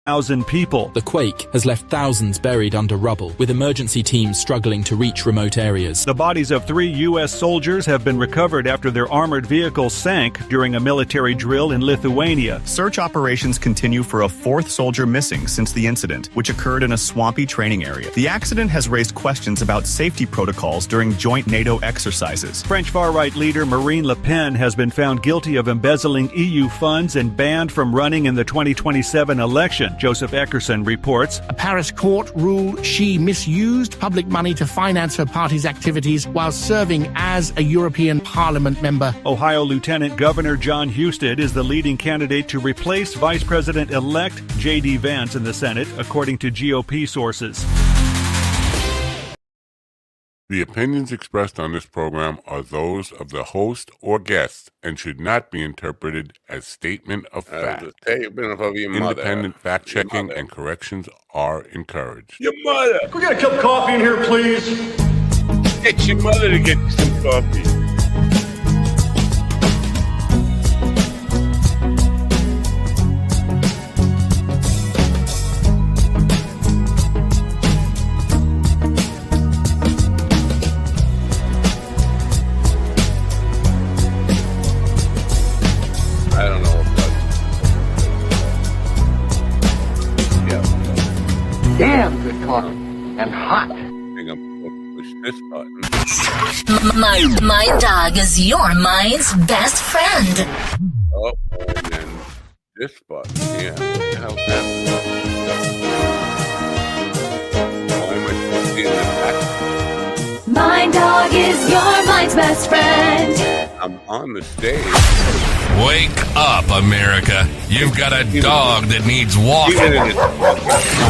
1,000 people. The quake has left thousands buried under rubble, with emergency teams struggling to reach remote areas. The bodies of 3 U.S. soldiers have been recovered after their armored vehicle sank during a military drill in Lithuania. Search operations continue for a 4th soldier missing since the incident, which occurred in a swampy training area. The accident has raised questions about safety protocols during joint NATO exercises. French far-right leader Marine Le Pen has been found guilty of embezzling EU funds and banned from running in the 2027 election. Joseph Eckerson reports. A Paris court ruled she misused public money to finance her party's activities while serving as a European Parliament member. Ohio Lieutenant Governor John Husted is the leading candidate to replace Vice President-elect J.D. Vance in the Senate, according to GOP sources. The opinions expressed on this program are those of the host or guest and should not be interpreted as statement of fact. Independent fact-checking and corrections are encouraged. Your mother! Can we get a cup of coffee in here, please? Get your mother to get some coffee. Damn good coffee and hot. I think I'm going to push this button. My dog is your mind's best friend. Oh, and then this button. Yeah. How's that? Why am I supposed to be in the back? My dog is your mind's best friend. I'm on the stage. Wake up, America. You've got a dog that needs walking.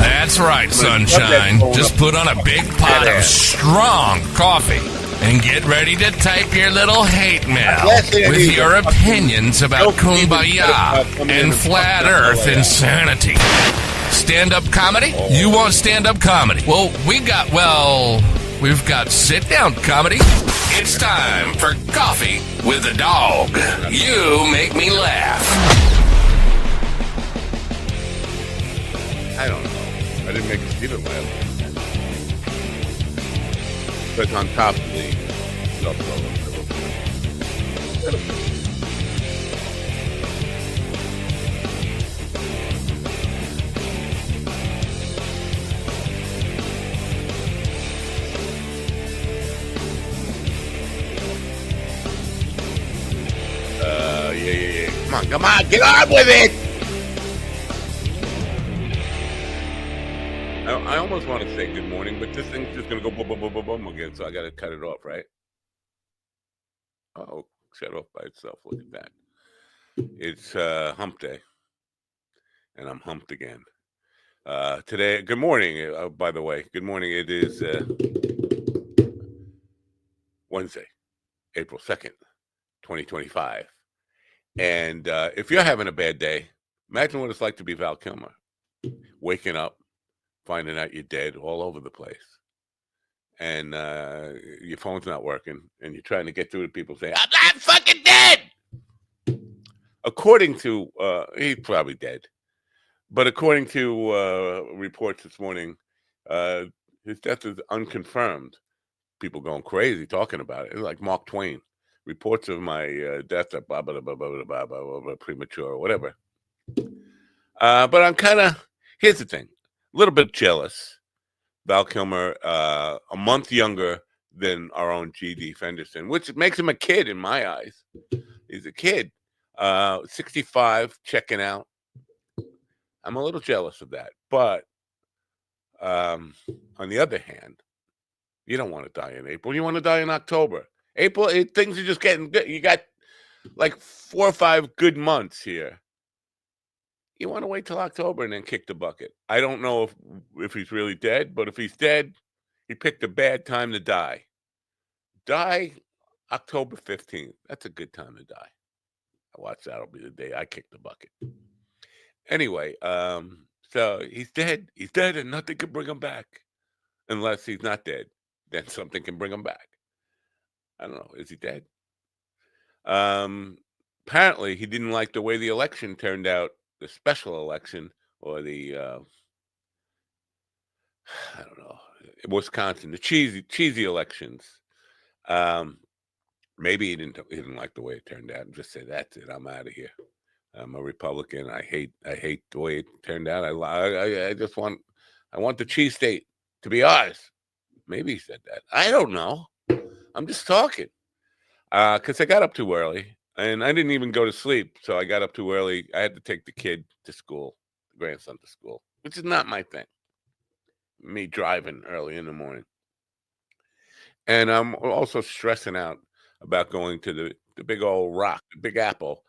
That's right, sunshine. Just put on a big pot of strong coffee and get ready to type your little hate mail with your opinions about kumbaya and flat earth insanity. Stand-up comedy? You want stand-up comedy? Well, we've got sit-down comedy. It's time for Coffee with a Dog. You make me laugh. I don't know. I didn't make Steven laugh. But on top of the stuff. Yeah. Come on, get on with it! I almost want to say good morning, but this thing's just going to go boom, boom, boom, boom, boom again, so I got to cut it off, right? Oh, shut off by itself. Look at that. It's hump day, and I'm humped again. Today, good morning, by the way. Good morning. It is Wednesday, April 2nd, 2025. And if you're having a bad day, imagine what it's like to be Val Kilmer. Waking up, finding out you're dead all over the place. And your phone's not working. And you're trying to get through to people saying, I'm not fucking dead! According to, he's probably dead. But according to reports this morning, his death is unconfirmed. People going crazy talking about it. It's like Mark Twain. Reports of my death are blah, blah, blah, blah, blah, blah, blah, blah, premature or whatever. But I'm kind of, here's the thing, a little bit jealous. Val Kilmer, a month younger than our own G.D. Fenderson, which makes him a kid in my eyes. He's a kid. 65, checking out. I'm a little jealous of that. But on the other hand, you don't want to die in April. You want to die in October. April, things are just getting good. You got like 4 or 5 good months here. You want to wait till October and then kick the bucket. I don't know if he's really dead, but if he's dead, he picked a bad time to die. Die October 15th. That's a good time to die. I watch that'll be the day I kick the bucket. Anyway, so he's dead. He's dead and nothing can bring him back. Unless he's not dead. Then something can bring him back. I don't know. Is he dead? Apparently, he didn't like the way the election turned out, the special election, or the I don't know, Wisconsin, the cheesy elections. Maybe he didn't like the way it turned out, and just say that's it. I'm out of here. I'm a Republican. I hate the way it turned out. I just want the cheese state to be ours. Maybe he said that. I don't know. I'm just talking. Because I got up too early, and I didn't even go to sleep. So I got up too early. I had to take the kid to school, the grandson to school, which is not my thing. Me driving early in the morning. And I'm also stressing out about going to the big old rock, the Big Apple.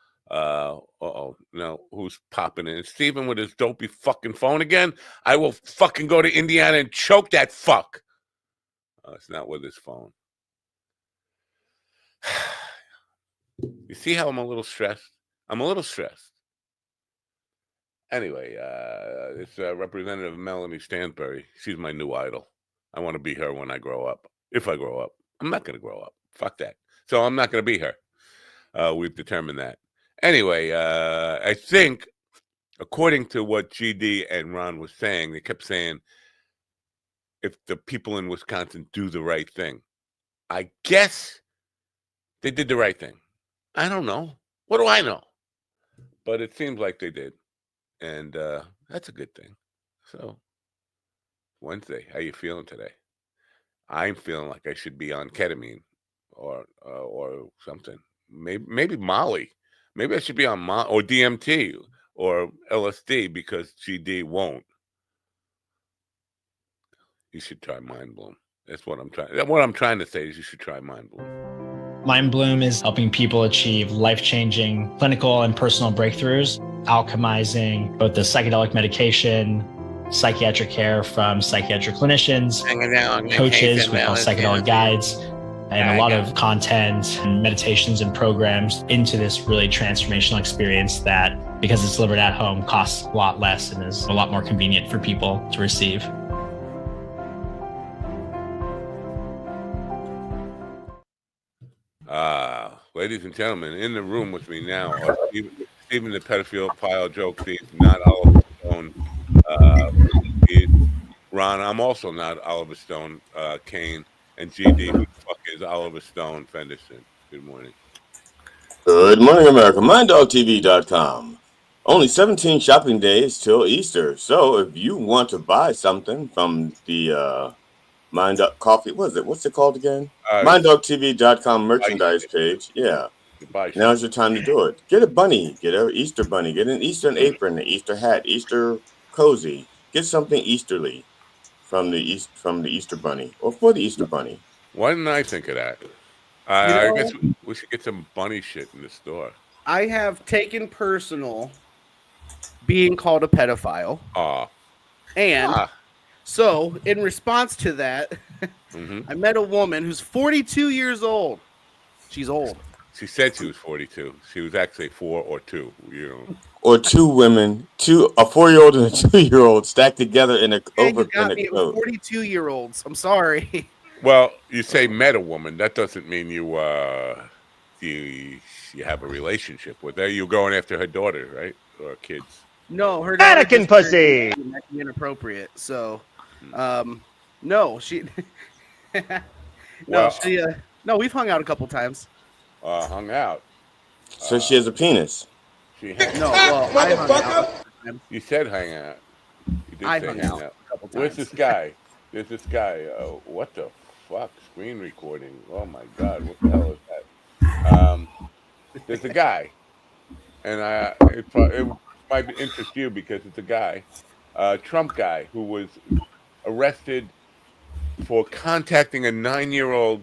Who's popping in? Steven with his dopey fucking phone again? I will fucking go to Indiana and choke that fuck. It's not with his phone. You see how I'm a little stressed? I'm a little stressed. Anyway, it's Representative Melanie Stansbury. She's my new idol. I want to be her when I grow up. If I grow up. I'm not going to grow up. Fuck that. So I'm not going to be her. We've determined that. Anyway, I think, according to what GD and Ron was saying, they kept saying, if the people in Wisconsin do the right thing. I guess they did the right thing. I don't know. What do I know? But it seems like they did. And that's a good thing. So, Wednesday, how you feeling today? I'm feeling like I should be on ketamine or something. Maybe Molly. Maybe I should be on or DMT or LSD because GD won't. You should try Mind Bloom. That's what I'm trying. What I'm trying to say is you should try Mind Bloom. Mind Bloom is helping people achieve life-changing clinical and personal breakthroughs, alchemizing both the psychedelic medication, psychiatric care from psychiatric clinicians, coaches we call psychedelic guides, and a lot of content and meditations and programs into this really transformational experience that, because it's delivered at home, costs a lot less and is a lot more convenient for people to receive. Ladies and gentlemen, in the room with me now are Stephen the pedophile joke thief, not Oliver Stone. Ron, I'm also not Oliver Stone, Kane, and GD. Who the fuck is Oliver Stone Fenderson? Good morning. Good morning, America. MindDogTV.com. Only 17 shopping days till Easter. So if you want to buy something from the Mind Dog Coffee, what's it called again? MindDogTV.com merchandise page. Yeah. Now's your time to do it. Get a bunny. Get an Easter bunny. Get an Eastern apron, an Easter hat, Easter cozy. Get something Easterly from the Easter bunny or for the Easter bunny. Why didn't I think of that? I guess we should get some bunny shit in the store. I have taken personal being called a pedophile. So in response to that, I met a woman who's 42 years old. She's old. She said she was 42. She was actually 4 or 2. You know. Or two women, a 4-year-old and a 2-year-old stacked together in a coat. 42-year-olds. I'm sorry. Well, you say met a woman. That doesn't mean you have a relationship with her. You're going after her daughter, right, or kids? No, her Anakin pussy. Inappropriate. So, no, she. No, we've hung out a couple times. Hung out. So she has a penis. I hung out. You said hang out. You did I say hung hang out out. a couple times. Where's this guy? There's this guy. What the fuck? Screen recording. Oh my god! What the hell is that? There's a guy, and it might interest you because it's a guy, Trump guy, who was arrested for contacting a 9-year-old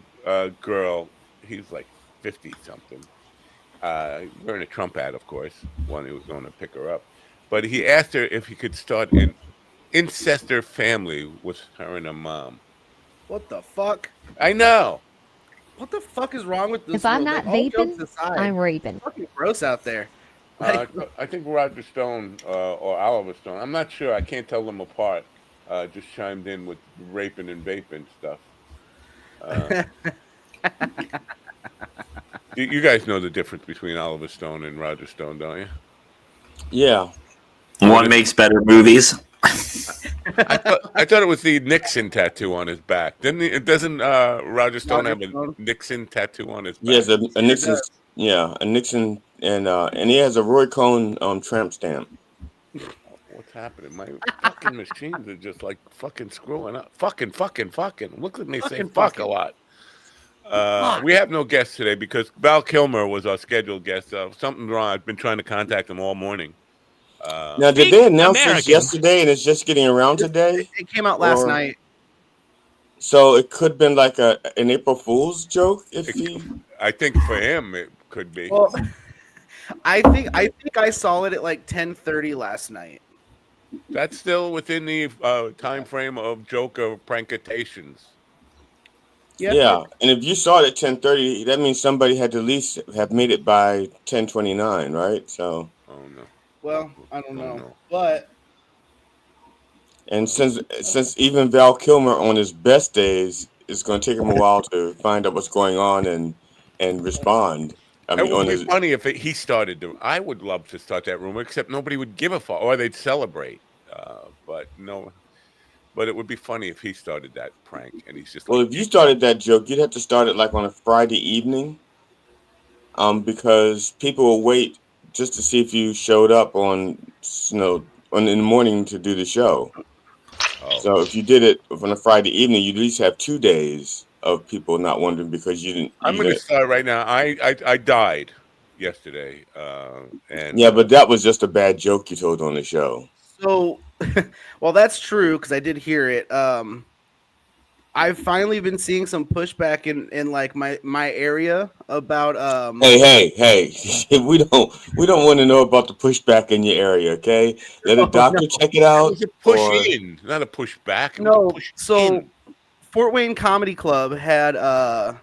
girl. He's like 50-something. Wearing a Trump ad, of course, one who was going to pick her up. But he asked her if he could start an incestuous family with her and her mom. What the fuck? I know. What the fuck is wrong with this? If I'm not vaping, I'm raping. It's fucking gross out there. I think Roger Stone or Oliver Stone, I'm not sure. I can't tell them apart. Just chimed in with raping and vaping stuff. You guys know the difference between Oliver Stone and Roger Stone, don't you? Yeah. One makes better movies. I thought it was the Nixon tattoo on his back. Doesn't Roger Stone have a Nixon tattoo on his back? He has a Nixon, a Nixon, and he has a Roy Cohn tramp stamp. What's happening? My fucking machines are just like fucking screwing up. Fucking. Look at me say fuck a lot. We have no guests today because Val Kilmer was our scheduled guest. Something's wrong. I've been trying to contact him all morning. Now, did they announce this yesterday and it's just getting around today? It came out last night. So it could have been like an April Fool's joke. I think for him it could be. Well, I think I saw it at like 10:30 last night. That's still within the time frame of joke or prankitations. Yeah, and if you saw it at 10:30, that means somebody had to at least have made it by 10:29, right? So. Oh no. Well, I don't know, but. And since even Val Kilmer on his best days, it's going to take him a while to find out what's going on and respond. I mean, it would be funny if he started to. I would love to start that rumor, except nobody would give a fuck, or they'd celebrate. But no. But it would be funny if he started that prank, and he's just. Well, if you started that joke, you'd have to start it like on a Friday evening, because people will wait just to see if you showed up in the morning to do the show. Oh. So if you did it on a Friday evening, you'd at least have 2 days of people not wondering because you didn't. I'm going to start right now. I died yesterday, and yeah, but that was just a bad joke you told on the show. So, well, that's true because I did hear it. I've finally been seeing some pushback in like my area about. Hey! we don't want to know about the pushback in your area, okay? Let a doctor check it out. It's a push in, not a pushback. No, so Fort Wayne Comedy Club had a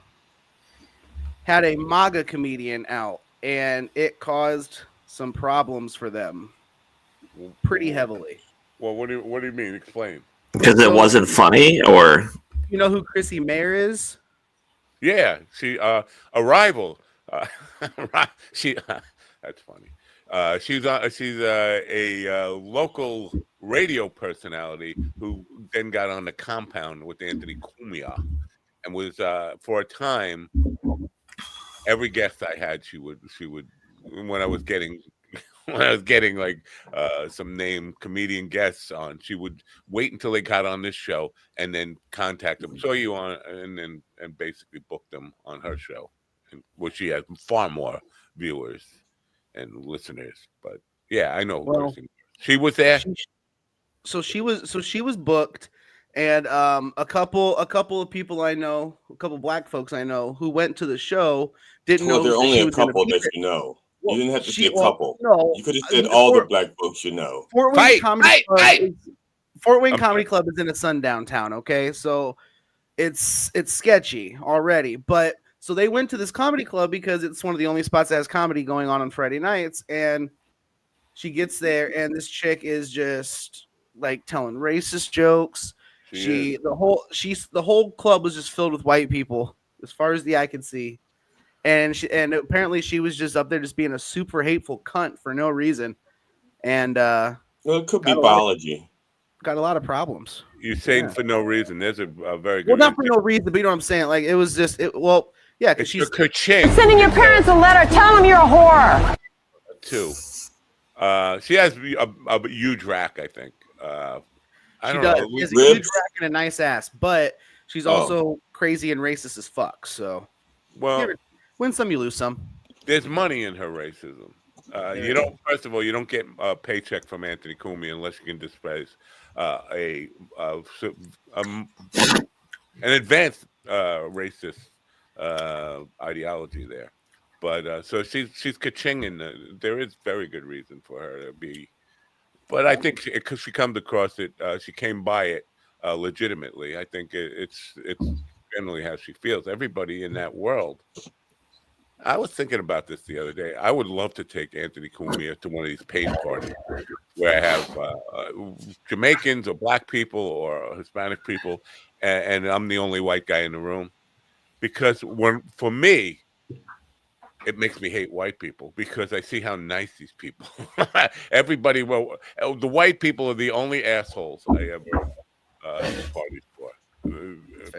MAGA comedian out, and it caused some problems for them. Pretty heavily. Well, what do you mean? Explain. Because it wasn't funny, or you know who Chrissy Mayer is? Yeah, she a rival. She that's funny. She's a local radio personality who then got on the compound with Anthony Cumia, and was for a time. Every guest I had, she would when I was getting like some named comedian guests on, she would wait until they got on this show and then contact them. Saw you on, and basically book them on her show, where she has far more viewers and listeners. But yeah, I know. Well, she was there. So she was booked, and a couple of people I know, a couple black folks I know who went to the show didn't know. There are only a couple that you know. Well, you didn't have to see a couple. No, you could have said all the black folks you know. Fort Wayne Comedy Club is in a sundown town. Okay, so it's sketchy already. But so they went to this comedy club because it's one of the only spots that has comedy going on Friday nights. And she gets there, and this chick is just like telling racist jokes. The whole club was just filled with white people, as far as the eye could see. And apparently she was just up there just being a super hateful cunt for no reason. And well, it could be biology. Got a lot of problems. You're saying for no reason. There's a very good. Well, not for no reason, but you know what I'm saying. Like it was just yeah, because she's sending your parents a letter. Tell them you're a whore. Too. She has a huge rack, I think. She does. She has a huge rack and a nice ass, but she's also crazy and racist as fuck. So, well. Win some, you lose some. There's money in her racism. You don't. First of all, you don't get a paycheck from Anthony Cumia unless you can displace an advanced racist ideology there. But so she's ka-ching, and there is very good reason for her to be. But I think because she comes across it, she came by it legitimately. I think it's generally how she feels. Everybody in that world. I was thinking about this the other day. I would love to take Anthony Cumia to one of these paid parties where I have Jamaicans or black people or Hispanic people, and I'm the only white guy in the room. Because for me, it makes me hate white people because I see how nice these people. Everybody, the white people are the only assholes I ever parties for.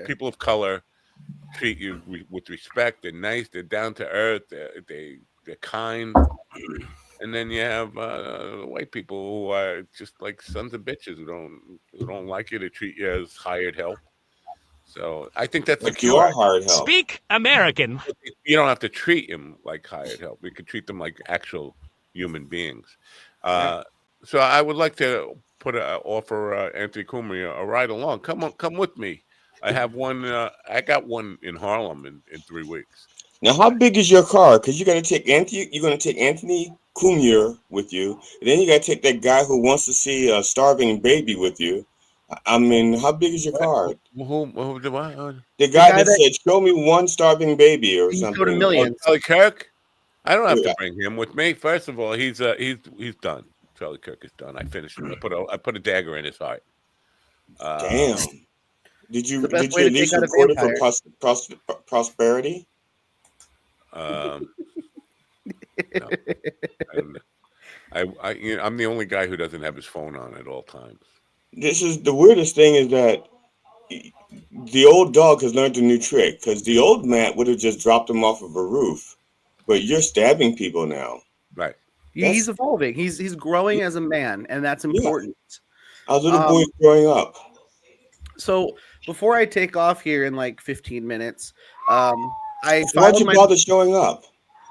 People of color treat you with respect. They're nice. They're down to earth. They're kind. And then you have white people who are just like sons of bitches who don't like you. They treat you as hired help. So I think that's the Like you are cure. hired help. Speak American. You don't have to treat them like hired help. You could treat them like actual human beings. So I would like to offer Anthony Cumia a ride along. Come with me. I have one. I got one in Harlem in 3 weeks. Now, how big is your car? Because you're going to take Anthony Cumia with you, and then you got to take that guy who wants to see a starving baby with you. I mean, how big is your car? Who do I? The guy that said, "Show me one starving baby" or something. Go to millions. Charlie Kirk. I don't have to bring him with me. First of all, he's done. Charlie Kirk is done. I finished him. I put a dagger in his heart. Damn. Did you at least record it for prosperity? No. I'm the only guy who doesn't have his phone on at all times. This is the weirdest thing is that the old dog has learned a new trick because the old Matt would have just dropped him off of a roof, but you're stabbing people now. Right. He's evolving. He's growing as a man, and that's important. Yeah. Our little boy's growing up. So before I take off here in like 15 minutes, why'd you bother showing up?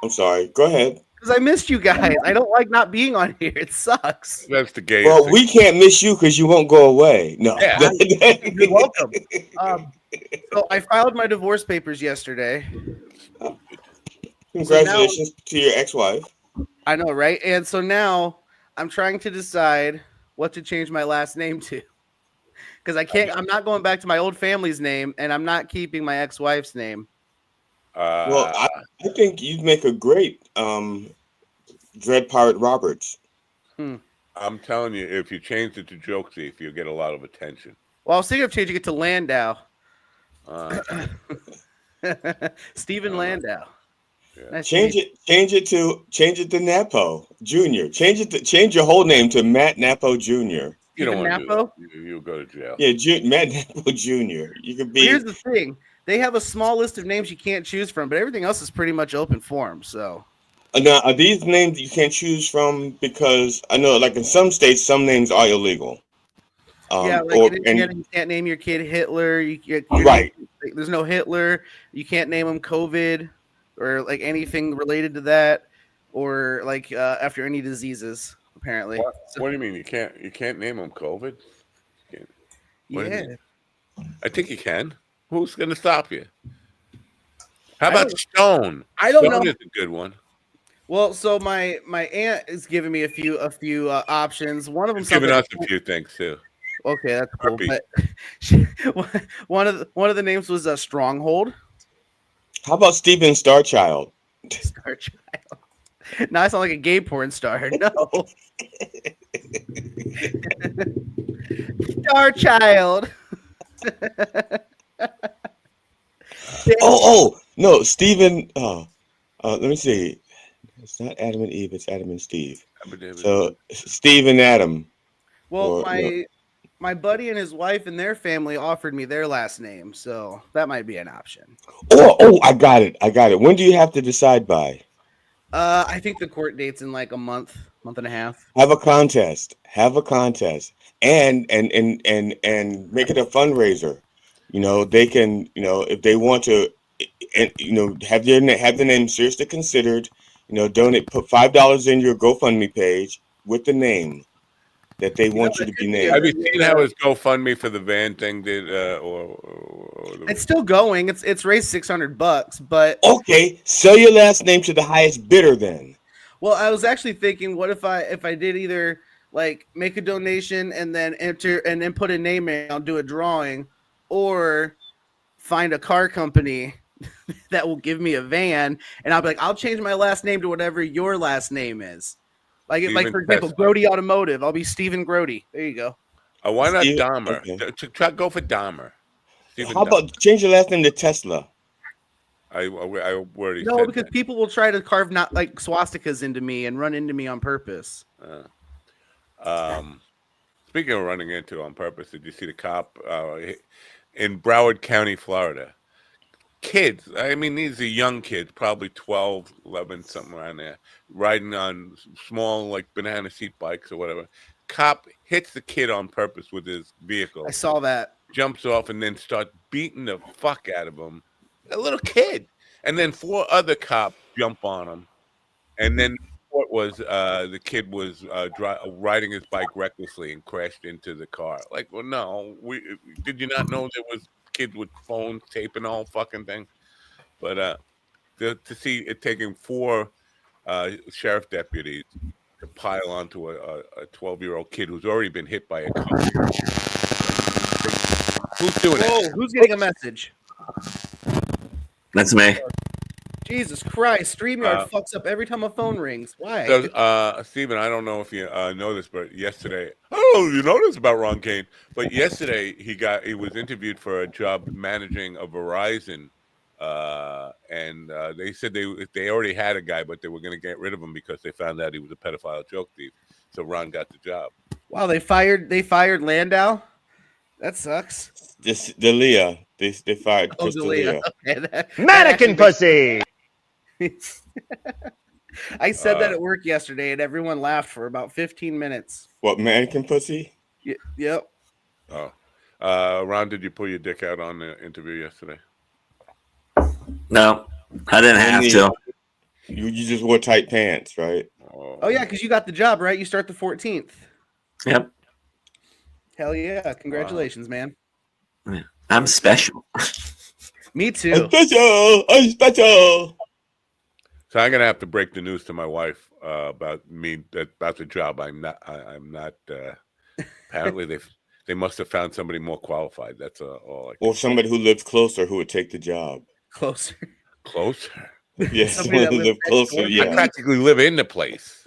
I'm sorry. Go ahead. Because I missed you guys. I don't like not being on here. It sucks. That's the gay. Well, we can't miss you because you won't go away. No. Yeah, you're welcome. So I filed my divorce papers yesterday. Congratulations to your ex-wife. I know, right? And so now I'm trying to decide what to change my last name to. Because I'm not going back to my old family's name, and I'm not keeping my ex-wife's name. Well, I think you'd make a great Dread Pirate Roberts. I'm telling you, if you change it to Joke Thief, you'll get a lot of attention. Well, I was thinking of changing it to Landau. Stephen Landau. Yeah. Nice Change it to Napo Jr. Change your whole name to Matt Napo Jr. You don't want to do that. You'll go to jail. Yeah, Matt Napo Jr. You could be. Here's the thing. They have a small list of names you can't choose from, but everything else is pretty much open for them. So now, are these names you can't choose from? Because I know, like in some states, some names are illegal. You can't name your kid Hitler. Right. There's no Hitler. You can't name him COVID or like anything related to that, or like after any diseases. Apparently. What do you mean you can't name him COVID? Yeah. I think you can. Who's going to stop you? How about Stone? I don't Stone know. is a good one. Well, so my aunt is giving me a few options. One of them giving us a few things too. Okay, that's cool. But one of the names was a Stronghold. How about Steven Starchild? Starchild. Now I sound like a gay porn star. No. Starchild. No, Stephen. Let me see. It's not Adam and Eve. It's Adam and Steve. So Steve and Adam. Well, my buddy and his wife and their family offered me their last name, so that might be an option. Oh, I got it. When do you have to decide by? I think the court date's in like a month and a half. Have a contest, and make it a fundraiser. They can, if they want to, and have the name seriously considered. Donate, put $5 in your GoFundMe page with the name that they want you to be named. Have you seen how his GoFundMe for the van thing did? It's still going. It's raised $600, but okay, sell your last name to the highest bidder then. Well, I was actually thinking, what if I did either like make a donation and then enter and then put a name in, I'll do a drawing, or find a car company that will give me a van, and I'll be like, I'll change my last name to whatever your last name is. Like for example, Grody Automotive. I'll be Stephen Grody. There you go. Why not Dahmer? Okay. Go for Dahmer. How about change your last name to Tesla? I already No, said because that. people will try to carve not like swastikas into me and run into me on purpose. Speaking of running into on purpose, did you see the cop in Broward County, Florida? Kids, I mean, these are young kids, probably 12, 11, something around there, riding on small, like, banana seat bikes or whatever. Cop hits the kid on purpose with his vehicle. I saw that. Jumps off and then starts beating the fuck out of him. A little kid. And then 4 other cops jump on him. And then what was the kid was riding his bike recklessly and crashed into the car. Like, well, no, did you not know there was kids with phones taping the whole fucking thing? But to see it taking 4 sheriff deputies to pile onto a 12-year-old kid who's already been hit by a car. Who's doing it? Who's getting a message? That's me. Jesus Christ! StreamYard fucks up every time a phone rings. Why? So, Stephen, I don't know if you know this, but yesterday, I don't know if you know this about Ron Kane, but yesterday he was interviewed for a job managing a Verizon, and they said they already had a guy, but they were going to get rid of him because they found out he was a pedophile joke thief. So Ron got the job. Wow, they fired Landau. That sucks. Dalia. They fired Chris Dalia. D'Elia. Okay, Mannequin pussy. I said that at work yesterday, and everyone laughed for about 15 minutes. What, mannequin pussy? Yep. Oh, Ron, did you pull your dick out on the interview yesterday? No, I didn't have to. You just wore tight pants, right? Oh yeah, because you got the job, right? You start the 14th. Yep. Hell yeah! Congratulations, man. I'm special. Me too. I'm special. So I'm gonna have to break the news to my wife about the job. I'm not. Apparently, they must have found somebody more qualified. That's all. Or somebody who lives closer who would take the job. Closer. Yes, somebody who lives closer. Yeah, I practically live in the place.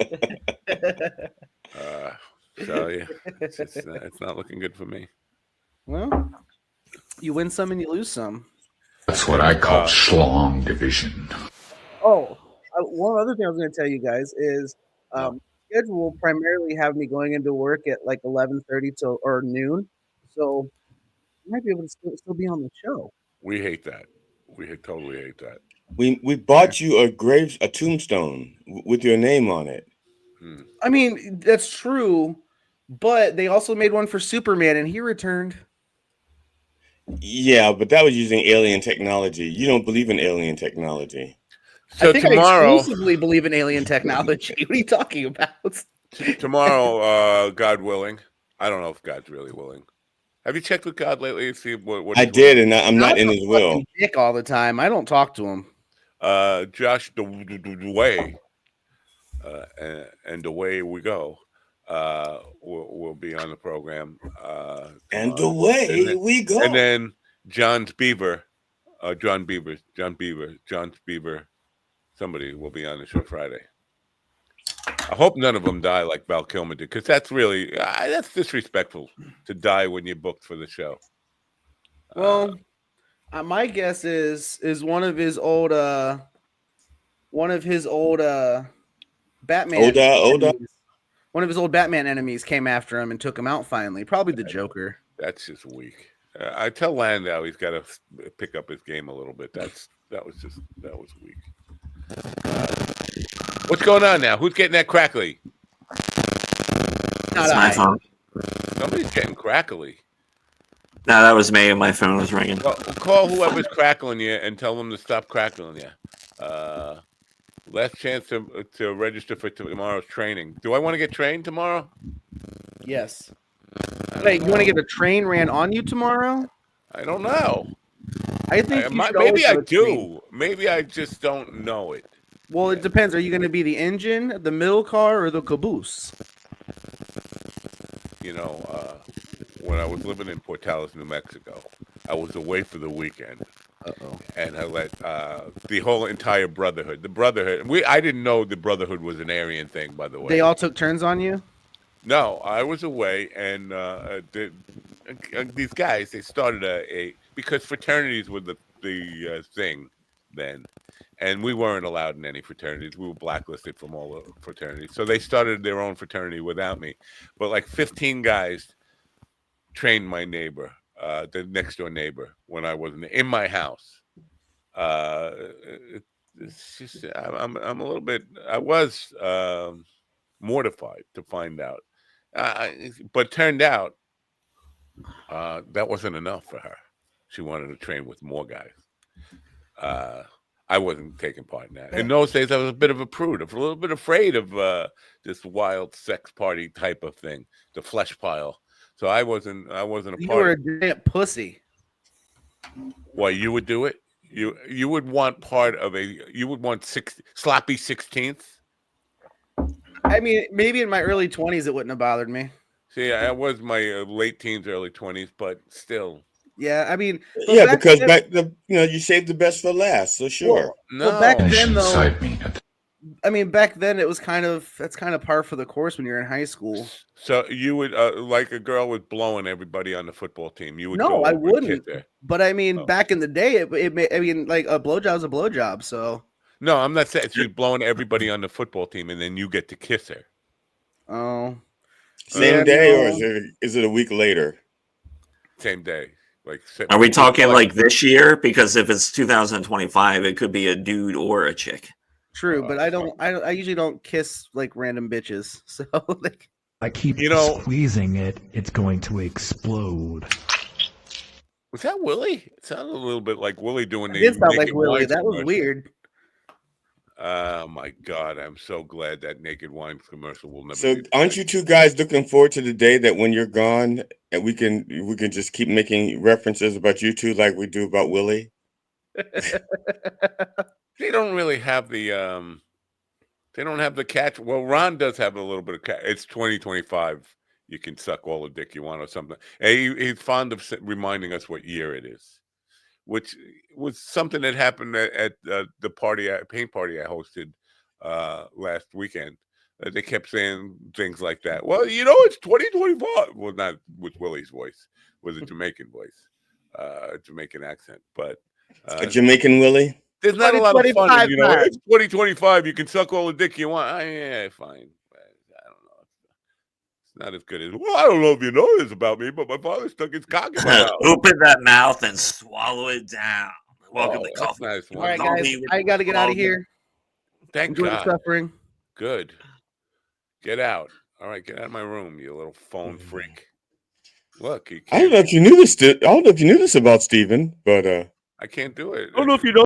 So yeah, it's not looking good for me. Well, you win some and you lose some. That's what I call schlong division. Oh, one other thing I was going to tell you guys is schedule will primarily have me going into work at like 11:30 or noon, so you might be able to still be on the show. We hate that. We totally hate that. We bought you a tombstone with your name on it. I mean, that's true, but they also made one for Superman, and he returned. Yeah, but that was using alien technology. You don't believe in alien technology. So I think tomorrow, I exclusively believe in alien technology. What are you talking about? tomorrow, God willing, I don't know if God's really willing. Have you checked with God lately? See what I did, and I'm not in His will. Dick all the time. I don't talk to him. Josh, the way, and the way we go, will be on the program. And the way we go, and then John Beaver, somebody will be on the show Friday. I hope none of them die like Val Kilmer did, because that's really that's disrespectful to die when you're booked for the show. Well, my guess is one of his old Batman. One of his old Batman enemies came after him and took him out finally. Probably the Joker. That's just weak. I tell Landau he's got to pick up his game a little bit. That was weak. What's going on now? Who's getting that crackly? That's my phone. Somebody's getting crackly. No, that was me. My phone was ringing. Well, call whoever's crackling you and tell them to stop crackling you. Last chance to register for tomorrow's training. Do I want to get trained tomorrow? Yes. Wait, you want to get a train ran on you tomorrow? I don't know. I think maybe I do. Maybe I just don't know it. Well, it depends. Are you going to be the engine, the middle car, or the caboose? You know, when I was living in Portales, New Mexico, I was away for the weekend. And I let the whole entire Brotherhood. I didn't know the Brotherhood was an Aryan thing, by the way. They all took turns on you? No, I was away, and these guys, they started because fraternities were the thing then, and we weren't allowed in any fraternities. We were blacklisted from all the fraternities. So they started their own fraternity without me. But like 15 guys trained my neighbor, the next door neighbor, when I wasn't in my house. It's just I'm a little bit. I was mortified to find out, but turned out that wasn't enough for her. She wanted to train with more guys. I wasn't taking part in that. In those days, I was a bit of a prude, a little bit afraid of this wild sex party type of thing, the flesh pile. So I wasn't a part. You were a giant pussy. Why you would do it? You would want part of you would want sloppy 16th. I mean, maybe in my early 20s it wouldn't have bothered me. See, I was my late teens, early 20s, but still. Yeah, I mean, because you saved the best for last, so sure. Well, back then though, I mean, back then it was that's kind of par for the course when you're in high school. So you would like a girl was blowing everybody on the football team. You would no, I wouldn't. But I mean, Oh. back in the day, I mean, like a blowjob's a blowjob. So no, I'm not saying she's blowing everybody on the football team, and then you get to kiss her. Oh, same day, or is it a week later? Same day. Like, are we talking like this year? Because if it's 2025, it could be a dude or a chick. True, but I usually don't kiss like random bitches. So like, I keep squeezing it, it's going to explode. Was that Willie? It sounded a little bit like Willie doing the. It did sound like Willie. That was weird. Oh my God! I'm so glad that Naked Wine commercial will never. So, aren't you two guys looking forward to the day that when you're gone, and we can just keep making references about you two like we do about Willie? They don't really have the they don't have the catch. Well, Ron does have a little bit of catch. It's 2025. You can suck all the dick you want or something. And he's fond of reminding us what year it is, which was something that happened at the paint party I hosted last weekend. They kept saying things like that. Well, it's 2025. Well, not with Willie's voice, with a Jamaican voice, a Jamaican accent, but a Jamaican Willie. There's not a lot of fun. It's 2025. You can suck all the dick you want. Yeah, fine. I don't know. It's not as good as. Well, I don't know if you know this about me, but my father stuck his cock in my mouth. Open that mouth and swallow it down. Welcome to Coffee. Nice. All right, guys, I got to get out of here. Thank Enjoy God. the suffering. Good. Get out. All right, get out of my room, you little phone freak. Look, I don't know if you knew this. I don't know if you knew this about Steven, but I can't do it. I don't know if you know.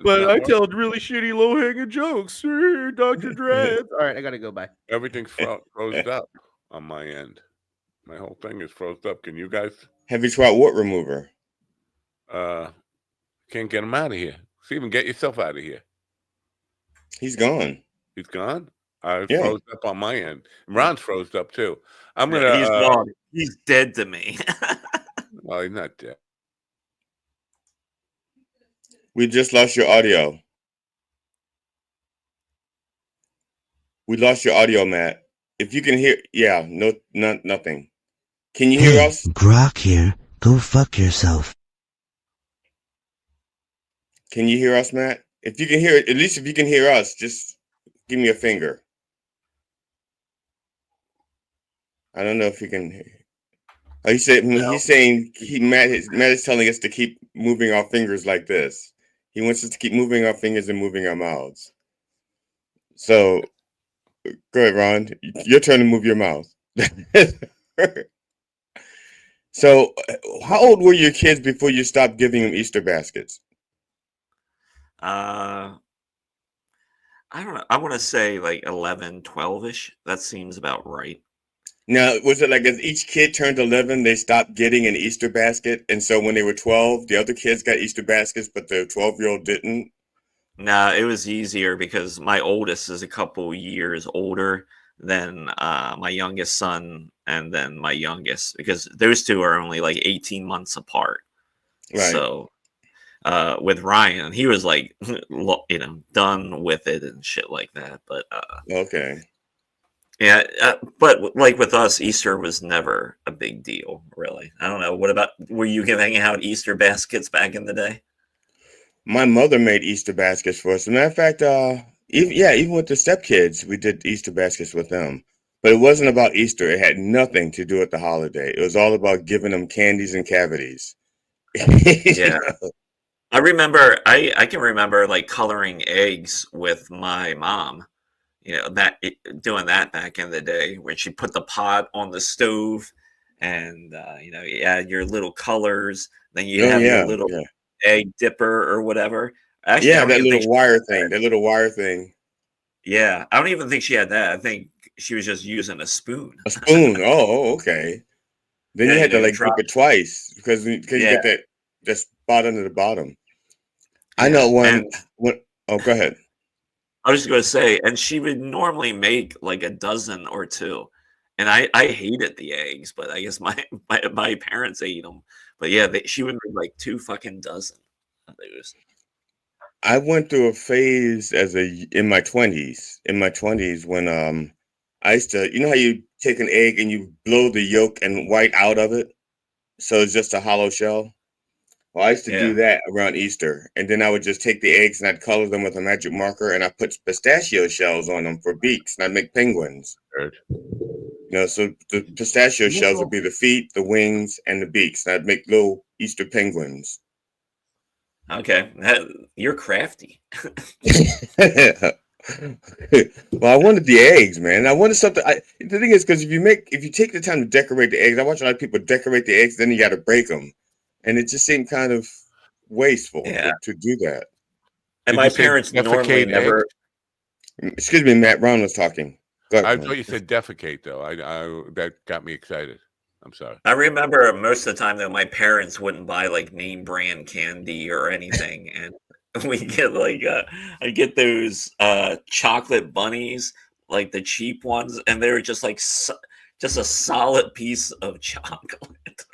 But I tell really shitty low-hanging jokes. Dr. Dread. All right, I gotta go. Bye. Everything's frozen up on my end. My whole thing is frozen up. Can you guys? Have you tried wart remover? Can't get him out of here. Steven, get yourself out of here. He's gone. He's gone? I froze up on my end. Ron's froze up too. I'm Yeah, gonna. he's gone. He's dead to me. Well, he's not dead. We just lost your audio. We lost your audio, Matt. If you can hear, nothing. Can you hear us? Grok here. Go fuck yourself. Can you hear us, Matt? If you can hear it, at least if you can hear us, just give me a finger. I don't know if you can hear. Oh, he's saying Matt is telling us to keep moving our fingers like this. He wants us to keep moving our fingers and moving our mouths. So, go ahead, Ron. Your turn to move your mouth. So, how old were your kids before you stopped giving them Easter baskets? I don't know. I want to say like 11, 12-ish. That seems about right. Now, was it like as each kid turned 11, they stopped getting an Easter basket? And so when they were 12, the other kids got Easter baskets, but the 12-year-old didn't? Nah, it was easier because my oldest is a couple years older than my youngest son and then my youngest, because those two are only like 18 months apart. Right. So with Ryan, he was like, done with it and shit like that. But okay. Yeah, but like with us, Easter was never a big deal, really. I don't know. What about, were you giving out Easter baskets back in the day? My mother made Easter baskets for us. As a matter of fact, even with the stepkids, we did Easter baskets with them. But it wasn't about Easter. It had nothing to do with the holiday. It was all about giving them candies and cavities. Yeah. I remember, I can remember like coloring eggs with my mom, doing that back in the day when she put the pot on the stove and, you add your little colors, then you Oh have your yeah, little yeah, egg dipper or whatever. Actually, I yeah. don't That even think little she wire had that. thing. That little wire thing. Yeah, I don't even think she had that. I think she was just using a spoon. A spoon. Okay. Then Yeah, you had to you like dip drop. it twice because you Yeah, get that spot under the bottom. I yeah. know one. And What? Oh, go ahead. I was just going to say, and she would normally make like a dozen or two. And I hated the eggs, but I guess my parents ate them. But yeah, she would make like two fucking dozen of those. I went through a phase in my twenties. In my twenties, when I used to, you know how you take an egg and you blow the yolk and white out of it, so it's just a hollow shell. Well, I used to do Yeah. that around Easter, and then I would just take the eggs and I'd color them with a magic marker, and I put pistachio shells on them for beaks, and I'd make penguins. Heard. So the pistachio shells would be the feet, the wings, and the beaks, and I'd make little Easter penguins. Okay. You're crafty. Well, I wanted the eggs, man. I wanted something. The thing is, because if you take the time to decorate the eggs, I watch a lot of people decorate the eggs, then you got to break them, and it just seemed kind of wasteful Yeah. to do that. And Did my you say parents normally defecate eggs? never. Excuse me, Matt. Ron was talking. Go I ahead, thought Ron. you said defecate though. I that got me excited. I'm sorry. I remember most of the time though, my parents wouldn't buy like name brand candy or anything, and we get like I get those chocolate bunnies, like the cheap ones, and they were just like just a solid piece of chocolate.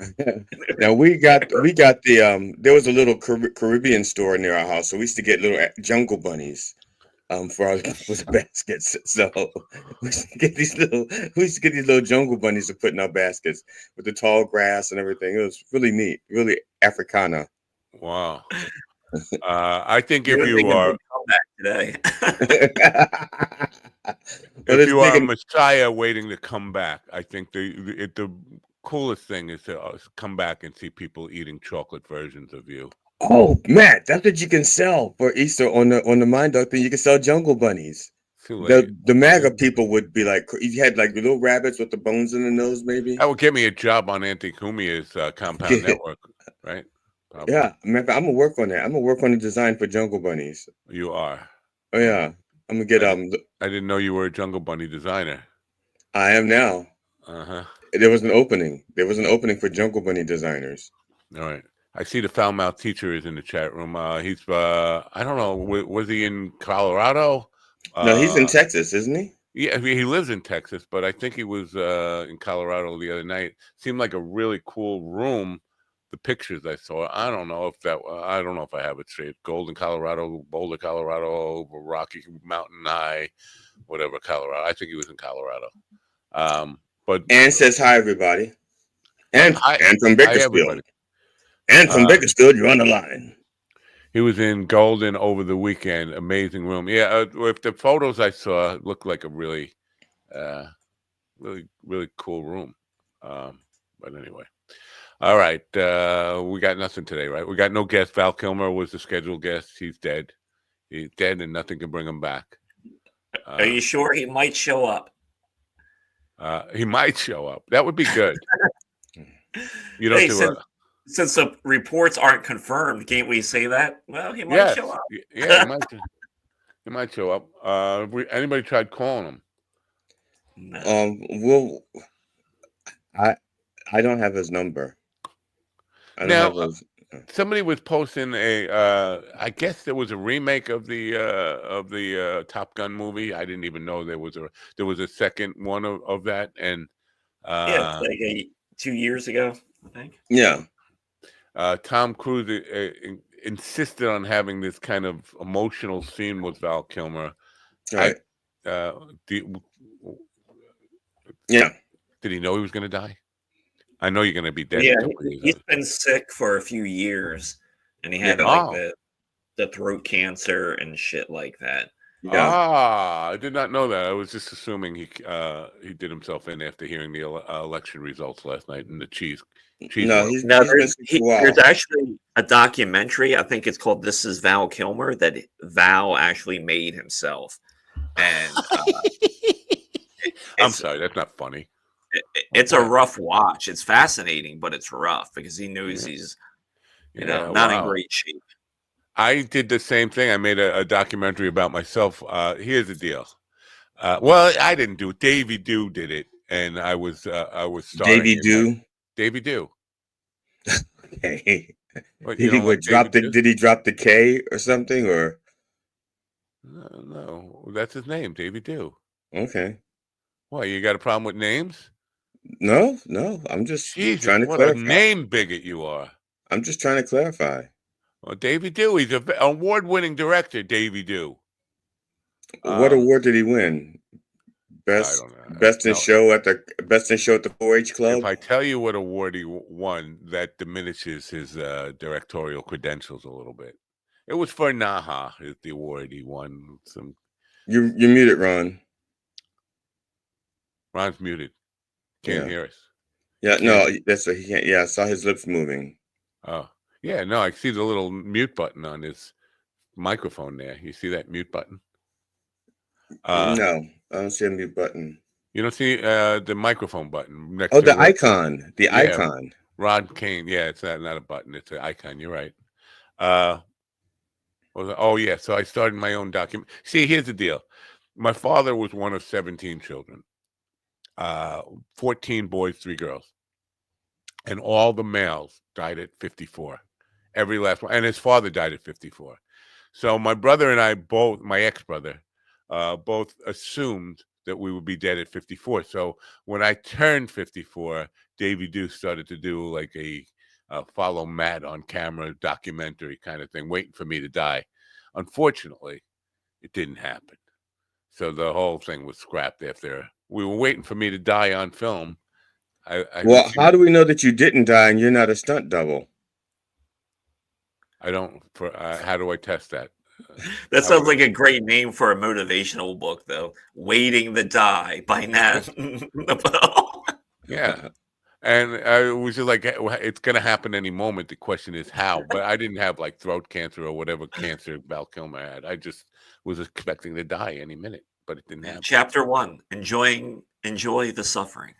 Now we got the there was a little Caribbean store near our house, so we used to get little jungle bunnies for our with baskets. So we used to get these little jungle bunnies to put in our baskets with the tall grass and everything. It was really neat, really Africana. Wow. I think You're if you making a are big comeback Well, if it's you are a making messiah waiting to come back, I think the coolest thing is to come back and see people eating chocolate versions of you. Oh, Matt, that's what you can sell for Easter on the Mind Dog thing. You can sell jungle bunnies. Too late. The MAGA people would be like, you had like little rabbits with the bones in the nose, maybe. That would get me a job on Auntie Kumia's Compound Network, right? Probably. Yeah, I'm gonna work on that. I'm gonna work on the design for jungle bunnies. You are. Oh yeah, I'm gonna get I didn't know you were a Jungle Bunny designer. I am now. Uh-huh. There was an opening. There was an opening for jungle bunny designers. All right. I see the foul mouth teacher is in the chat room. He's I don't know, was he in Colorado? No, he's in Texas, isn't he? Yeah, he lives in Texas, but I think he was in Colorado the other night. Seemed like a really cool room. The pictures I saw, I don't know if I have it straight. Golden, Colorado, Boulder, Colorado, Rocky Mountain High, whatever, Colorado. I think he was in Colorado. But Ann says hi, everybody. And from Bakersfield. And from Bakersfield, you're on the line. He was in Golden over the weekend. Amazing room. Yeah, if the photos I saw looked like a really, really cool room. But anyway. All right. We got nothing today, right? We got no guest. Val Kilmer was the scheduled guest. He's dead. He's dead and nothing can bring him back. Are you sure he might show up? He might show up. That would be good. You don't since the reports aren't confirmed, can't we say that? Well, he might show up. Yeah, he might show up. Anybody tried calling him? No. Well, I don't have his number. Somebody was posting I guess there was a remake of the Top Gun movie. I didn't even know there was a second one of that, and like 2 years ago, I think. Yeah. Tom Cruise insisted on having this kind of emotional scene with Val Kilmer. Right. Yeah. Did he know he was going to die? I know you're going to be dead. Yeah, he's been sick for a few years, and he had the throat cancer and shit like that. Yeah. I did not know that. I was just assuming he did himself in after hearing the election results last night in the cheese No, world. No, he's been sick for a while. there's actually a documentary. I think it's called "This Is Val Kilmer" that Val actually made himself, and I'm sorry, that's not funny. It's a rough watch. It's fascinating, but it's rough because he knows he's not in great shape. I did the same thing. I made a documentary about myself. Here's the deal. Well, I didn't do it. Davey Dew did it, and I was starring. Davey Dew. Davey Dew. Okay. What, Did he drop the? Did he drop the K or something? Or no, that's his name, Davey Dew. Okay. Well, you got a problem with names? No. I'm just trying to what clarify. A name bigot you are. I'm just trying to clarify. Well, Davey Dew, he's an award-winning director, Davey Dew. What award did he win? Best in show at the 4-H club. If I tell you what award he won, that diminishes his directorial credentials a little bit. It was for Naha, is the award he won. You muted, Ron. Ron's muted. Can't hear us. Yeah, no, that's he can't. Yeah, I saw his lips moving. Oh, yeah, no, I see the little mute button on his microphone there. You see that mute button? No, I don't see a mute button. You don't see the microphone button next to the icon. The icon. Rod Kane. Yeah, it's not a button. It's an icon. You're right. Oh, yeah. So I started my own document. See, here's the deal. My father was one of 17 children. 14 boys, 3 girls. And all the males died at 54. Every last one. And his father died at 54. So my brother and I both, my ex-brother, both assumed that we would be dead at 54. So when I turned 54, Davey Dew started to do like a follow Matt on camera documentary kind of thing, waiting for me to die. Unfortunately, it didn't happen. So the whole thing was scrapped after. We were waiting for me to die on film. How do we know that you didn't die and you're not a stunt double? I don't. How do I test that? That sounds like a great name for a motivational book, though. Waiting to Die by Nat. Yeah. And I was just like, it's going to happen any moment. The question is how. But I didn't have like throat cancer or whatever cancer Val Kilmer had. I just was expecting to die any minute, but it didn't happen. Chapter 1, enjoy the suffering.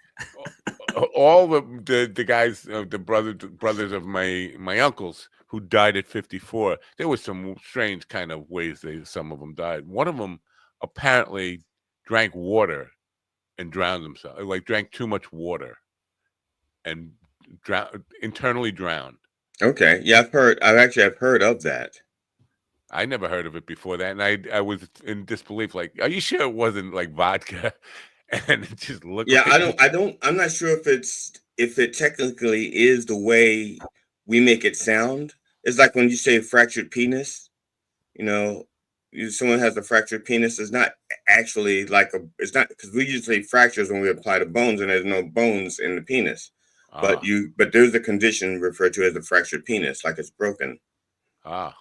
All the guys, the brothers of my uncles who died at 54, there was some strange kind of ways some of them died. One of them apparently drank water and drowned himself, like drank too much water and internally drowned. Okay. Yeah, I've heard of that. I never heard of it before that. And I was in disbelief, like, are you sure it wasn't like vodka? And it just looked I'm not sure if it technically is the way we make it sound. It's like when you say fractured penis, someone has a fractured penis. It's not actually it's not, because we usually fractures when we apply to bones and there's no bones in the penis. But there's a condition referred to as a fractured penis, like it's broken. And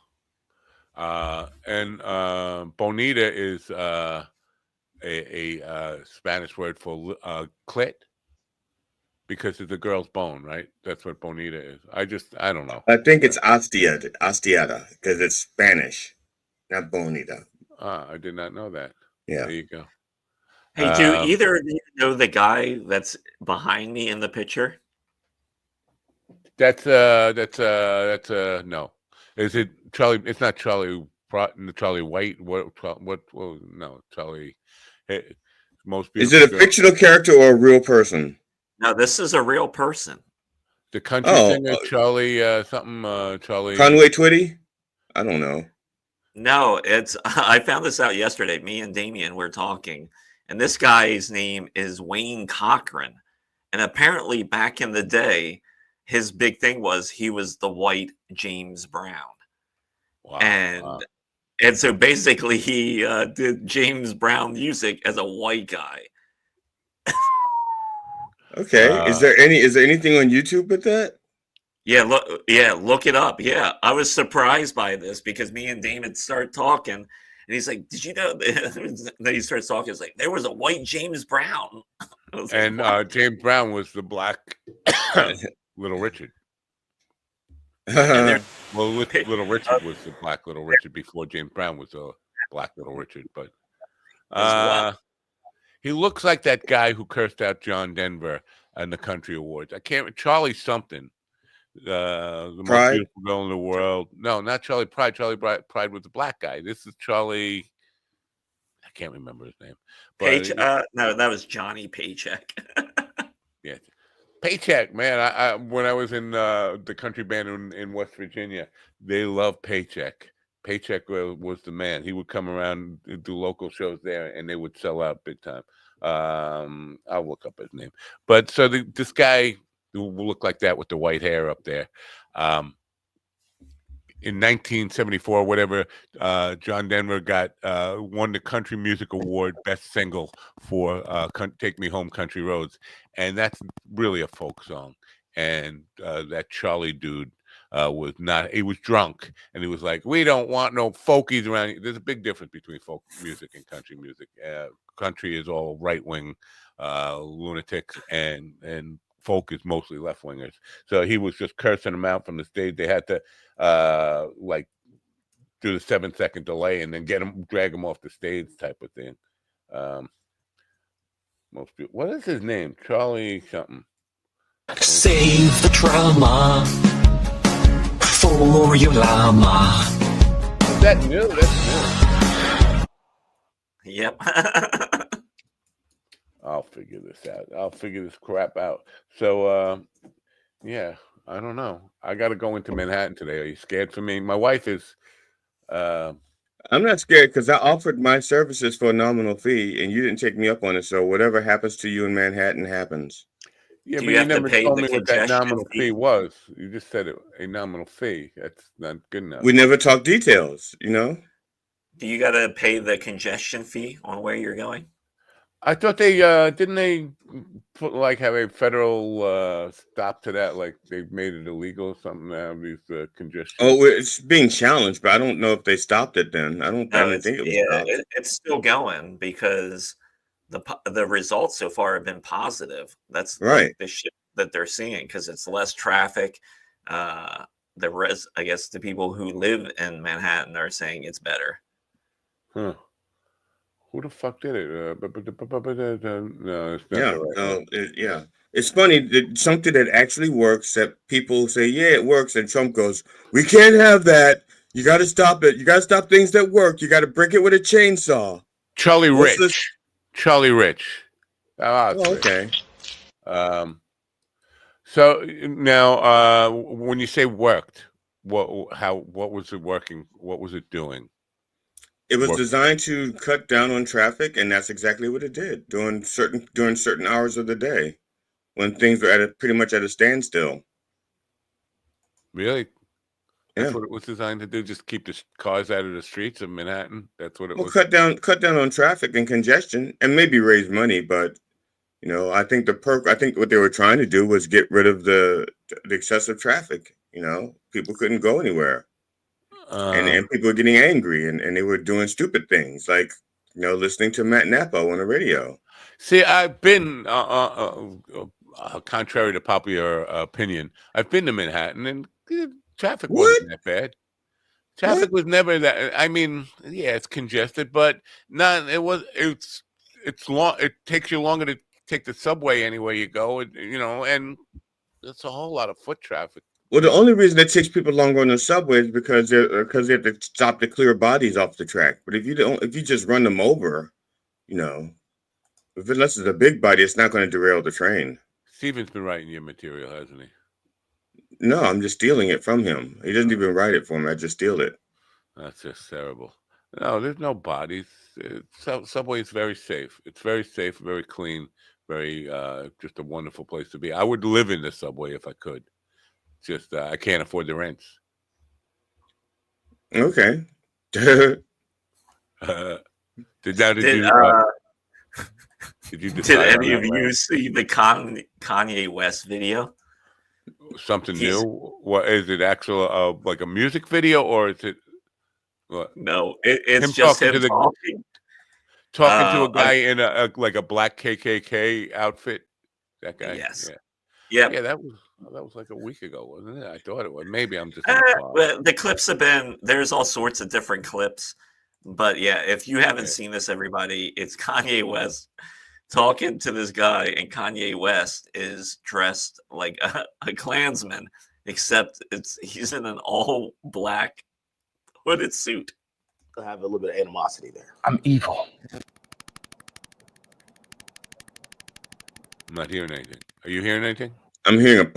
bonita is a Spanish word for clit, because it's a girl's bone, right? That's what bonita is. I don't know. I think it's osteata, because it's Spanish, not bonita. I did not know that. Yeah. There you go. Hey, do either of you know the guy that's behind me in the picture? That's no. Is it Charlie? It's not Charlie Broughton, Charlie White. What? No, Charlie. Most Is it a fictional character or a real person? No, this is a real person. The country singer, Charlie Charlie Conway Twitty? I don't know. No, I found this out yesterday. Me and Damien were talking, and this guy's name is Wayne Cochran. And apparently back in the day, his big thing was he was the white James Brown. Wow. And so basically he did James Brown music as a white guy. Okay. Is there anything on YouTube with that? Look it up. Yeah, I was surprised by this because me and Damon start talking, and he's like, "Did you know?" Then he starts talking. It's like there was a white James Brown, and James Brown was the black Little Richard. And well, Little Richard was the black Little Richard before James Brown was a black Little Richard, but he looks like that guy who cursed out John Denver and the Country Awards. I can't. Charlie something. The most beautiful girl in the world. No, not Charlie Pride. Charlie Pride was the black guy. This is Charlie. I can't remember his name. But no, that was Johnny Paycheck. Yeah, Paycheck, man. I when I was in the country band in West Virginia, they loved Paycheck. Paycheck was the man. He would come around and do local shows there, and they would sell out big time. I'll look up his name. But so this guy who looked like that with the white hair up there. In 1974, whatever, John Denver won the Country Music Award Best Single for "Take Me Home, Country Roads," and that's really a folk song. And that Charlie dude was not. He was drunk, and he was like, "We don't want no folkies around here." There's a big difference between folk music and country music. Country is all right wing lunatics, and folk is mostly left wingers. So he was just cursing them out from the stage. They had to do the 7-second delay and then drag him off the stage type of thing. Most people. What is his name? Charlie something. Save the drama for your llama. Is that new? That's new. Yep. I'll figure this out. I'll figure this crap out. So, yeah, I don't know. I got to go into Manhattan today. Are you scared for me? My wife is. I'm not scared because I offered my services for a nominal fee, and you didn't take me up on it. So whatever happens to you in Manhattan happens. Yeah, but you never told me what that nominal fee was. You just said a nominal fee. That's not good enough. We never talked details, you know? Do you got to pay the congestion fee on where you're going? I thought they didn't they put have a federal stop to that, like they made it illegal or something now, these congestion. Oh, it's being challenged, but I don't know if they stopped it then. I don't think it was stopped. It's still going because the results so far have been positive. That's right. The shit that they're seeing because it's less traffic. I guess the people who live in Manhattan are saying it's better. Huh. Who the fuck did it? No, it's not It's funny that something that actually works that people say, yeah, it works. And Trump goes, we can't have that. You got to stop it. You got to stop things that work. You got to break it with a chainsaw. Charlie Rich. Charlie Rich. Okay. So now, when you say worked, what was it working? What was it doing? It was designed to cut down on traffic, and that's exactly what it did during certain hours of the day when things were pretty much at a standstill. Really? That's what it was designed to do. Just keep the cars out of the streets of Manhattan. That's what it was. Cut down on traffic and congestion, and maybe raise money. But I think I think what they were trying to do was get rid of the excessive traffic. People couldn't go anywhere. And people were getting angry and they were doing stupid things like, listening to Matt Napo on the radio. See, I've been, contrary to popular opinion, I've been to Manhattan and traffic wasn't that bad. Traffic was never that. I mean, yeah, it's congested, but it's long. It takes you longer to take the subway anywhere you go, and it's a whole lot of foot traffic. Well, the only reason it takes people longer on the subway is because they have to stop to clear bodies off the track. But if you just run them over, unless it's a big body, it's not going to derail the train. Steven's been writing your material, hasn't he? No, I'm just stealing it from him. He doesn't even write it for me. I just steal it. That's just terrible. No, there's no bodies. Subway is very safe. It's very safe, very clean, very just a wonderful place to be. I would live in the subway if I could. Just I can't afford the rents. Okay. Did any of you see the Kanye West video? Something new? What is it? Actual like a music video, or is it? What? No, it's Him just talking him to the talking. to a guy in a like a black KKK outfit. That guy. Yes. Yeah. Yep. Yeah. That was like a week ago, wasn't it? I thought it was. Maybe I'm just. Well, the clips have been. There's all sorts of different clips, but yeah, if you haven't seen this, everybody, it's Kanye West talking to this guy, and Kanye West is dressed like a Klansman, except he's in an all black hooded suit. I have a little bit of animosity there. I'm evil. I'm not hearing anything. Are you hearing anything? I'm hearing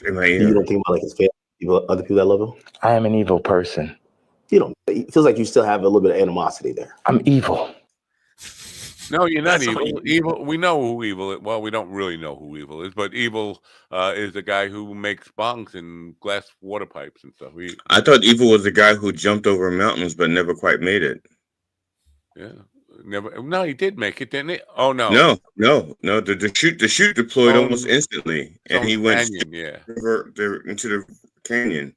in my ear. You don't think about like his family, other people that love him? I am an evil person. You don't. It feels like you still have a little bit of animosity there. I'm evil. No, you're not evil. Evil. We know who evil is. Well, we don't really know who evil is, but evil is the guy who makes bongs and glass water pipes and stuff. I thought evil was the guy who jumped over mountains but never quite made it. Yeah, never. No, he did make it, didn't he? Oh no, no. The chute deployed almost instantly, and he went canyon, into the canyon.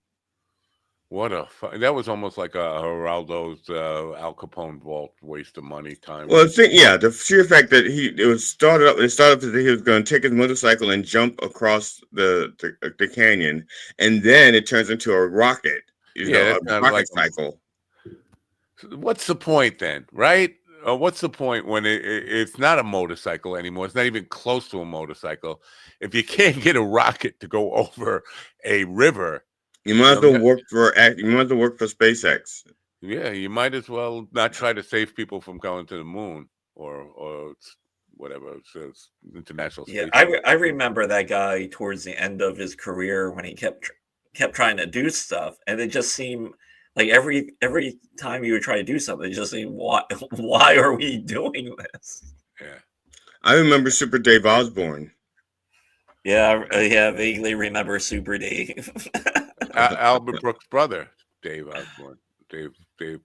What that was almost like a Geraldo's Al Capone vault waste of money time. Well, the sheer fact that it started up that he was going to take his motorcycle and jump across the canyon, and then it turns into a rocket. A rocket cycle. What's the point then, right? What's the point when it's not a motorcycle anymore? It's not even close to a motorcycle. If you can't get a rocket to go over a river. You might as well work for SpaceX. Yeah, you might as well not try to save people from going to the moon or whatever. It's international space. Yeah, I remember that guy towards the end of his career when he kept trying to do stuff, and it just seemed like every time you would try to do something, it just seemed why are we doing this? Yeah, I remember Super Dave Osborne. Yeah, vaguely remember Super Dave. Albert Brooks' brother, Dave Osborne. Dave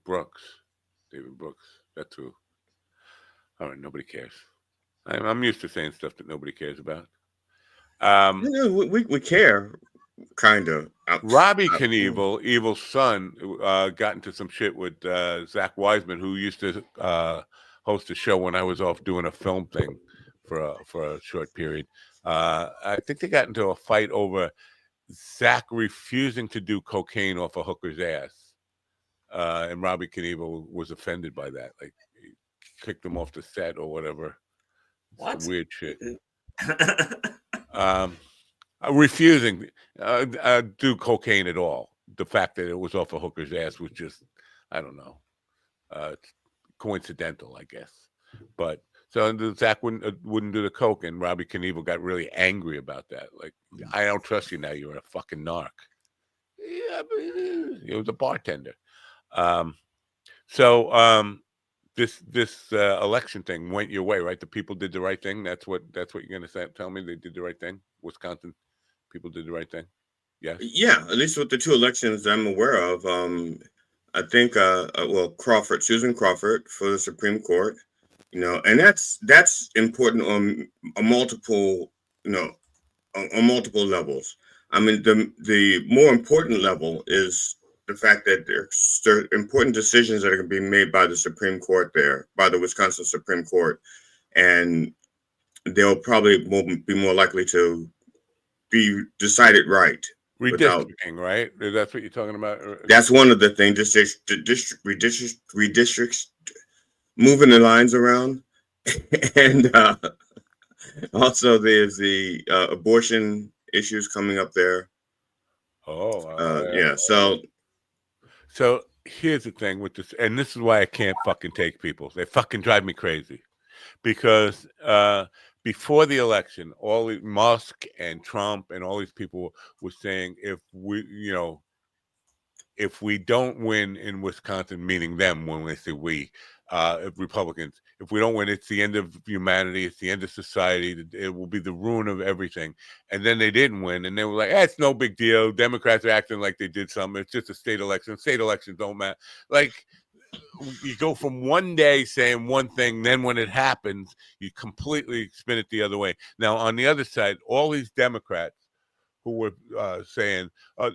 Brooks. David Brooks. That's who. All right, nobody cares. I'm used to saying stuff that nobody cares about. We care, kind of. Robbie Knievel, Evil's son, got into some shit with Zach Wiseman, who used to host a show when I was off doing a film thing for a short period. I think they got into a fight over Zach refusing to do cocaine off a hooker's ass. And Robbie Knievel was offended by that. Like, he kicked him off the set or whatever. What? Weird shit. Refusing do cocaine at all. The fact that it was off a hooker's ass was just, I don't know, coincidental, I guess. But so Zach wouldn't do the coke, and Robbie Knievel got really angry about that. Like, I don't trust you now. You're a fucking narc. Yeah, but he was a bartender. This election thing went your way, right? The people did the right thing. That's what you're gonna say. Tell me they did the right thing. Wisconsin people did the right thing. Yeah. Yeah, at least with the two elections I'm aware of. I think Susan Crawford for the Supreme Court. And that's important on multiple levels. I mean, the more important level is the fact that there's important decisions that are going to be made by the Supreme Court by the Wisconsin Supreme Court, and they'll probably be more likely to be decided right. Redistricting, right? That's what you're talking about? That's one of the things, redistricts, moving the lines around. And also there's the abortion issues coming up there. Yeah. So here's the thing with this, and this is why I can't fucking take people. They fucking drive me crazy. Because before the election, Musk and Trump and all these people were saying if we don't win in Wisconsin, meaning them when they say we, Republicans, if we don't win, it's the end of humanity, it's the end of society, it will be the ruin of everything. And then they didn't win, and they were like, it's no big deal. Democrats are acting like they did something. It's just a state election. State elections don't matter. Like, you go from one day saying one thing, then when it happens, you completely spin it the other way. Now, on the other side, all these Democrats who were saying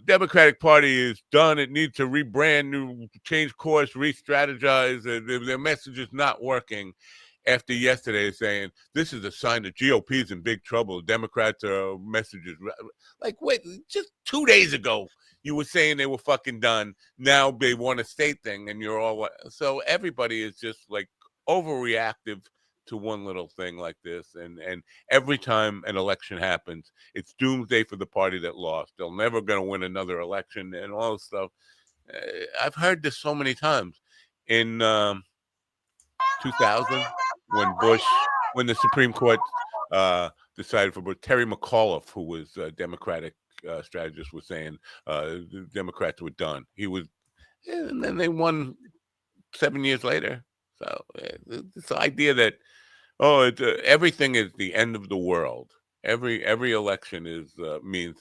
Democratic Party is done. It needs to rebrand, new change course, re-strategize. Their message is not working. After yesterday saying this is a sign that GOP is in big trouble. Democrats are messages like, wait, just 2 days ago you were saying they were fucking done. Now they want a state thing, and you're all so everybody is just like overreactive to one little thing like this, and every time an election happens, it's doomsday for the party that lost. They're never going to win another election and all this stuff. I've heard this so many times. In 2000, when the Supreme Court decided for Terry McAuliffe, who was a Democratic strategist, was saying the Democrats were done. He was, and then they won 7 years later. So this idea that everything is the end of the world. Every election is means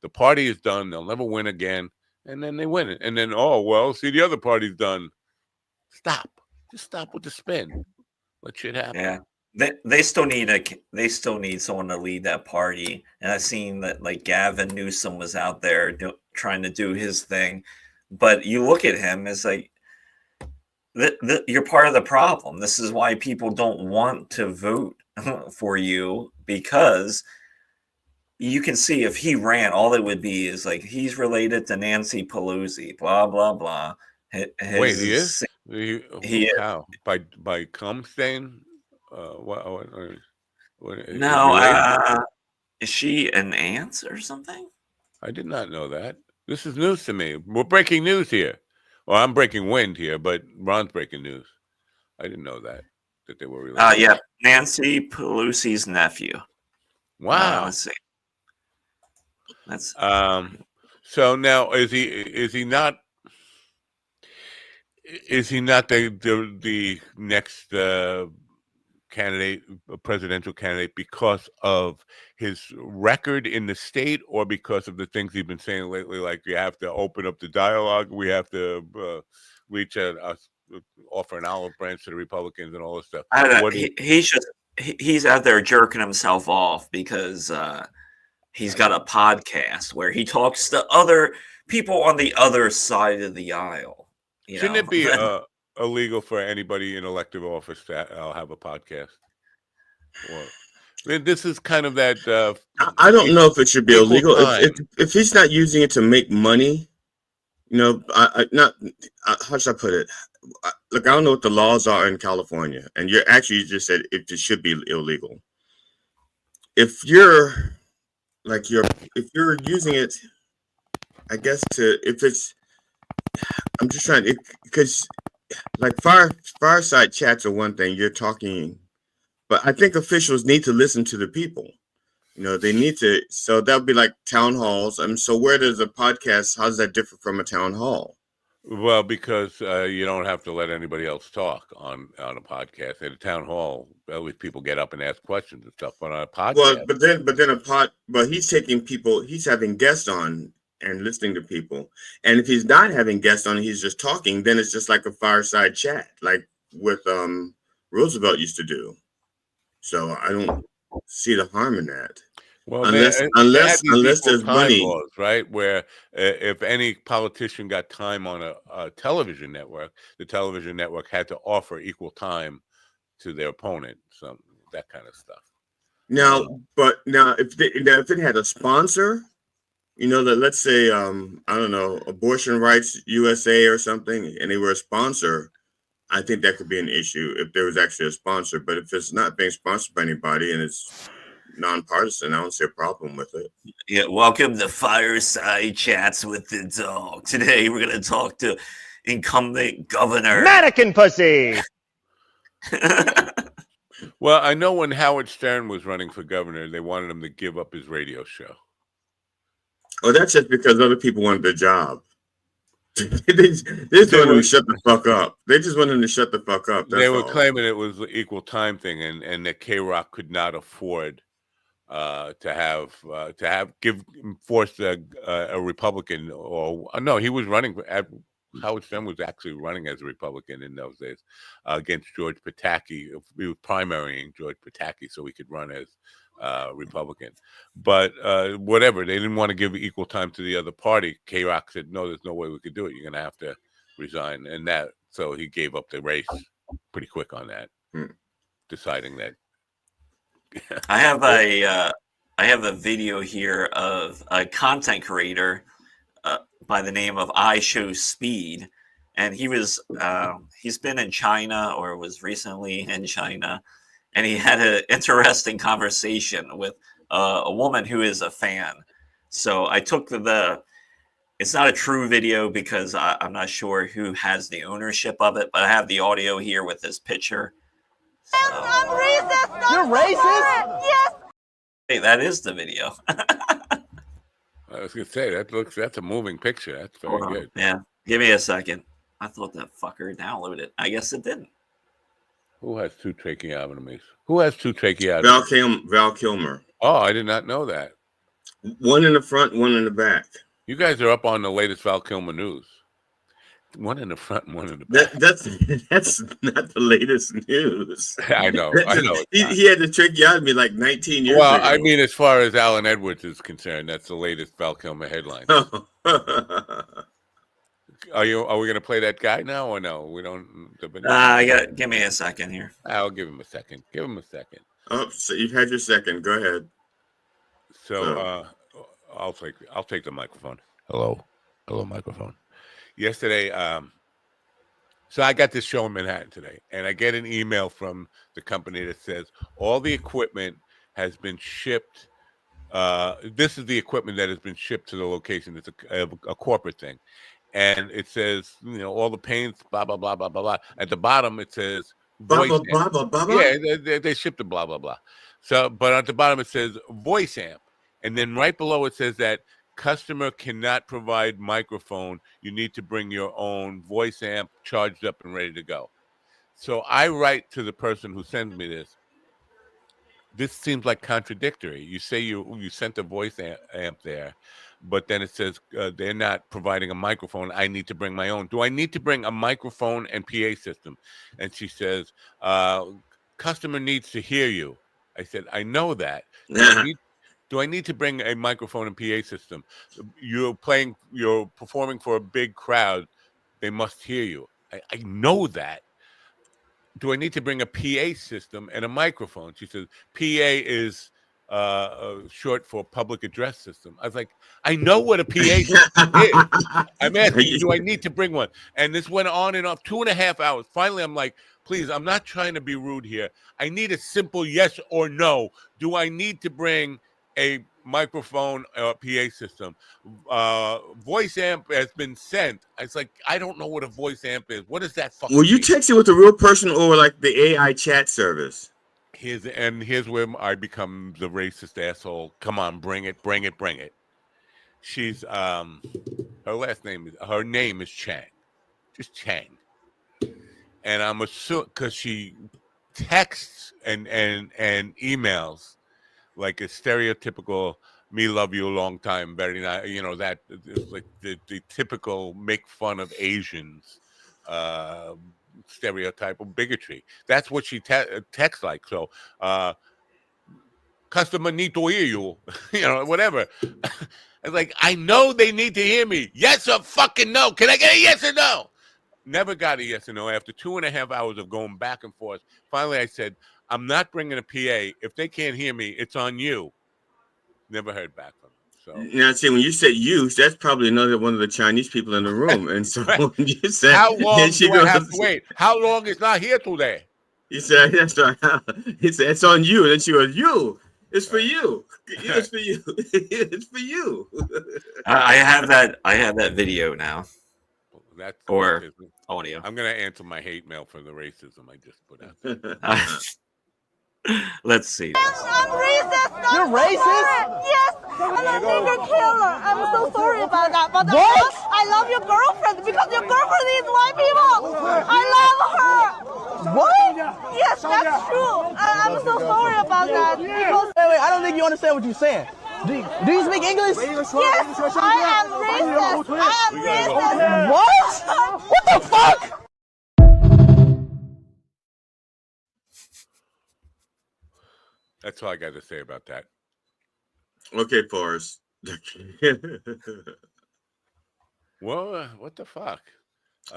the party is done. They'll never win again, and then they win it. And then see, the other party's done. Stop. Just stop with the spin. Let shit happen. Yeah, they still need someone to lead that party. And I've seen that like Gavin Newsom was out there trying to do his thing, but you look at him as like you're part of the problem. This is why people don't want to vote for you, because you can see if he ran, all it would be is like he's related to Nancy Pelosi, blah blah blah. Wait, he is? He is. How? By cum stain? No, is she an aunt or something? I did not know that. This is news to me. We're breaking news here. Well, I'm breaking wind here, but Ron's breaking news. I didn't know that they were related. Yeah, Nancy Pelosi's nephew. Wow. Let's see. That's so now is he not the next presidential candidate because of his record in the state, or because of the things he's been saying lately, like you have to open up the dialogue, we have to reach out, offer an olive branch to the Republicans and all this stuff? I don't know. He's out there jerking himself off because he's got a podcast where he talks to other people on the other side of the aisle. Shouldn't it be illegal for anybody in elective office to have a podcast? Well, this is kind of that. I don't know if it should be illegal. If he's not using it to make money, how should I put it? Look, I don't know what the laws are in California, and you just said it should be illegal. If you're using it, I guess I'm just trying to, because like fireside chats are one thing, you're talking, but I think officials need to listen to the people. They need to, so that would be like town halls. So where does a podcast, how does that differ from a town hall? Well, because you don't have to let anybody else talk on a podcast. At a town hall, at least people get up and ask questions and stuff. But on a podcast, but he's taking people, he's having guests on and listening to people. And if he's not having guests on, he's just talking, then it's just like a fireside chat, like what Roosevelt used to do. So I don't see the harm in that. Well, unless there's money, laws, right? Where if any politician got time on a television network, the television network had to offer equal time to their opponent. So that kind of stuff. Now, if it had a sponsor, that let's say I don't know, Abortion Rights USA or something, and they were a sponsor, I think that could be an issue if there was actually a sponsor. But if it's not being sponsored by anybody and it's nonpartisan, I don't see a problem with it. Yeah, welcome to Fireside Chats with the Dog. Today we're going to talk to incumbent governor Mannequin Pussy. Well, I know when Howard Stern was running for governor, they wanted him to give up his radio show. Oh, that's just because other people wanted the job. They just wanted him to shut the fuck up. They just wanted him to shut the fuck up. They were claiming it was the equal time thing, and that K-Rock could not afford to force a Republican, or no, he was running. Howard Stern was actually running as a Republican in those days against George Pataki. He was primarying George Pataki so he could run as Republican. But whatever, they didn't want to give equal time to the other party. K-Rock said, no, there's no way we could do it. You're going to have to resign. And so he gave up the race pretty quick on that, deciding that. I have a video here of a content creator by the name of I Show Speed, and he's been in China or was recently in China, and he had an interesting conversation with a woman who is a fan. So I took it's not a true video because I'm not sure who has the ownership of it, but I have the audio here with this picture. So. I'm racist. You're racist? Yes. Hey, that is the video. I was gonna say that's a moving picture. That's very good. Yeah, give me a second. I thought that fucker downloaded it. I guess it didn't. Who has two tracheotomies? Who has two tracheotomies? Val Kilmer. Oh, I did not know that. One in the front, one in the back. You guys are up on the latest Val Kilmer news. One in the front and one in the back. That's not the latest news. I know. He had the tracheotomy like 19 years ago. Well, I mean, as far as Alan Edwards is concerned, that's the latest Val Kilmer headline. Are we going to play that guy now or no? We don't. Give me a second here. I'll give him a second. Give him a second. Oh, so you've had your second. Go ahead. So I'll take the microphone. Hello, microphone. Yesterday, so I got this show in Manhattan today, and I get an email from the company that says all the equipment has been shipped. This is the equipment that has been shipped to the location. It's a corporate thing. And it says, all the paints, blah, blah, blah, blah, blah, blah. At the bottom, it says voice amp. Blah, blah, blah, blah. Yeah, they shipped the blah, blah, blah. So, but at the bottom, it says voice amp. And then right below, it says that customer cannot provide microphone. You need to bring your own voice amp charged up and ready to go. So I write to the person who sends me this. This seems like contradictory. You say you sent a voice amp there, but then it says they're not providing a microphone. I need to bring my own. Do I need to bring a microphone and PA system? And she says, customer needs to hear you. I said, I know that. Do I need to bring a microphone and PA system? You're performing for a big crowd. They must hear you. I know that. Do I need to bring a PA system and a microphone? She says, PA is short for public address system. I was like, I know what a PA system is. I'm asking you, do I need to bring one? And this went on and off 2.5 hours. Finally, I'm like, please, I'm not trying to be rude here. I need a simple yes or no. Do I need to bring a microphone or PA system? Voice amp has been sent. It's like, I don't know what a voice amp is. What is that fucking Will you text it with a real person or like the AI chat service? Here's where I become the racist asshole. Come on, bring it. She's her name is Chang. Just Chang. And I'm assuming because she texts and emails like a stereotypical "me love you a long time," very nice. That is like the typical make fun of Asians stereotype of bigotry. That's what she texts like. So, customer need to hear you, whatever. It's like, I know they need to hear me. Yes or fucking no. Can I get a yes or no? Never got a yes or no. After 2.5 hours of going back and forth, finally I said, I'm not bringing a PA. If they can't hear me, it's on you. Never heard back from them. So now, see, when you said you, that's probably another one of the Chinese people in the room. And so when you said, how long do I have to wait? How long is not here today? He said, that's right. He said, it's on you. And then she goes, you. It's for you. It's for you. It's for you. I have that video now. That's or audio. I'm gonna answer my hate mail for the racism I just put out. Let's see. I'm racist. You're racist? Yes. I'm a nigger killer. I'm so sorry about that. But what? I love your girlfriend because your girlfriend is white people. I love her. What? Yes, that's true. I'm so sorry about that. Because wait, I don't think you understand what you're saying. Do you speak English? Yes, I am racist. I am racist. What? What the fuck? That's all I got to say about that. Okay, Forrest. Well, what the fuck?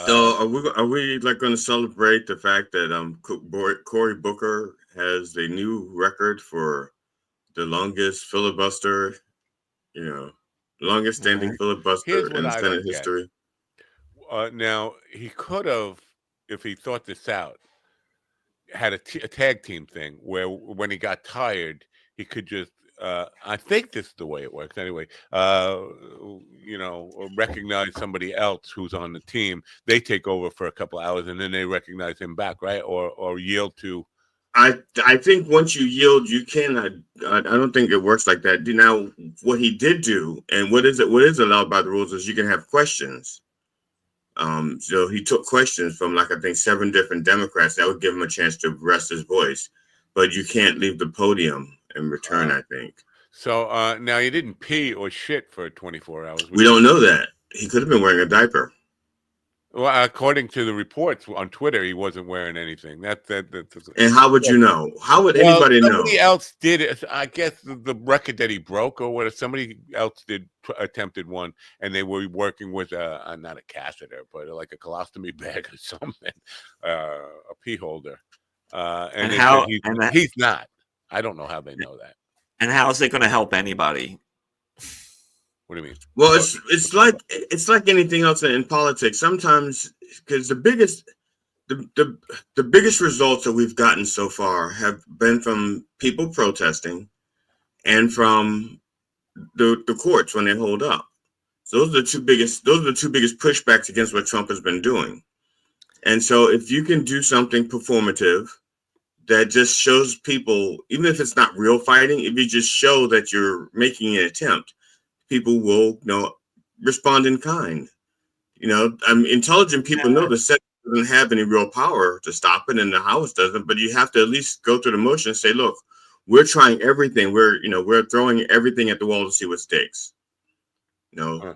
So are we like going to celebrate the fact that Cory Booker has the new record for the longest filibuster, longest standing Here's filibuster what in I Senate don't get. history? Now he could have, if he thought this out, had a tag team thing where when he got tired, he could just. I think this is the way it works anyway. Recognize somebody else who's on the team. They take over for a couple hours and then they recognize him back, right? Or yield to. I think once you yield, you cannot. I don't think it works like that. Now, what he did do, and what is allowed by the rules, is you can have questions. So he took questions from I think 7 different Democrats that would give him a chance to rest his voice, but you can't leave the podium in return. I think. So now he didn't pee or shit for 24 hours. We don't know that. He could have been wearing a diaper. Well, according to the reports on Twitter, he wasn't wearing anything. That's and how would you know? How would anybody know? Somebody else did it. I guess the record that he broke or whatever. Somebody else attempted one, and they were working with not a catheter, but like a colostomy bag or something, a pee holder. And how? He's not. I don't know how they know that. And how is it going to help anybody? What do you mean? Well, it's like anything else in politics. Sometimes, because the biggest results that we've gotten so far have been from people protesting, and from the courts when they hold up. So those are the two biggest pushbacks against what Trump has been doing. And so, if you can do something performative that just shows people, even if it's not real fighting, if you just show that you're making an attempt, people will respond in kind. Intelligent people know the Senate doesn't have any real power to stop it, and the House doesn't. But you have to at least go through the motion and say, "Look, we're trying everything. We're throwing everything at the wall to see what sticks." So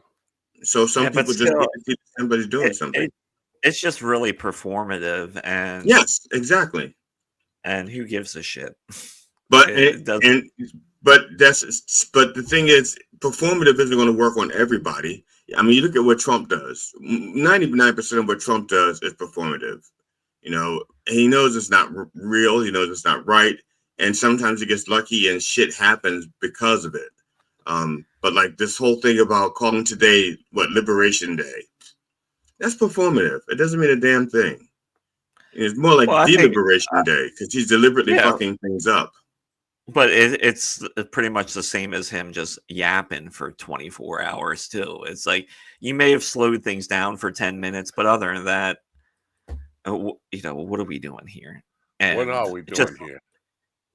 some people just need to see somebody doing something. It's just really performative, and yes, exactly. And who gives a shit? But the thing is, performative isn't going to work on everybody. I mean, you look at what Trump does. 99% of what Trump does is performative. He knows it's not real. He knows it's not right, and sometimes he gets lucky and shit happens because of it. But like this whole thing about calling today Liberation Day, that's performative. It doesn't mean a damn thing. It's more like Deliberation Day because he's deliberately fucking things up. But it's pretty much the same as him just yapping for 24 hours too. It's like you may have slowed things down for 10 minutes, but other than that, what are we doing here? And what are we doing here?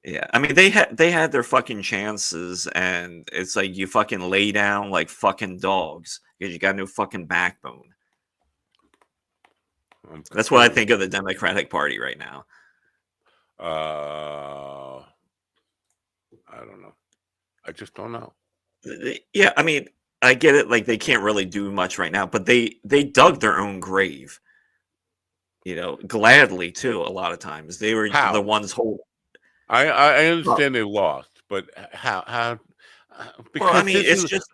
Yeah, I mean they had their fucking chances, and it's like you fucking lay down like fucking dogs because you got no fucking backbone. That's what I think of the Democratic Party right now. I don't know. I just don't know. Yeah, I mean, I get it. Like they can't really do much right now, but they dug their own grave. Gladly too. A lot of times they were the ones holding. I understand they lost, but how? Because I mean, it's just.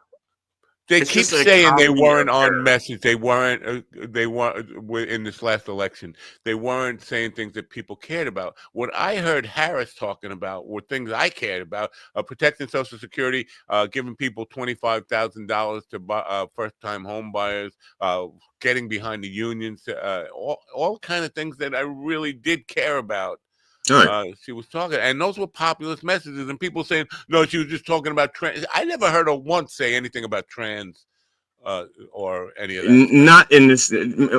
They keep saying they weren't on message. They weren't in this last election. They weren't saying things that people cared about. What I heard Harris talking about were things I cared about: protecting Social Security, giving people $25,000 to buy, first-time home buyers, getting behind the unions, all kind of things that I really did care about. She was talking, and those were populist messages, and people saying, no, she was just talking about trans. I never heard her once say anything about trans or any of that. Not in this,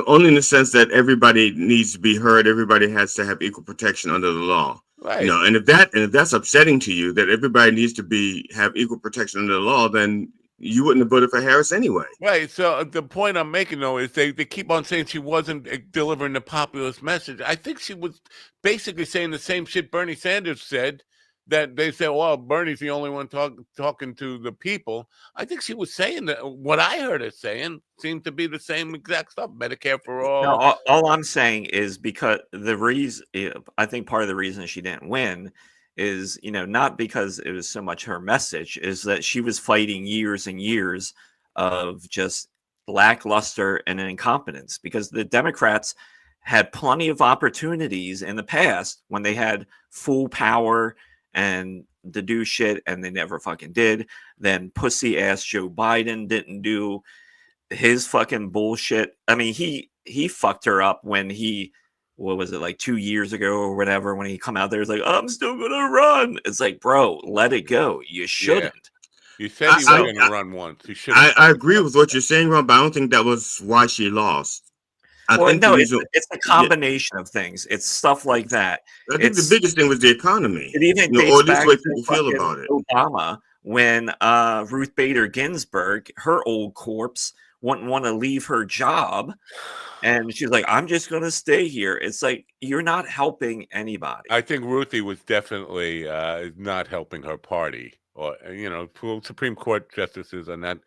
only in the sense that everybody needs to be heard. Everybody has to have equal protection under the law. Right. And if that's upsetting to you, that everybody needs to have equal protection under the law, then you wouldn't have voted for Harris anyway. Right. So the point I'm making, though, is they keep on saying she wasn't delivering the populist message. I think she was basically saying the same shit Bernie Sanders said, that they said, well, Bernie's the only one talking to the people. I think she was saying that what I heard her saying seemed to be the same exact stuff. Medicare for all. No, all I'm saying is because the reason, I think part of the reason she didn't win is, not because it was so much her message, is that she was fighting years and years of just lackluster and incompetence, because the Democrats had plenty of opportunities in the past when they had full power and to do shit, and they never fucking did. Then pussy ass Joe Biden didn't do his fucking bullshit. I mean, he fucked her up when what was it, like 2 years ago or whatever, when he come out there, it's like, I'm still gonna run. It's like, bro, let it go. You shouldn't. You said he was going to run once. He should. I agree with what you're saying, Ron, but I don't think that was why she lost. I think it's a combination of things. It's stuff like that. I think the biggest thing was the economy. It even or dates at least back the way to people feel about it. Obama, when Ruth Bader Ginsburg, her old corpse, wouldn't want to leave her job. And she's like, I'm just going to stay here. It's like, you're not helping anybody. I think Ruthie was definitely not helping her party. Or, Supreme Court justices are not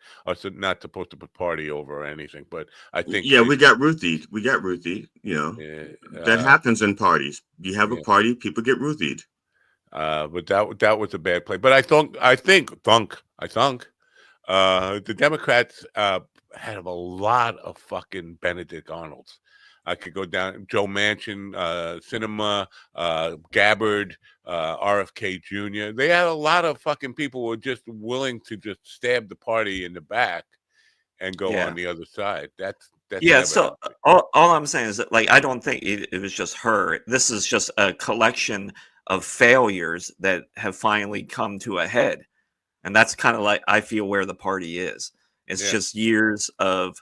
supposed to put party over or anything. But I think... Yeah, we got Ruthie. That happens in parties. You have a party, people get Ruthied. But that was a bad play. But I think the Democrats had a lot of fucking Benedict Arnolds. I could go down Joe Manchin, Sinema, Gabbard, RFK Jr. They had a lot of fucking people who were just willing to just stab the party in the back and go on the other side. That's so all I'm saying is that, like, I don't think it was just her. This is just a collection of failures that have finally come to a head. And that's kind of like, I feel, where the party is. It's just years of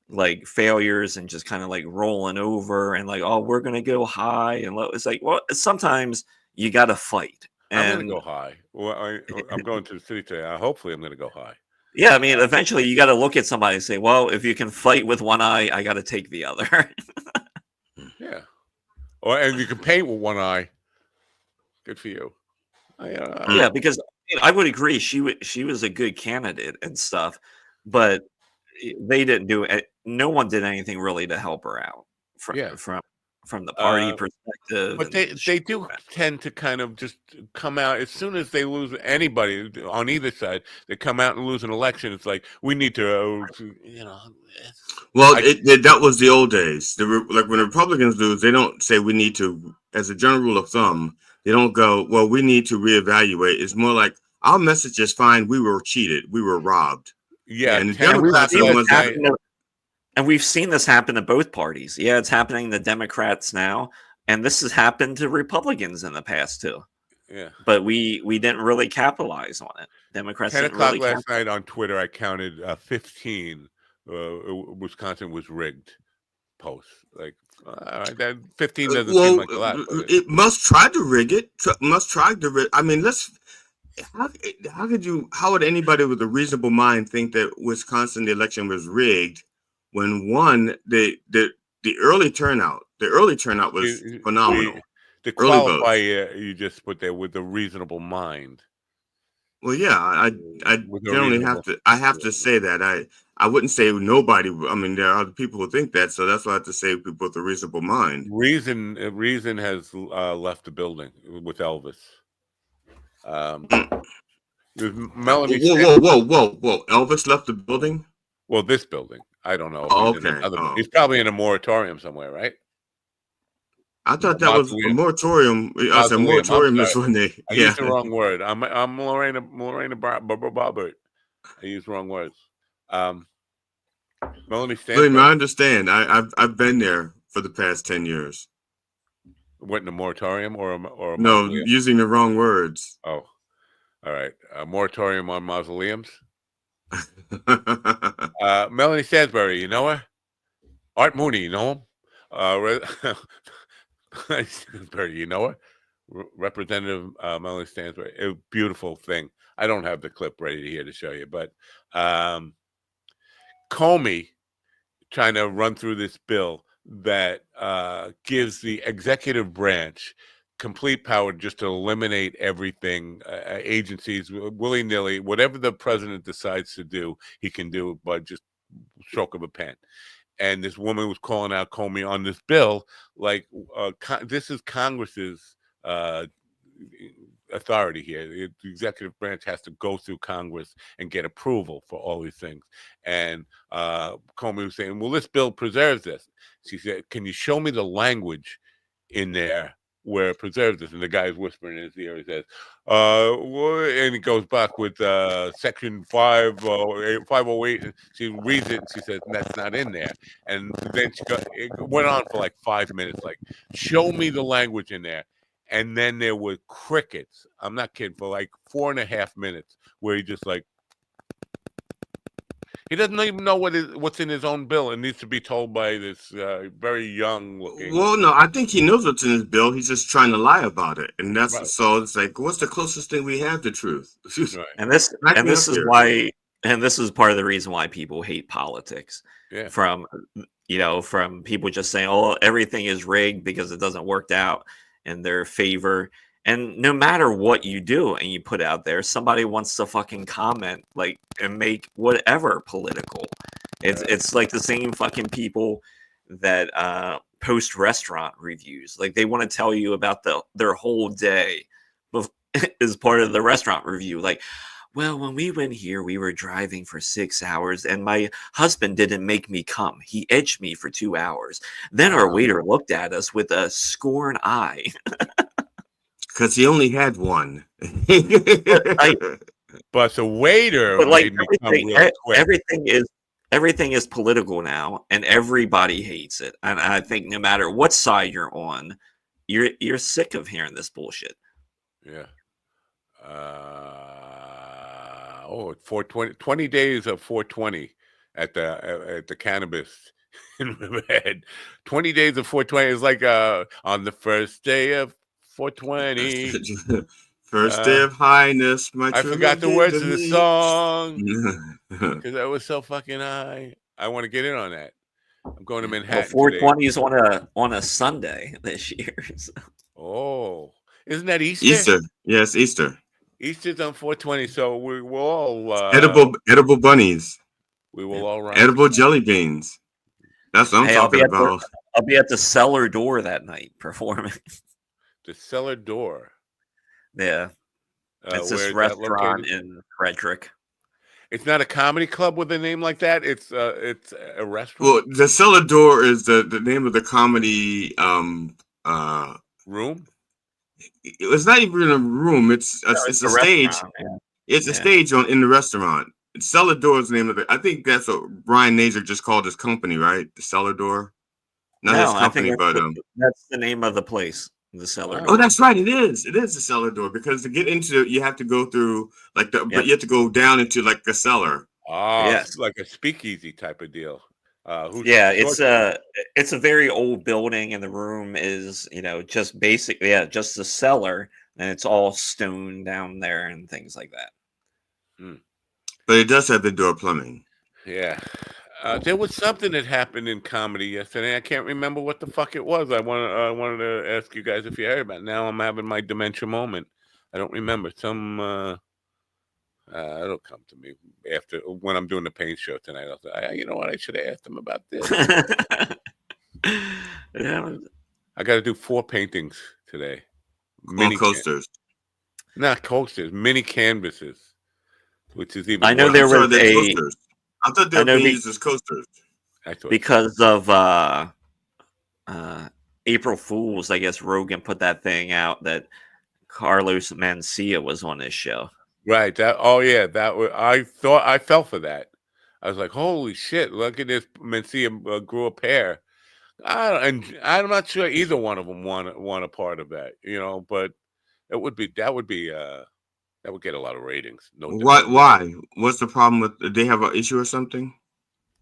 like failures and just kind of like rolling over and like, oh, we're going to go high and low. It's like, well, sometimes you got to fight. I'm going to go high. Well, I'm going to the city today. Hopefully I'm going to go high. Yeah. I mean, eventually you got to look at somebody and say, well, if you can fight with one eye, I got to take the other. Yeah. And you can paint with one eye. Good for you. Yeah, because I would agree she was a good candidate and stuff, but they didn't do it. No one did anything really to help her out from the party perspective. But they do tend to kind of just come out as soon as they lose anybody on either side. They come out and lose an election. It's like, we need to, Well, that was the old days. Like when Republicans lose, they don't say we need to, as a general rule of thumb, they don't go, well, we need to reevaluate. It's more like, our message is fine. We were cheated. We were robbed. Yeah. And the Democrats are the ones that... And we've seen this happen to both parties. Yeah, it's happening to Democrats now. And this has happened to Republicans in the past, too. Yeah. But we didn't really capitalize on it. Democrats 10 didn't o'clock really last night on Twitter, I counted 15 Wisconsin was rigged posts. Like, that 15 doesn't seem like a lot. It must try to rig it. I mean, how would anybody with a reasonable mind think that Wisconsin, the election was rigged when the early turnout was phenomenal. To qualify, you just put there with a reasonable mind. Well, yeah, I generally have to say that. I wouldn't say nobody. I mean, there are other people who think that, so that's why I have to say people with a reasonable mind. Reason has left the building with Elvis. Melanie. Whoa! Elvis left the building. Well, this building. I don't know. He's probably in a moratorium somewhere, right? I thought that was a moratorium. I said moratorium is when they. I used the wrong word. I'm Lorena Bobbert. I used the wrong words. Melanie Stanford. William, I understand. I've been there for the past 10 years. What, in a moratorium or a no, using the wrong words. Oh, all right. A moratorium on mausoleums. Melanie Stansbury, you know her? Art Mooney, you know him? Stansbury, you know her? Representative Melanie Stansbury. A beautiful thing. I don't have the clip ready here to show you, but Comey trying to run through this bill that gives the executive branch complete power just to eliminate everything, agencies, willy-nilly, whatever the president decides to do, he can do by just stroke of a pen. And this woman was calling out Comey on this bill, like, this is Congress's authority here. The executive branch has to go through Congress and get approval for all these things. And Comey was saying, well, this bill preserves this. She said, can you show me the language in there where it preserves this? And the guy's whispering in his ear. He says, and he goes back with section 508. And she reads it and she says, that's not in there. And then it went on for like 5 minutes, like, show me the language in there. And then there were crickets. I'm not kidding, for like 4.5 minutes, where he just like, he doesn't even know what's in his own bill. It needs to be told by this very young looking. Well, no, I think he knows what's in his bill. He's just trying to lie about it, and that's Right. So it's like, what's the closest thing we have to truth? Right. And this is why, and this is part of the reason why people hate politics. Yeah. From people just saying, "Oh, everything is rigged because it doesn't work out in their favor." And no matter what you do and you put out there, somebody wants to fucking comment and make whatever political. It's like the same fucking people that post restaurant reviews. Like, they want to tell you about their whole day as part of the restaurant review. Like, well, when we went here, we were driving for 6 hours and my husband didn't make me come. He edged me for 2 hours. Then our waiter looked at us with a scorn eye. Because he only had one. But the waiter made me come real quick. Everything is political now, and everybody hates it. And I think no matter what side you're on, you're sick of hearing this bullshit. Yeah. 420, 20 days of 420 at the cannabis in Riverhead. 20 days of 420 is like on the first day of 420. First day of highness. I forgot the words of the song because I was so fucking high. I want to get in on that. I'm going to Manhattan. 420 is on a Sunday this year. So. Oh, isn't that Easter? Easter, yes, Easter. Easter's on 420, so we will all edible bunnies. We will all run edible jelly beans. That's what I'm talking about. I'll be at the Cellar Door that night performing. The Cellar Door. Yeah. It's this restaurant in Frederick. It's not a comedy club with a name like that. It's a restaurant. Well, the Cellar Door is the name of the comedy room. It's not even a room. It's a stage. Yeah. It's a stage in the restaurant. Cellar Door is the name of it. I think that's what Ryan Nazer just called his company, right? The Cellar Door. Not his company, but that's the name of the place. The Cellar Door. Oh, that's right. It is. It is the Cellar Door, because to get into it, you have to go through but you have to go down into like a cellar. Oh, yes, like a speakeasy type of deal. It's a very old building, and the room is just basically just the cellar, and it's all stone down there and things like that. But it does have indoor plumbing. Yeah. There was something that happened in comedy yesterday. I can't remember what the fuck it was. I wanted to ask you guys if you heard about it. Now I'm having my dementia moment. I don't remember. It'll come to me after when I'm doing the paint show tonight. I'll say, you know what? I should have asked them about this. Yeah. I got to do 4 paintings today. Mini coasters. Not coasters. Mini canvases, which is even. I know there was coasters. I thought they were being used as coasters. Because of April Fools, I guess Rogan put that thing out that Carlos Mencia was on his show. Right. I thought I fell for that. I was like, holy shit, look at this. Mencia grew a pair. And I'm not sure either one of them want a part of that, but that would get a lot of ratings. Why? What's the problem with? Did they have an issue or something?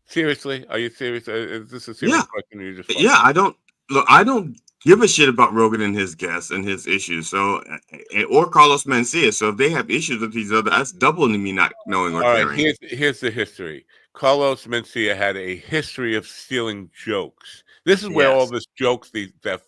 Seriously, are you serious? Is this a serious question? Or you just I don't give a shit about Rogan and his guests and his issues. So, or Carlos Mencia. So if they have issues with each other, that's doubling me not knowing or caring. All right, here's the history. Carlos Mencia had a history of stealing jokes. This is where all this jokes, that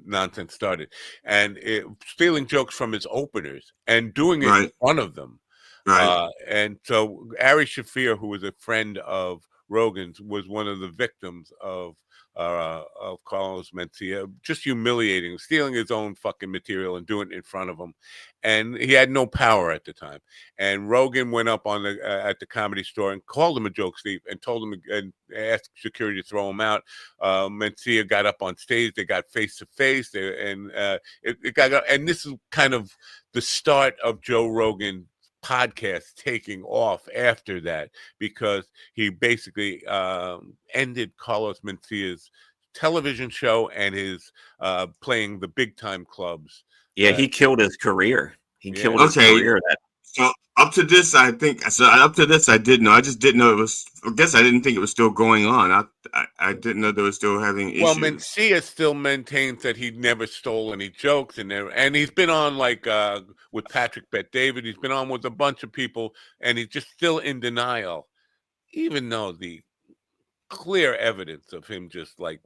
nonsense started, and stealing jokes from his openers and doing it in front of them. Right. And so Ari Shaffir, who was a friend of Rogan's was one of the victims of Carlos Mencia, just humiliating, stealing his own fucking material and doing it in front of him, and he had no power at the time. And Rogan went up on the at the Comedy Store and called him a joke thief and told him and asked security to throw him out. Mencia got up on stage, they got face to face, and it got, and this is kind of the start of Joe Rogan podcast taking off after that, because he basically ended Carlos Mencia's television show and his playing the big time clubs. Yeah, he killed his career. He killed his career. So up to this, I did know. I just didn't know it was. I guess I didn't think it was still going on. I didn't know they were still having issues. Well, Mencia still maintains that he never stole any jokes, and he's been on like with Patrick Bet-David. He's been on with a bunch of people, and he's just still in denial, even though the clear evidence of him just like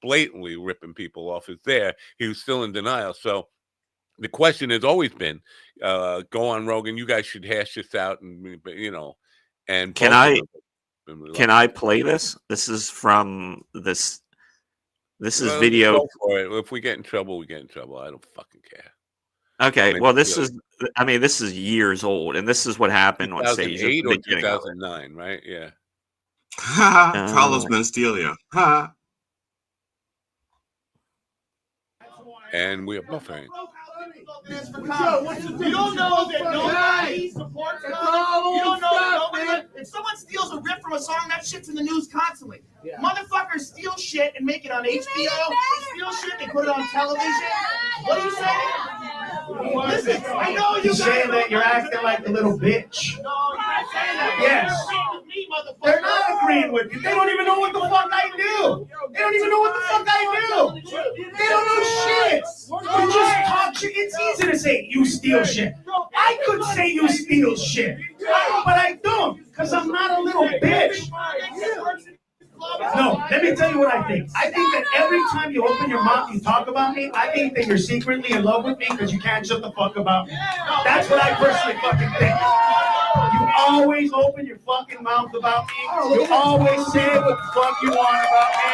blatantly ripping people off is there. He was still in denial. So the question has always been, go on Rogan. You guys should hash this out, and and can I play this? This is from this. This is video. Go for it. If we get in trouble, we get in trouble. I don't fucking care. Okay, well, this is. I mean, this is years old, and this is what happened on stage. 2008 or 2009, right? Yeah. Carlos Mencia. Ha. And we are buffering. You don't know that nobody supports us. You don't know that nobody. If someone steals a riff from a song, that shit's in the news constantly. Motherfuckers steal shit and make it on HBO. They steal shit, they put it on television. What are you saying? Listen, I know you saying that you're acting like a little bitch. Yes. They're not agreeing with you. They don't even know what the fuck I do. They don't even know what the fuck I do. They don't know shit. You just talk shit. It's easy to say you steal shit. I could say you steal shit, but I don't, because I'm not a little bitch. No, let me tell you what I think. I think that every time you open your mouth, you talk about me, I think that you're secretly in love with me because you can't shut the fuck about me. That's what I personally fucking think. You always open your fucking mouth about me. You always say what the fuck you want about me.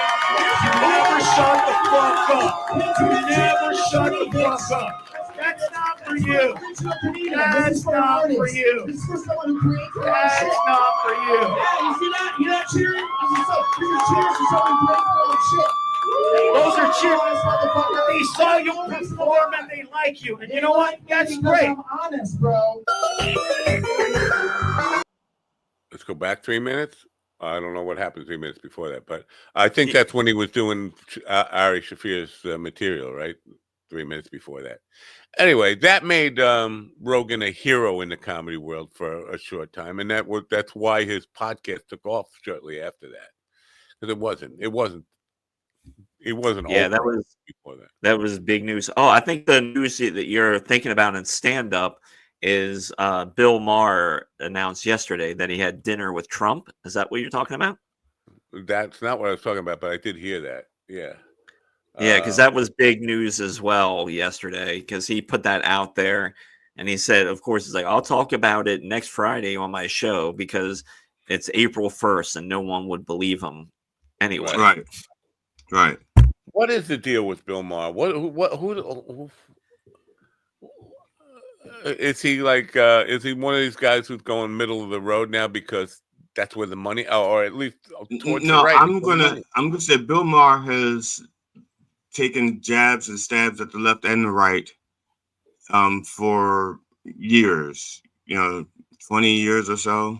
You never shut the fuck up. You never shut the fuck up. That's not for you. That's not for you. That's not for you. You're not cheering? You're cheering for someone great for shit. Those are cheers. They saw you perform and they like you. And you know what? That's great. I'm honest, bro. Let's go back 3 minutes. I don't know what happened 3 minutes before that, but I think that's when he was doing Ari Shafir's material, right? 3 minutes before that. Anyway, that made Rogan a hero in the comedy world for a short time, and that's why his podcast took off shortly after that. Because it wasn't. Yeah, that was big news. Oh, I think the news that you're thinking about in stand-up is Bill Maher announced yesterday that he had dinner with Trump. Is that what you're talking about? That's not what I was talking about, but I did hear that. Yeah. Yeah, because that was big news as well yesterday, because he put that out there and he said, of course, he's like, I'll talk about it next Friday on my show because it's April 1st and no one would believe him anyway. Right. What is the deal with Bill Maher? Who is he like? Is he one of these guys who's going middle of the road now because that's where the money, or at least towards the right? I'm gonna say Bill Maher has taken jabs and stabs at the left and the right for years, 20 years or so.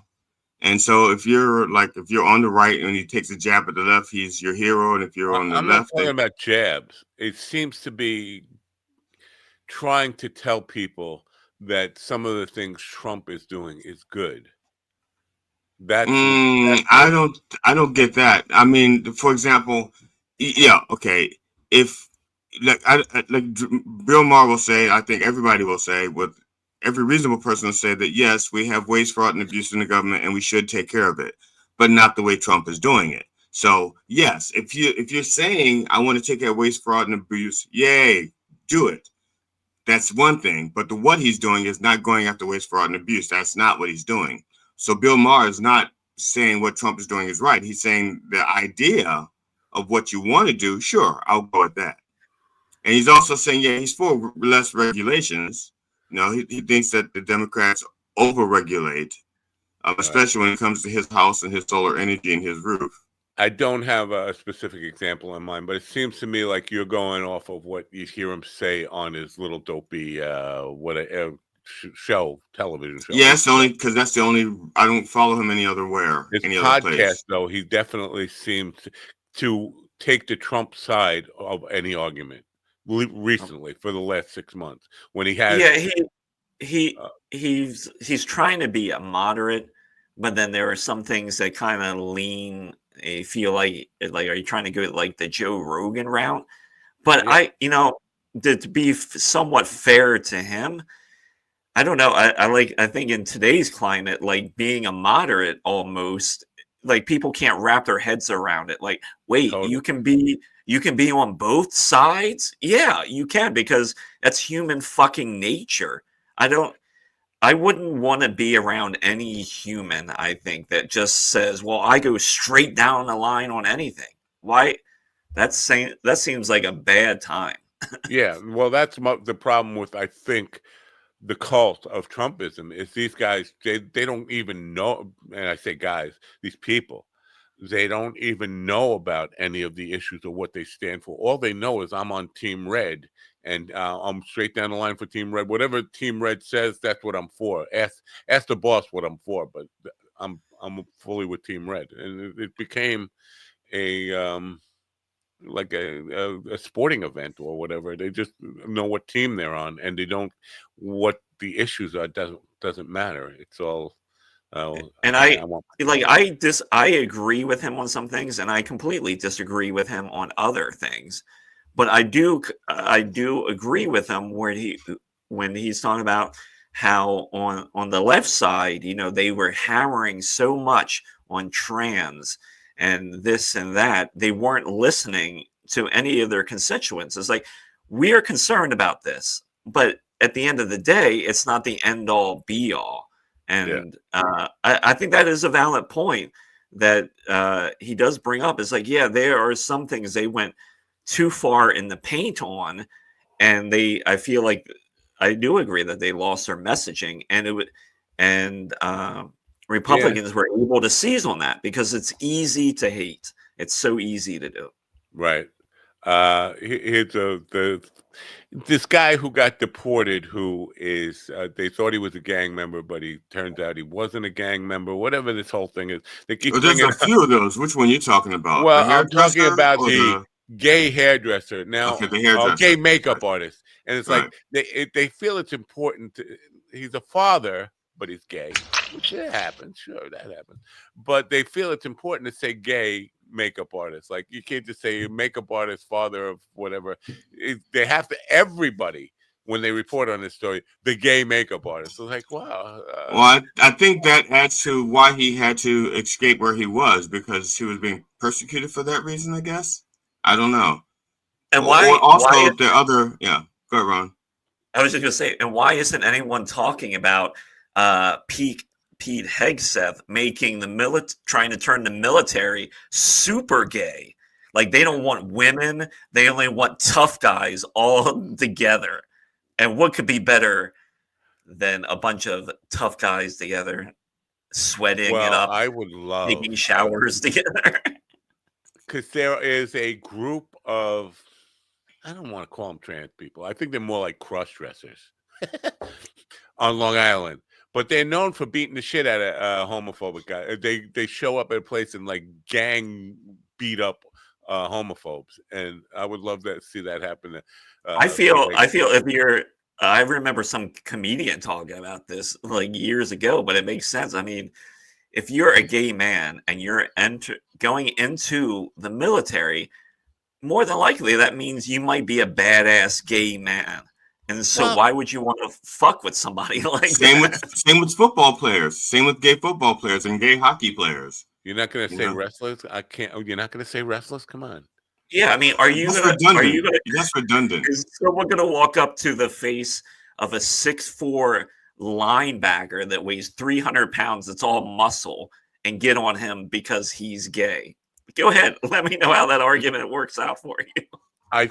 And so if you're on the right and he takes a jab at the left, he's your hero. And if you're on the left, I'm not talking about jabs. It seems to be trying to tell people that some of the things Trump is doing is good. I don't get that. I mean, for example, yeah, okay. If like Bill Maher will say, I think everybody will say, with every reasonable person will say that yes, we have waste, fraud, and abuse in the government, and we should take care of it, but not the way Trump is doing it. So yes, if you're saying I want to take care of waste, fraud, and abuse, yay, do it. That's one thing. But what he's doing is not going after waste, fraud, and abuse. That's not what he's doing. So Bill Maher is not saying what Trump is doing is right. He's saying the idea of what you want to do, sure, I'll go with that. And he's also saying, yeah, he's for less regulations. He thinks that the Democrats overregulate, especially when it comes to his house and his solar energy and his roof. I don't have a specific example in mind, but it seems to me like you're going off of what you hear him say on his little dopey television show. Yes, only because that's the only. I don't follow him any other podcast, place. Though he definitely seems to take the Trump side of any argument recently for the last 6 months when he has. Yeah, he's trying to be a moderate, but then there are some things that kind of lean. I feel like are you trying to go like the Joe Rogan route? But yeah. To be somewhat fair to him, I don't know. I think in today's climate, like being a moderate almost, like people can't wrap their heads around it. Like, wait, totally. You can be on both sides? Yeah, you can, because that's human fucking nature. I wouldn't want to be around any human, I think, that just says, well, I go straight down the line on anything. Why? That seems like a bad time. Yeah, well, that's the problem with, I think, the cult of Trumpism is these guys, they don't even know, and I say guys, these people, they don't even know about any of the issues or what they stand for. All they know is I'm on Team Red, and I'm straight down the line for Team Red. Whatever Team Red says, that's what I'm for. Ask the boss what I'm for, but I'm fully with Team Red, and it became a like a sporting event or whatever. They just know what team they're on, and they don't what the issues are. Doesn't matter. It's all. And I agree with him on some things, and I completely disagree with him on other things. But I do agree with him when he's talking about how on the left side, they were hammering so much on trans and this and that, they weren't listening to any of their constituents. It's like, we are concerned about this, but at the end of the day, it's not the end all be all. And I think that is a valid point that he does bring up. It's like, yeah, there are some things they went too far in the paint on, and I feel like I do agree that they lost their messaging, and Republicans were able to seize on that because it's easy to hate. It's so easy to do. Right. This guy who got deported, who is, they thought he was a gang member, but he turns out he wasn't a gang member. Whatever this whole thing is, they keep there's a few of those. Which one are you talking about? Well, I'm talking about the gay hairdresser. Now, gay makeup artist, and it's like they feel it's important. He's a father, but he's gay. Which happens, sure, that happens. But they feel it's important to say gay makeup artist. Like, you can't just say makeup artist, father of whatever. They have to, everybody, when they report on this story, the gay makeup artist. So like, wow. Well, I think that adds to why he had to escape where he was, because he was being persecuted for that reason, I guess. I don't know. And Go ahead, Ron. I was just going to say, and why isn't anyone talking about Pete Hegseth making trying to turn the military super gay? Like, they don't want women, they only want tough guys all together. And what could be better than a bunch of tough guys together, sweating it up? I would love taking showers together. Because there is a group of, I don't want to call them trans people. I think they're more like cross-dressers on Long Island. But they're known for beating the shit out of homophobic guys. They show up at a place and like gang beat up homophobes, and I would love to see that happen. I feel if you're, I remember some comedian talking about this like years ago, but it makes sense. I mean, if you're a gay man and you're going into the military, more than likely that means you might be a badass gay man. And so why would you want to fuck with somebody like that? Same with football players. Same with gay football players and gay hockey players. You're not going to say wrestlers? I can't. Oh, you're not going to say wrestlers? Come on. Yeah, I mean, That's redundant. Is someone going to walk up to the face of a 6'4" linebacker that weighs 300 pounds, that's all muscle, and get on him because he's gay. Go ahead. Let me know how that argument works out for you. I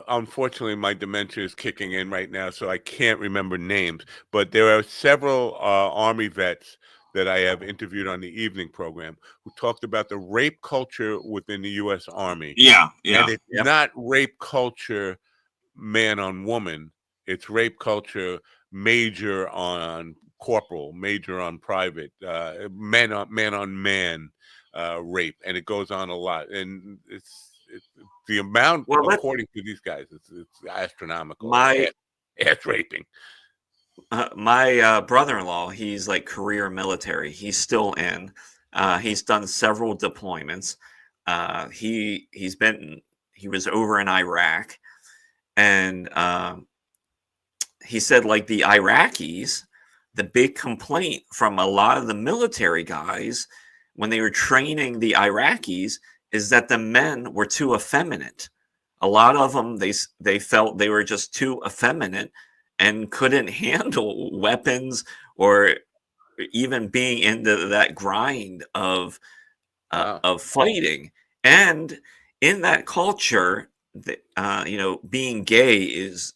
unfortunately my dementia is kicking in right now, so I can't remember names. But there are several Army vets that I have interviewed on the evening program who talked about the rape culture within the U.S. Army. Yeah. And it's not rape culture man on woman. It's rape culture major on corporal, major on private, man on man rape, and it goes on a lot. And it's the amount, according to these guys, it's astronomical. Ass raping. My brother-in-law, he's like career military. He's still in. He's done several deployments. He was over in Iraq, and he said like the Iraqis, the big complaint from a lot of the military guys when they were training the Iraqis is that the men were too effeminate. A lot of them, they felt they were just too effeminate and couldn't handle weapons or even being into that grind of fighting. And in that culture, being gay is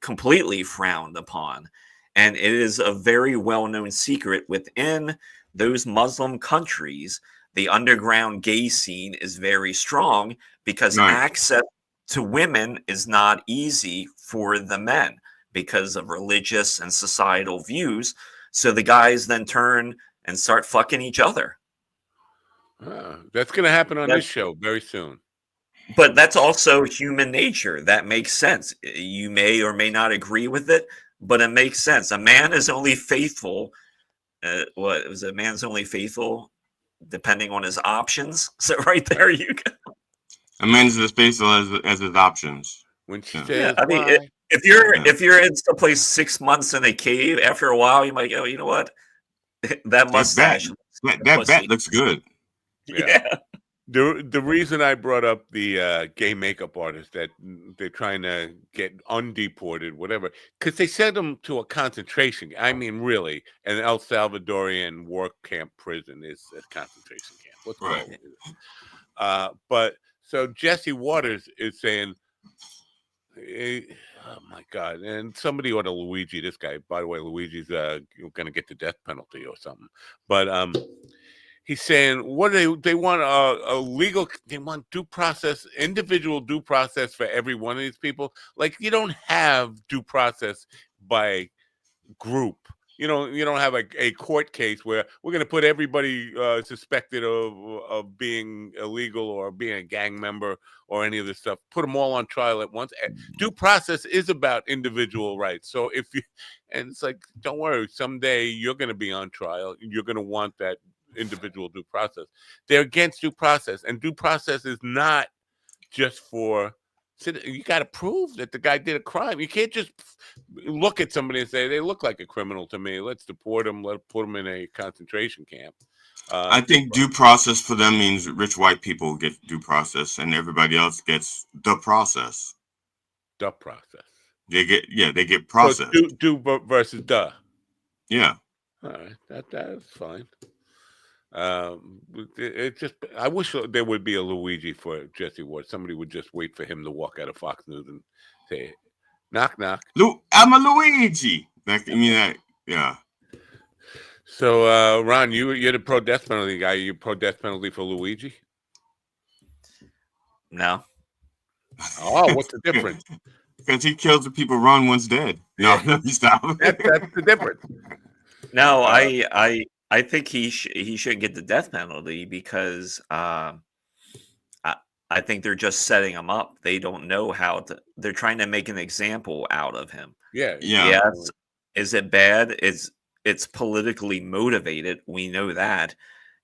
completely frowned upon. And it is a very well-known secret within those Muslim countries. The underground gay scene is very strong because access to women is not easy for the men because of religious and societal views. So the guys then turn and start fucking each other. That's going to happen on this show very soon. But that's also human nature. That makes sense. You may or may not agree with it, but it makes sense. A man is only faithful. A man's only faithful depending on his options. So right there you go. A man's as faithful as his options. When she says, I mean, if you're in someplace 6 months in a cave, after a while you might go, you know what? That mustache. That bat looks good. Yeah. The reason I brought up the gay makeup artist that they're trying to get undeported, whatever, because they sent them to a concentration. I mean, really, an El Salvadorian war camp prison is a concentration camp. Let's call it. But so Jesse Waters is saying, oh my God, and somebody ought to Luigi this guy. By the way, Luigi's going to get the death penalty or something. But he's saying, what do they want? A legal? They want due process, individual due process for every one of these people. Like you don't have due process by group. You don't have a court case where we're going to put everybody suspected of being illegal or being a gang member or any of this stuff. Put them all on trial at once. Due process is about individual rights. So and it's like, don't worry, someday you're going to be on trial. You're going to want that individual due process. They're against due process, and due process is not just for. You got to prove that the guy did a crime. You can't just look at somebody and say they look like a criminal to me. Let's deport them. Let's put them in a concentration camp. I think due process for them means rich white people get due process, and everybody else gets the process. The process. They get process. So do versus the. Yeah. All right, that's fine. It just I wish there would be a Luigi for Jesse Ward. Somebody would just wait for him to walk out of Fox News and say, "Knock, knock." I'm a Luigi. Yeah. So, Ron, you're the pro death penalty guy. You pro death penalty for Luigi? No. Oh, what's the difference? Because he kills the people Ron once dead. No, stop. That's the difference. No, I think he should get the death penalty because I think they're just setting him up. They don't know how to. They're trying to make an example out of him. Yeah. Yes. Is it bad? It's politically motivated. We know that.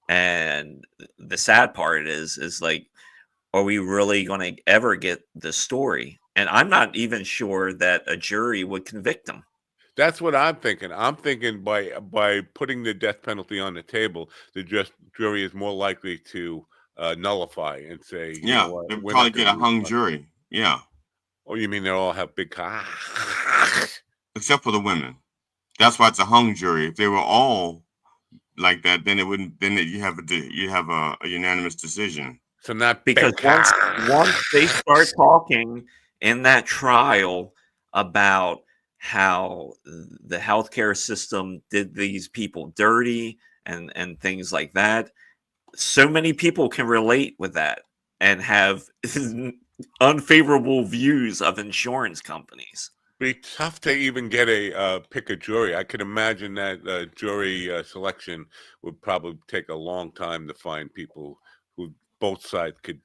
And the sad part is like, are we really going to ever get the story? And I'm not even sure that a jury would convict him. That's what I'm thinking. I'm thinking by putting the death penalty on the table, the jury is more likely to nullify and say, you know what, they'll probably get a hung jury. Yeah. Oh, you mean they all have big except for the women. That's why it's a hung jury. If they were all like that, then it wouldn't. Then you have a unanimous decision. So not because once they start talking in that trial about how the healthcare system did these people dirty and things like that, so many people can relate with that and have unfavorable views of insurance companies. Be tough to even get a pick a jury. I could imagine that jury selection would probably take a long time to find people who both sides could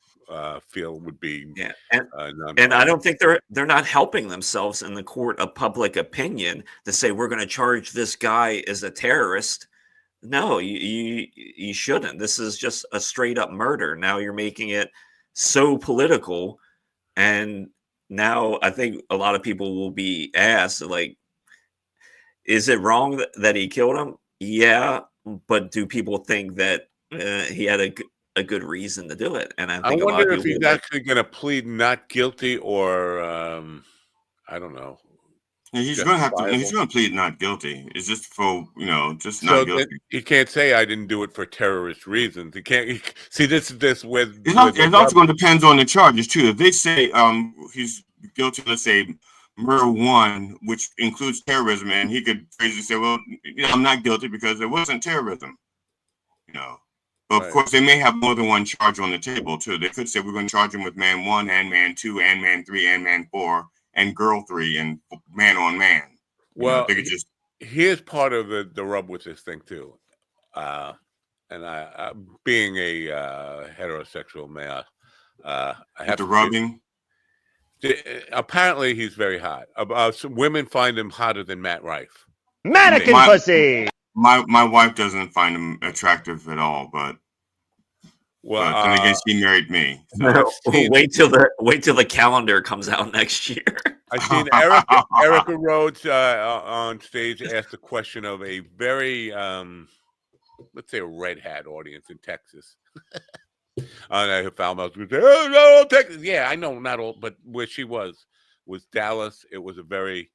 feel would be. Yeah, and I don't think they're not helping themselves in the court of public opinion to say we're going to charge this guy as a terrorist. No, you shouldn't. This is just a straight up murder. Now you're making it so political, and now I think a lot of people will be asked, like, is it wrong that he killed him? Yeah, but do people think that he had a good reason to do it? And I think a lot of wonder people if he's actually going to plead not guilty or I don't know. Yeah, he's going to have to. He's going to plead not guilty. It's just for just So not guilty. he can't say I didn't do it for terrorist reasons. He can't see this with. It's also going to depend on the charges too. If they say he's guilty, let's say murder 1, which includes terrorism, and he could basically say, well, I'm not guilty because it wasn't terrorism. But of course, they may have more than one charge on the table too. They could say we're going to charge him with man 1 and man 2 and man 3 and man 4 and girl 3 and man on man. Well, they could just. Here's part of the rub with this thing too, and I being a heterosexual male, I have the rubbing. Apparently, he's very hot. Some women find him hotter than Matt Rife. Mannequin pussy. My wife doesn't find him attractive at all, but then again, she married me. So. Wait till the calendar comes out next year. I've seen Erica Rhodes on stage ask a question of a very, let's say, a red hat audience in Texas. I found out would say, "Oh no, Texas." Yeah, I know, not all, but where she was Dallas. It was a very,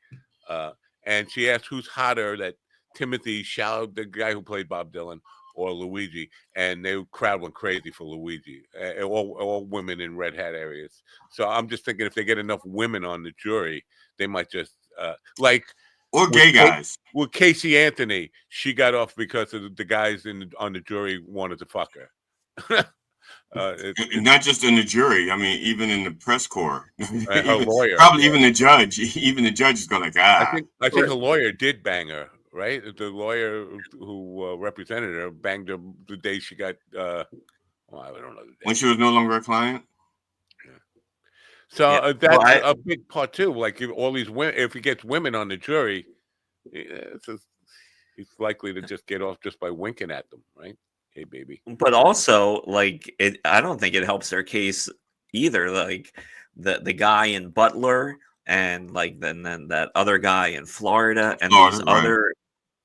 and she asked who's hotter, that Timothy Chalamet, the guy who played Bob Dylan, or Luigi, and the crowd went crazy for Luigi. All women in red hat areas. So I'm just thinking if they get enough women on the jury, they might just or gay guys. With Casey Anthony, she got off because of the guys on the jury wanted to fuck her. Not just in the jury. I mean, even in the press corps. Her lawyer, probably even the judge. Even the judge is going like, I think the lawyer did bang her. Right, the lawyer who represented her banged her the day she got. I don't know. When she was no longer a client. Yeah. So that's a big part too. Like if all these women, if he gets women on the jury, he's likely to just get off just by winking at them, right? Hey, baby. But also, I don't think it helps their case either. Like the guy in Butler, and then that other guy in Florida, and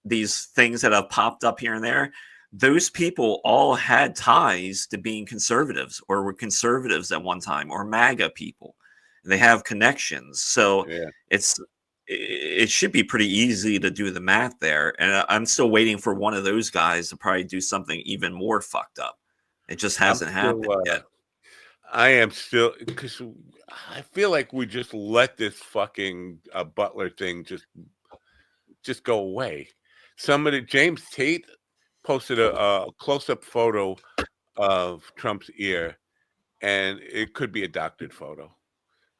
these things that have popped up here and there, those people all had ties to being conservatives or were conservatives at one time, or MAGA people. They have connections. So it should be pretty easy to do the math there. And I'm still waiting for one of those guys to probably do something even more fucked up. It just hasn't happened yet. I am still, because I feel like we just let this fucking Butler thing just go away. James Tate posted a close-up photo of Trump's ear, and it could be a doctored photo,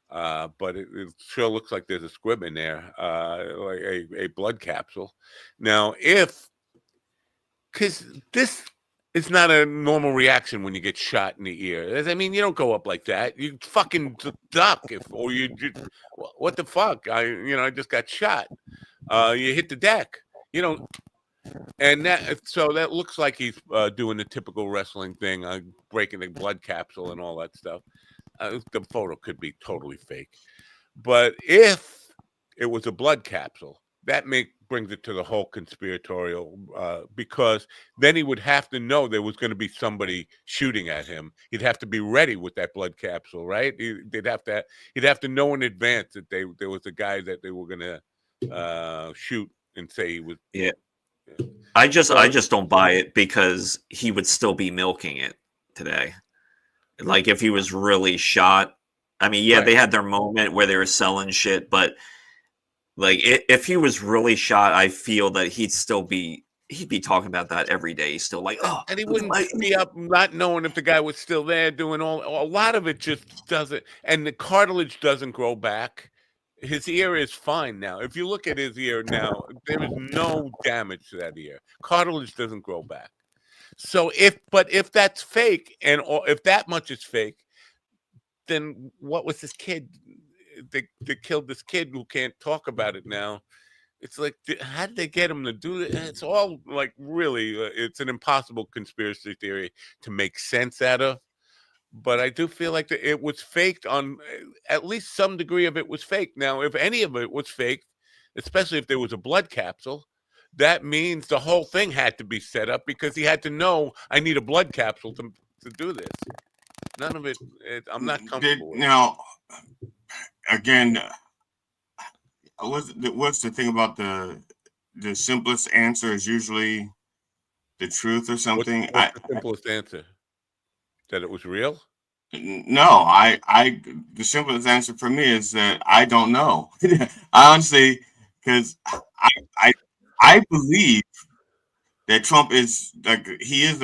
but it sure looks like there's a squib in there, like a blood capsule. Now, because this is not a normal reaction when you get shot in the ear. I mean, you don't go up like that. You fucking duck, or you just, what the fuck? I just got shot. You hit the deck. And that looks like he's doing the typical wrestling thing, breaking the blood capsule and all that stuff. The photo could be totally fake, but if it was a blood capsule, that brings it to the whole conspiratorial, because then he would have to know there was going to be somebody shooting at him. He'd have to be ready with that blood capsule, right? He'd have to know in advance that there was a guy that they were going to shoot and say he was. Yeah. I just don't buy it because he would still be milking it today. Like if he was really shot, I mean, yeah, they had their moment where they were selling shit, but like if he was really shot, I feel that he'd be talking about that every day. He's still like, oh, and he wouldn't be up not knowing if the guy was still there doing a lot of it just doesn't, and the cartilage doesn't grow back. His ear is fine now. If you look at his ear now, there is no damage to that ear. Cartilage doesn't grow back. So if that's fake, or if that much is fake, then what was this kid? They killed this kid who can't talk about it now. It's like, how did they get him to do it? It's all like really, it's an impossible conspiracy theory to make sense out of. But I do feel like it was faked on at least some degree of it was fake. Now, if any of it was fake, especially if there was a blood capsule, that means the whole thing had to be set up because he had to know I need a blood capsule to do this. None of it. I'm not comfortable with. Now, again, what's the thing about the simplest answer is usually the truth or something? What's the simplest answer? That it was real? No, the simplest answer for me is that I don't know. I honestly, because I believe that Trump is like he is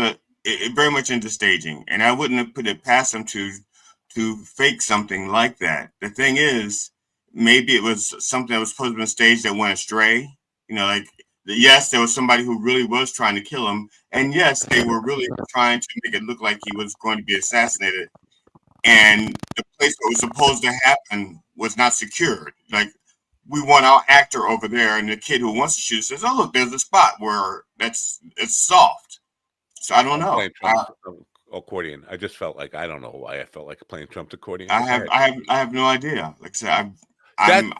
very much into staging, and I wouldn't have put it past him to fake something like that. The thing is, maybe it was something that was supposed to be staged that went astray. You know, like yes, there was somebody who really was trying to kill him, and yes, they were really trying to make it look like he was going to be assassinated. And the place where it was supposed to happen was not secured. Like we want our actor over there, and the kid who wants to shoot says, "Oh, look, there's a spot where it's soft." So I don't know. Accordion. I just felt like I don't know why I felt like playing Trump's accordion. I have no idea. Like I said,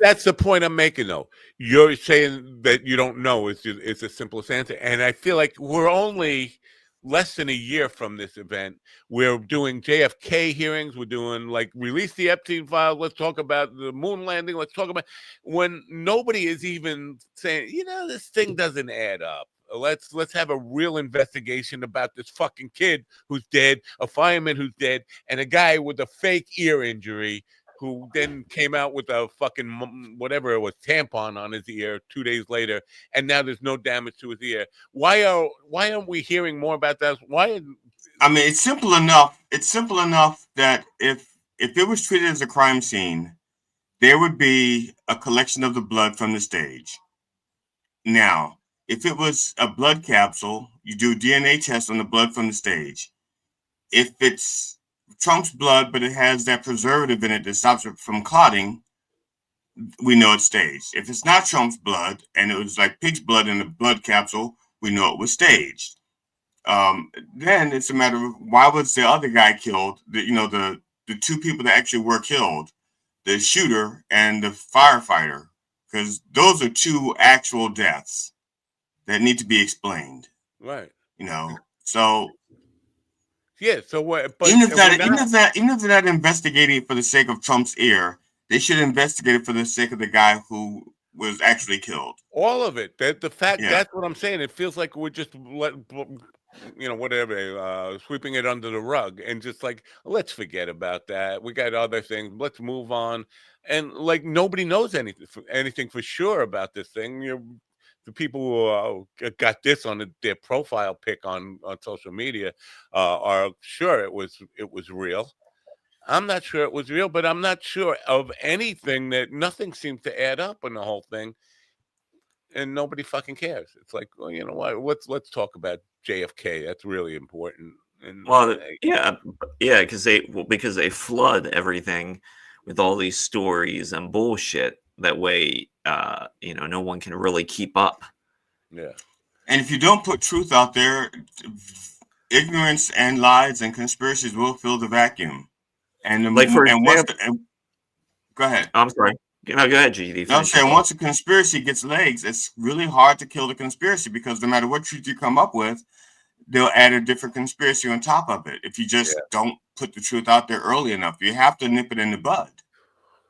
that's the point I'm making, though. You're saying that you don't know is the simplest answer, and I feel like we're only less than a year from this event. We're doing JFK hearings. We're doing like release the Epstein files. Let's talk about the moon landing. Let's talk about when nobody is even saying, this thing doesn't add up. Let's have a real investigation about this fucking kid who's dead, a fireman who's dead, and a guy with a fake ear injury who then came out with a fucking whatever it was tampon on his ear 2 days later, and now there's no damage to his ear. Why aren't we hearing more about that? I mean, it's simple enough. It's simple enough that if it was treated as a crime scene, there would be a collection of the blood from the stage. Now, if it was a blood capsule, you do DNA tests on the blood from the stage. If it's Trump's blood, but it has that preservative in it that stops it from clotting, we know it's staged. If it's not Trump's blood and it was like pig's blood in the blood capsule, we know it was staged. Then it's a matter of why was the other guy killed? The two people that actually were killed, the shooter and the firefighter, because those are two actual deaths that need to be explained. Right. So. Yeah. So what? But even if they're not investigating it for the sake of Trump's ear, they should investigate it for the sake of the guy who was actually killed. All of it. That's what I'm saying. It feels like we're just sweeping it under the rug and just like, let's forget about that. We got other things. Let's move on. And like nobody knows anything for sure about this thing. The people who got this on their profile pic on social media are sure it was real. I'm not sure it was real, but I'm not sure of anything that nothing seems to add up in the whole thing, and nobody fucking cares. It's like, well, you know what? Let's talk about JFK. That's really important. And because they flood everything with all these stories and bullshit. That way, no one can really keep up. Yeah. And if you don't put truth out there, ignorance and lies and conspiracies will fill the vacuum. And go ahead. I'm sorry. No, go ahead, GD. I'm saying once a conspiracy gets legs, it's really hard to kill the conspiracy because no matter what truth you come up with, they'll add a different conspiracy on top of it. If you just don't put the truth out there early enough, you have to nip it in the bud.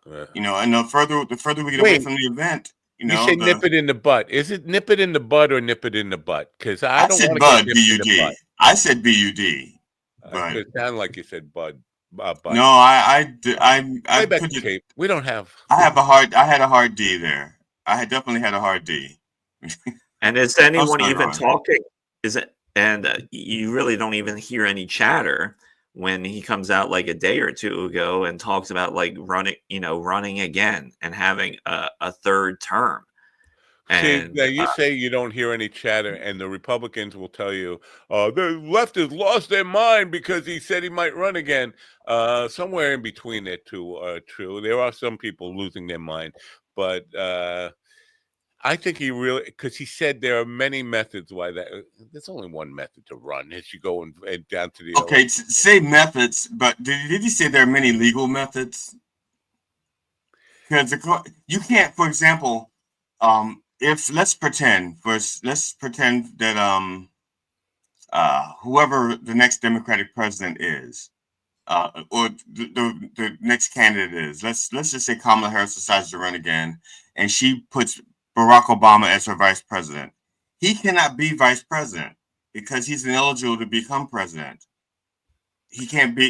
And the further we get away from the event, You say nip it in the butt. Is it nip it in the bud or nip it in the butt? Because I don't said want to bud, get nipped in the butt. I said BUD. But it sounded like you said bud. No, I put the tape. We don't have. I had a hard D there. I had definitely had a hard D. And is anyone even talking? Is it? And you really don't even hear any chatter when he comes out like a day or two ago and talks about like running again and having a third term. And now you say you don't hear any chatter, and the Republicans will tell you, the left has lost their mind because he said he might run again. Somewhere in between that two are true. There are some people losing their mind, but I think he really, because he said there are many methods why that. There's only one method to run. Is you go and down to the. Okay, say methods, but did you say there are many legal methods? Because you can't, for example, if let's pretend that whoever the next Democratic president is, or the next candidate is, let's just say Kamala Harris decides to run again, and she puts Barack Obama as her vice president. He cannot be vice president because he's ineligible to become president. He can't be,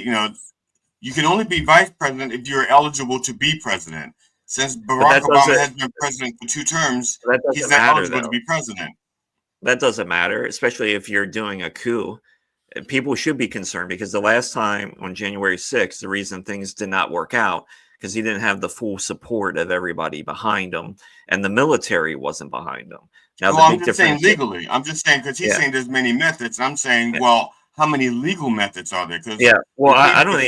you can only be vice president if you're eligible to be president. Since Barack Obama has been president for 2 terms, he's not eligible to be president. That doesn't matter, especially if you're doing a coup. People should be concerned because the last time on January 6th, the reason things did not work out because he didn't have the full support of everybody behind him, and the military wasn't behind him. Now, I'm just saying legally. I'm just saying because he's saying there's many methods. I'm saying, well, how many legal methods are there? Well, I don't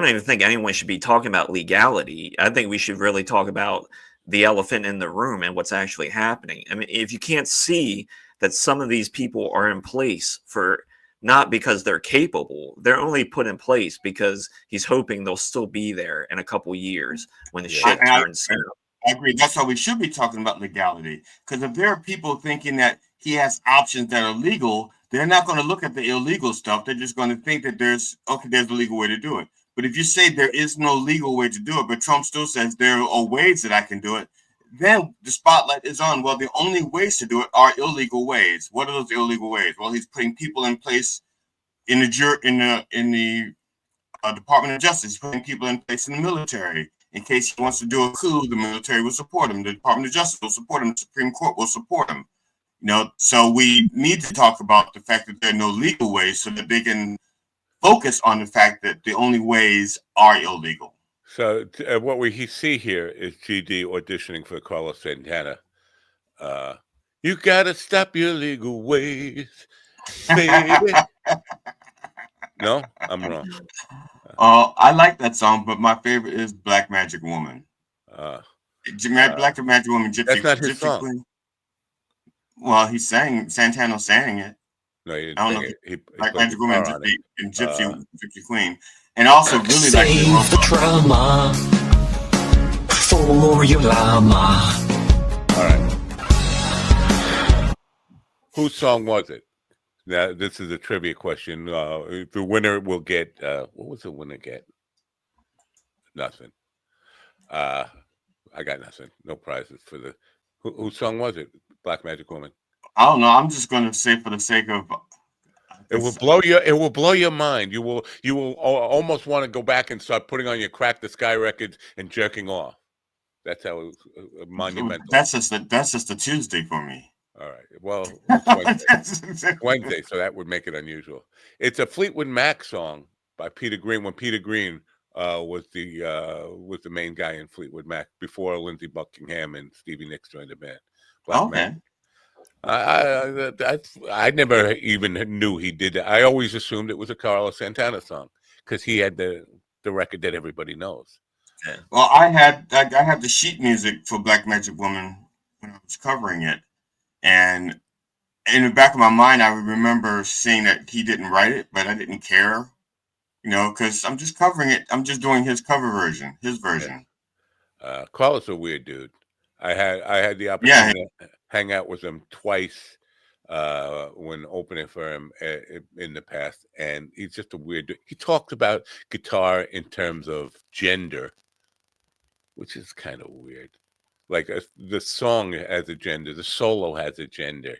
even think anyone should be talking about legality. I think we should really talk about the elephant in the room and what's actually happening. I mean, if you can't see that some of these people are in place for not because they're capable, they're only put in place because he's hoping they'll still be there in a couple years when the shit turns south. I agree. That's why we should be talking about legality. Because if there are people thinking that he has options that are legal, they're not going to look at the illegal stuff. They're just going to think that there's a legal way to do it. But if you say there is no legal way to do it, but Trump still says there are ways that I can do it, then the spotlight is on. Well, the only ways to do it are illegal ways. What are those illegal ways? Well, he's putting people in place in the Department of Justice. He's putting people in place in the military. In case he wants to do a coup, the military will support him. The Department of Justice will support him. The Supreme Court will support him. So we need to talk about the fact that there are no legal ways so that they can focus on the fact that the only ways are illegal. So what we see here is GD auditioning for Carlos Santana. You gotta stop your legal ways, baby. No, I'm wrong. I like that song, but my favorite is Black Magic Woman. Black Magic Woman, Gypsy. That's not his song. Queen. Well, Santana sang it. No, he didn't. I don't know. Black Magic Woman and Gypsy Queen. And also really save like the drama for your llama. All right. Whose song was it? Now, this is a trivia question. The winner will get, what was the winner get? Nothing. I got nothing. No prizes for the, whose song was it? Black Magic Woman. I don't know. I'm just going to say for the sake of. It will blow your mind. You will almost want to go back and start putting on your Crack the Sky records and jerking off. That's how monumental. That's just a Tuesday for me. All right. Well, it's Wednesday, so that would make it unusual. It's a Fleetwood Mac song by Peter Green. When Peter Green was the main guy in Fleetwood Mac before Lindsey Buckingham and Stevie Nicks joined the band. Black Man. I never even knew he did that. I always assumed it was a Carlos Santana song because he had the record that everybody knows. Yeah. Well, I had the sheet music for Black Magic Woman when I was covering it, and in the back of my mind, I remember seeing that he didn't write it, but I didn't care, because I'm just covering it. I'm just doing his cover version, his version. Yeah. Carlos a weird dude. I had the opportunity to hang out with him twice when opening for him in the past, and he's just a weird dude. He talks about guitar in terms of gender, which is kind of weird. Like the song has a gender, the solo has a gender.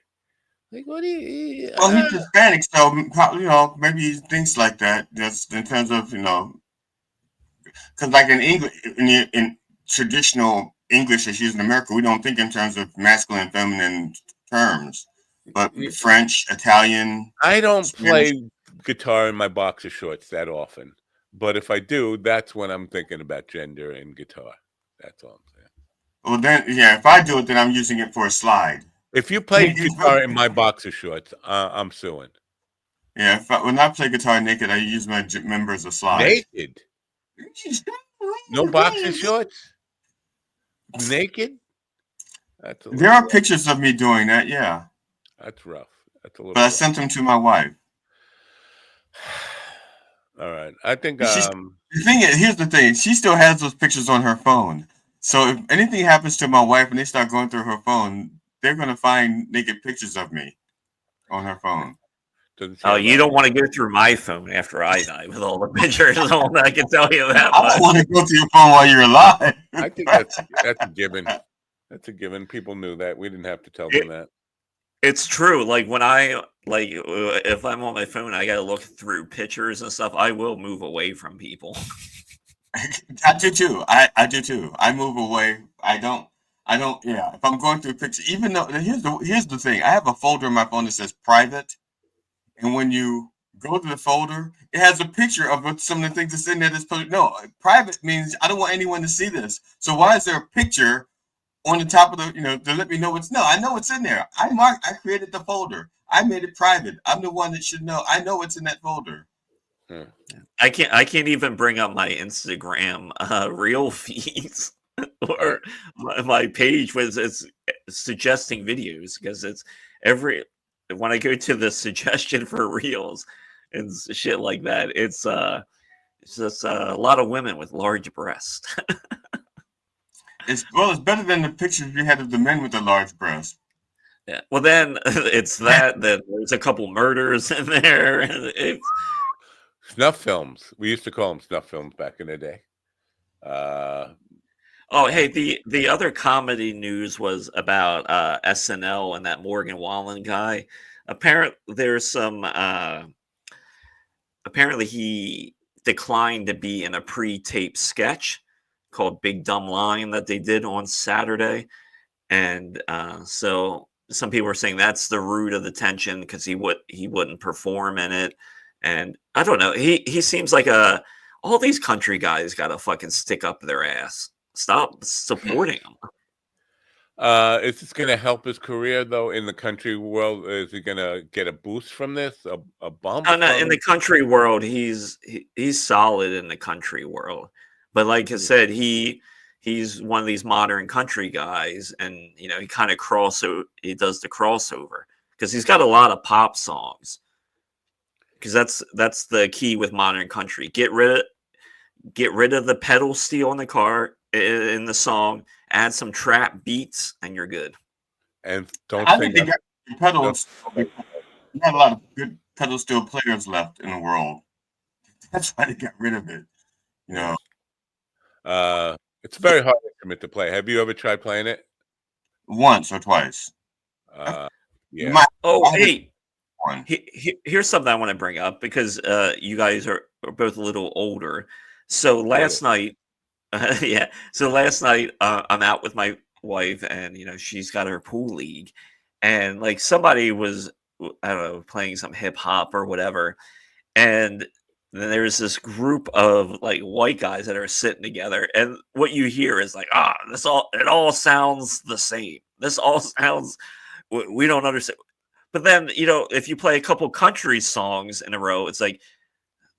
Like, what do you? Well, he's Hispanic, so maybe he thinks like that. Just in terms of because like in English, in traditional English that's used in America, we don't think in terms of masculine and feminine terms. But French, Italian, I don't Spanish. play guitar in my boxer shorts that often, but if I do, that's when I'm thinking about gender and guitar. That's all I'm saying. Well, then, yeah, if I do it, then I'm using it for a slide. If you play guitar in my boxer shorts, I'm suing. Yeah, when I play guitar naked, I use my member as a slide. Naked? No boxer shorts? Naked? There are pictures of me doing that, yeah. That's rough. That's a little But I rough. sent them to my wife. All right. I think the thing is, here's the thing. She still has those pictures on her phone. So if anything happens to my wife and they start going through her phone, they're going to find naked pictures of me on her phone. Oh, you don't want to go through my phone after I die with all the pictures on. I can tell you that. I don't want to go through your phone while you're alive. I think that's a given. That's a given. People knew that. We didn't have to tell them that. It's true. Like when if I'm on my phone, I got to look through pictures and stuff. I will move away from people. I do too. I do too. I move away. I don't. Yeah. If I'm going through pictures, even though here's the thing. I have a folder in my phone that says private. And when you go to the folder, it has a picture of what some of the things that's in there. No, private means I don't want anyone to see this. So why is there a picture on the top of the, to let me know I know what's in there. I created the folder. I made it private. I'm the one that should know. I know what's in that folder. I can't even bring up my Instagram reel feeds or my page was it's suggesting videos because it's when I go to the suggestion for reels and shit like that, it's just a lot of women with large breasts. It's better than the pictures you had of the men with the large breasts. Yeah. Well, then it's that there's a couple murders in there. And snuff films. We used to call them snuff films back in the day. Hey, the other comedy news was about SNL and that Morgan Wallen guy. Apparently he declined to be in a pre-taped sketch called Big Dumb Line that they did on Saturday. And so some people were saying that's the root of the tension because he wouldn't perform in it. And I don't know. He seems like all these country guys got to fucking stick up their ass. Stop supporting him. Is this going to help his career though in the country world? Is he going to get a boost from this? A bump? No, in the country world, he's solid in the country world. But like I said, he's one of these modern country guys, and he kind of he does the crossover because he's got a lot of pop songs. Because that's the key with modern country. Get rid of the pedal steel in the car in the song. Add some trap beats, and you're good. And I think they got pedals. Not a lot of good pedal steel players left in the world. That's why they got rid of it. It's a very hard instrument to play. Have you ever tried playing it? Once or twice. Yeah. Here's something I want to bring up because you guys are both a little older. So last night, I'm out with my wife, and she's got her pool league, and like somebody was, I don't know, playing some hip hop or whatever, and then there's this group of like white guys that are sitting together, and what you hear is like, it all sounds the same. This all sounds, we don't understand. But then, if you play a couple country songs in a row, it's like,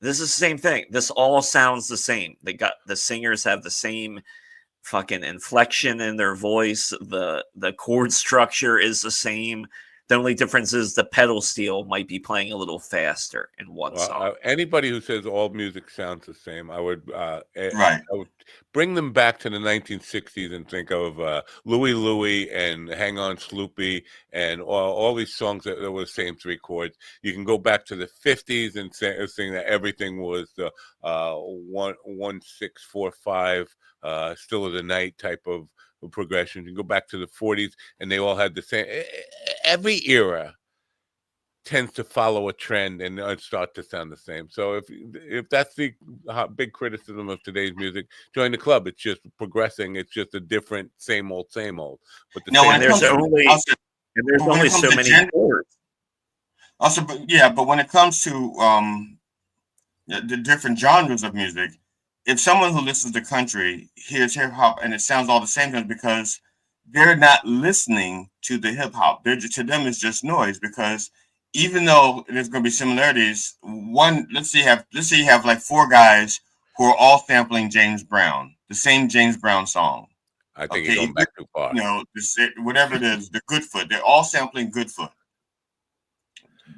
this is the same thing. This all sounds the same. The singers have the same fucking inflection in their voice. The chord structure is the same. The only difference is the pedal steel might be playing a little faster in one song. Anybody who says all music sounds the same, I would I would bring them back to the 1960s and think of Louie Louie and Hang On Sloopy and all these songs that were the same three chords. You can go back to the 50s and sing that everything was 1 6 4 5 Still of the Night type of progressions. You go back to the 40s, and they all had the same. Every era tends to follow a trend and start to sound the same. So if that's the big criticism of today's music, join the club. It's just progressing. It's just a different same old. But the same. There's only so many chords. Also, but when it comes to the different genres of music, if someone who listens to country hears hip hop and it sounds all the same to them, because they're not listening to the hip hop, to them it's just noise. Because even though there's going to be similarities, let's say you have like 4 guys who are all sampling James Brown, the same James Brown song. I think you're going back too far. Whatever it is, the Goodfoot, they're all sampling Goodfoot.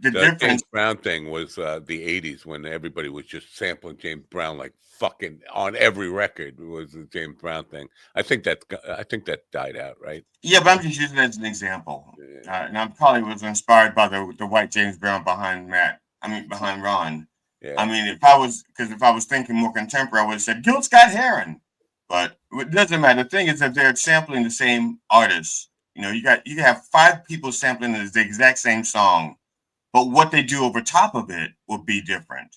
The difference. James Brown thing was the 80s when everybody was just sampling James Brown like fucking on every record. It was the James Brown thing. I think that died out, right? Yeah, but I'm just using it as an example. And I probably was inspired by the white James Brown behind Ron. Yeah. I mean, if I was thinking more contemporary, I would have said Gil Scott-Heron. But it doesn't matter. The thing is that they're sampling the same artists. You can have 5 people sampling the exact same song, but what they do over top of it will be different.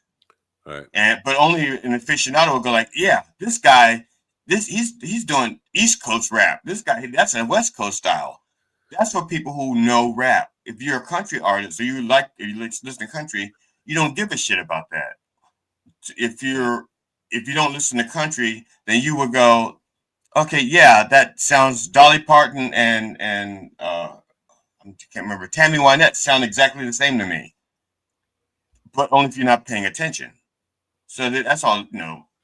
Right. But only an aficionado will go like, yeah, this guy, he's doing East Coast rap. This guy, that's a West Coast style. That's for people who know rap. If you're a country artist or you listen to country, you don't give a shit about that. If you don't listen to country, then you will go, okay, yeah, that sounds Dolly Parton and I can't remember, Tammy Wynette sound exactly the same to me, but only if you're not paying attention. So that's all.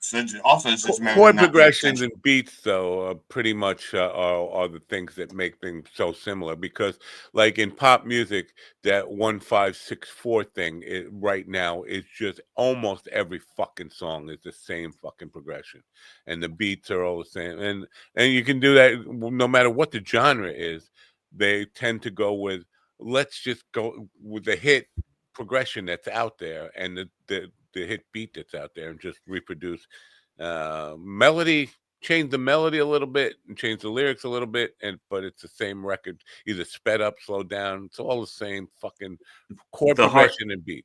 So also, it's just chord progressions and beats, though, pretty much are the things that make things so similar. Because, like in pop music, that 1-5-6-4 thing right now is just almost every fucking song is the same fucking progression, and the beats are all the same. And you can do that no matter what the genre is. They tend to go with, let's just go with the hit progression that's out there and the hit beat that's out there, and just reproduce melody, change the melody a little bit and change the lyrics a little bit, but it's the same record, either sped up, slowed down. It's all the same fucking chord progression and beat.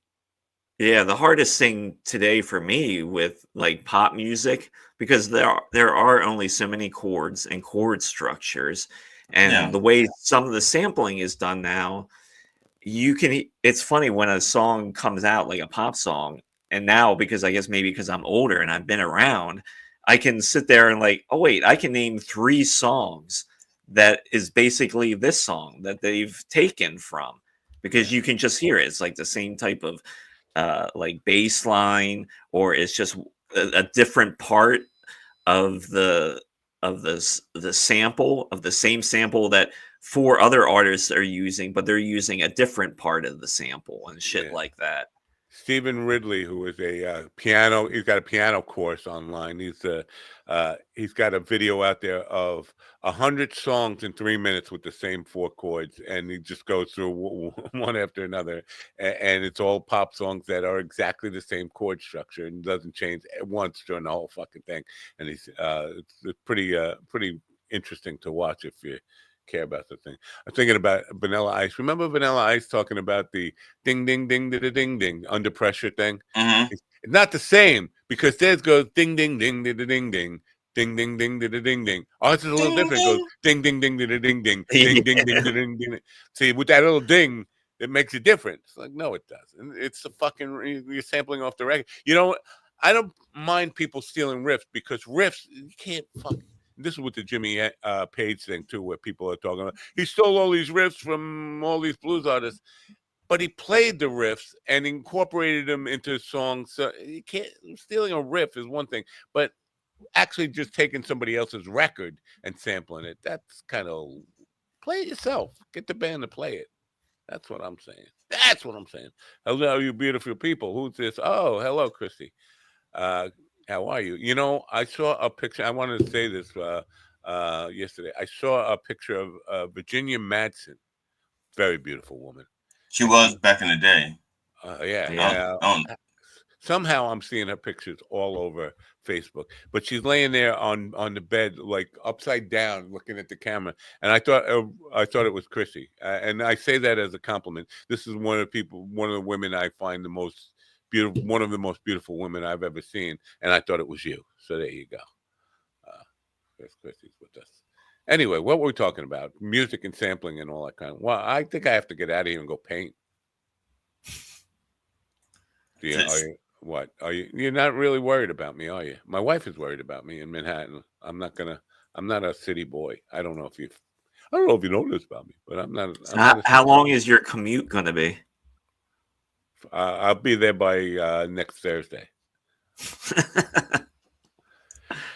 Yeah, the hardest thing today for me with like pop music, because there are only so many chords and chord structures, and the way some of the sampling is done now, it's funny when a song comes out, like a pop song, and now, because I guess maybe because I'm older and I've been around, I can sit there and like, oh wait, I can name 3 songs that is basically this song that they've taken from, because you can just hear it. It's like the same type of like bass line, or it's just a different part of the sample, of the same sample that 4 other artists are using, but they're using a different part of the sample and shit like that. Stephen Ridley, who is a piano, he's got a piano course online. He's got a video out there of 100 songs in 3 minutes with the same 4 chords, and he just goes through one after another, and it's all pop songs that are exactly the same chord structure and doesn't change once during the whole fucking thing. And it's pretty interesting to watch if you care about the thing. I'm thinking about Vanilla Ice. Remember Vanilla Ice talking about the ding ding ding ding ding ding under pressure thing? Mm-hmm. It's not the same, because theirs goes ding ding ding ding ding ding ding ding ding ding ding ding. Ours is a little different. It goes ding ding ding ding ding ding ding ding ding ding ding. See, with that little ding, it makes a difference. It's like, no, it doesn't. It's the fucking, you're sampling off the record. I don't mind people stealing riffs, because riffs, you can't fucking. This is with the Jimmy Page thing too, where people are talking about he stole all these riffs from all these blues artists, but he played the riffs and incorporated them into songs. So you can't, stealing a riff is one thing, but actually just taking somebody else's record and sampling it, that's kind of, play it yourself. Get the band to play it. That's what I'm saying. Hello, you beautiful people. Who's this? Oh, hello, Christy. How are you? I saw a picture. I wanted to say this yesterday. I saw a picture of Virginia Madsen. Very beautiful woman. She was back in the day. Yeah. Somehow I'm seeing her pictures all over Facebook, but she's laying there on the bed, like upside down, looking at the camera. And I thought it was Chrissy, and I say that as a compliment. This is one of the women I find the most beautiful, one of the most beautiful women I've ever seen, and I thought it was you. So there you go. Chrissy's with us. Anyway, what were we talking about? Music and sampling and all that kind of. Well, I think I have to get out of here and go paint. What are you? You're not really worried about me, are you? My wife is worried about me in Manhattan. I'm not a city boy. I don't know if you know this about me, but I'm not. How long is your commute going to be? I'll be there by next Thursday.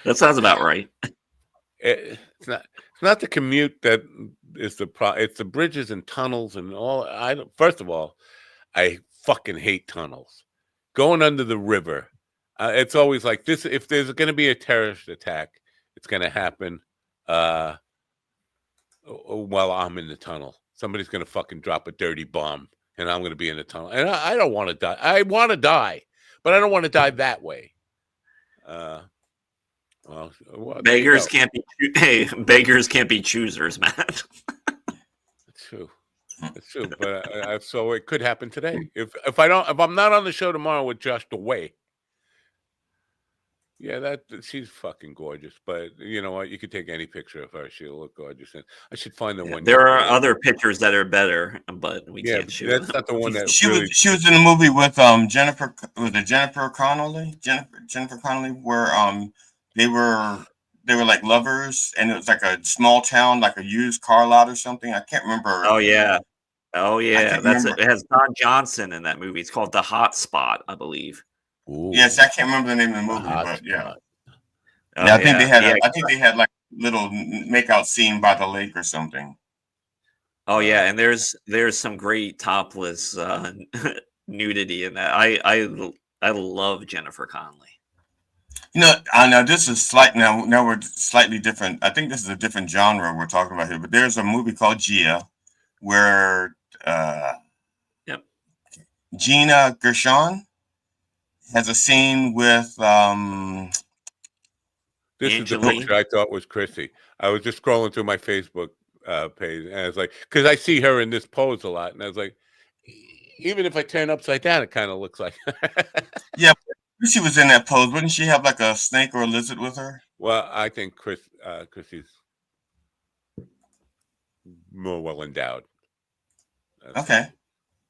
That sounds about right. It's not the commute that is the problem. It's the bridges and tunnels and all. First of all, I fucking hate tunnels. Going under the river, it's always like this. If there's going to be a terrorist attack, it's going to happen while I'm in the tunnel. Somebody's going to fucking drop a dirty bomb, and I'm going to be in the tunnel. And I don't want to die. I want to die, but I don't want to die that way. Beggars can't be choosers, Matt. That's true. It's true, but so it could happen today. If I'm not on the show tomorrow with Josh DeWay, yeah, she's fucking gorgeous. But you know what? You could take any picture of her; she'll look gorgeous. And I should find the one. There are other pictures that are better, but we can't shoot. That's not the one that she was in the movie with Jennifer. Was it Jennifer Connelly? Jennifer Connelly, where they were like lovers, and it was like a small town, like a used car lot or something. I can't remember. Oh yeah. It has Don Johnson in that movie. It's called The Hot Spot, I believe. Ooh. Yes, I can't remember the name of the movie, but yeah. I think they had like a little makeout scene by the lake or something. Oh yeah, and there's some great topless nudity in that. I love Jennifer Connelly. You know, I know this is now we're slightly different. I think this is a different genre we're talking about here, but there's a movie called Gia where Gina Gershon has a scene with this is the picture I thought was Chrissy. I was just scrolling through my Facebook page, and I was like, because I see her in this pose a lot, and I was like, even if I turn upside down, it kind of looks like. Yeah, she was in that pose. Wouldn't she have like a snake or a lizard with her? Well, I think Chrissy's more well endowed. Okay.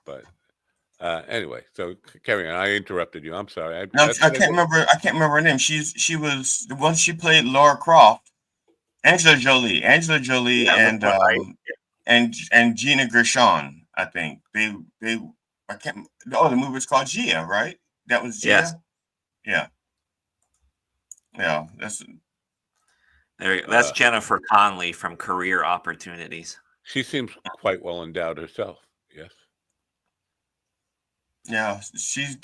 But anyway, so carry on. I interrupted you. I'm sorry. I can't remember her name. She was the one. She played Laura Croft, Angela Jolie, and Gina Gershon. I think they. I can't. Oh, the movie was called Gia, right? That was Gia. Yes. Yeah. That's Jennifer Connelly from Career Opportunities. She seems quite well endowed herself. Yes. Yeah,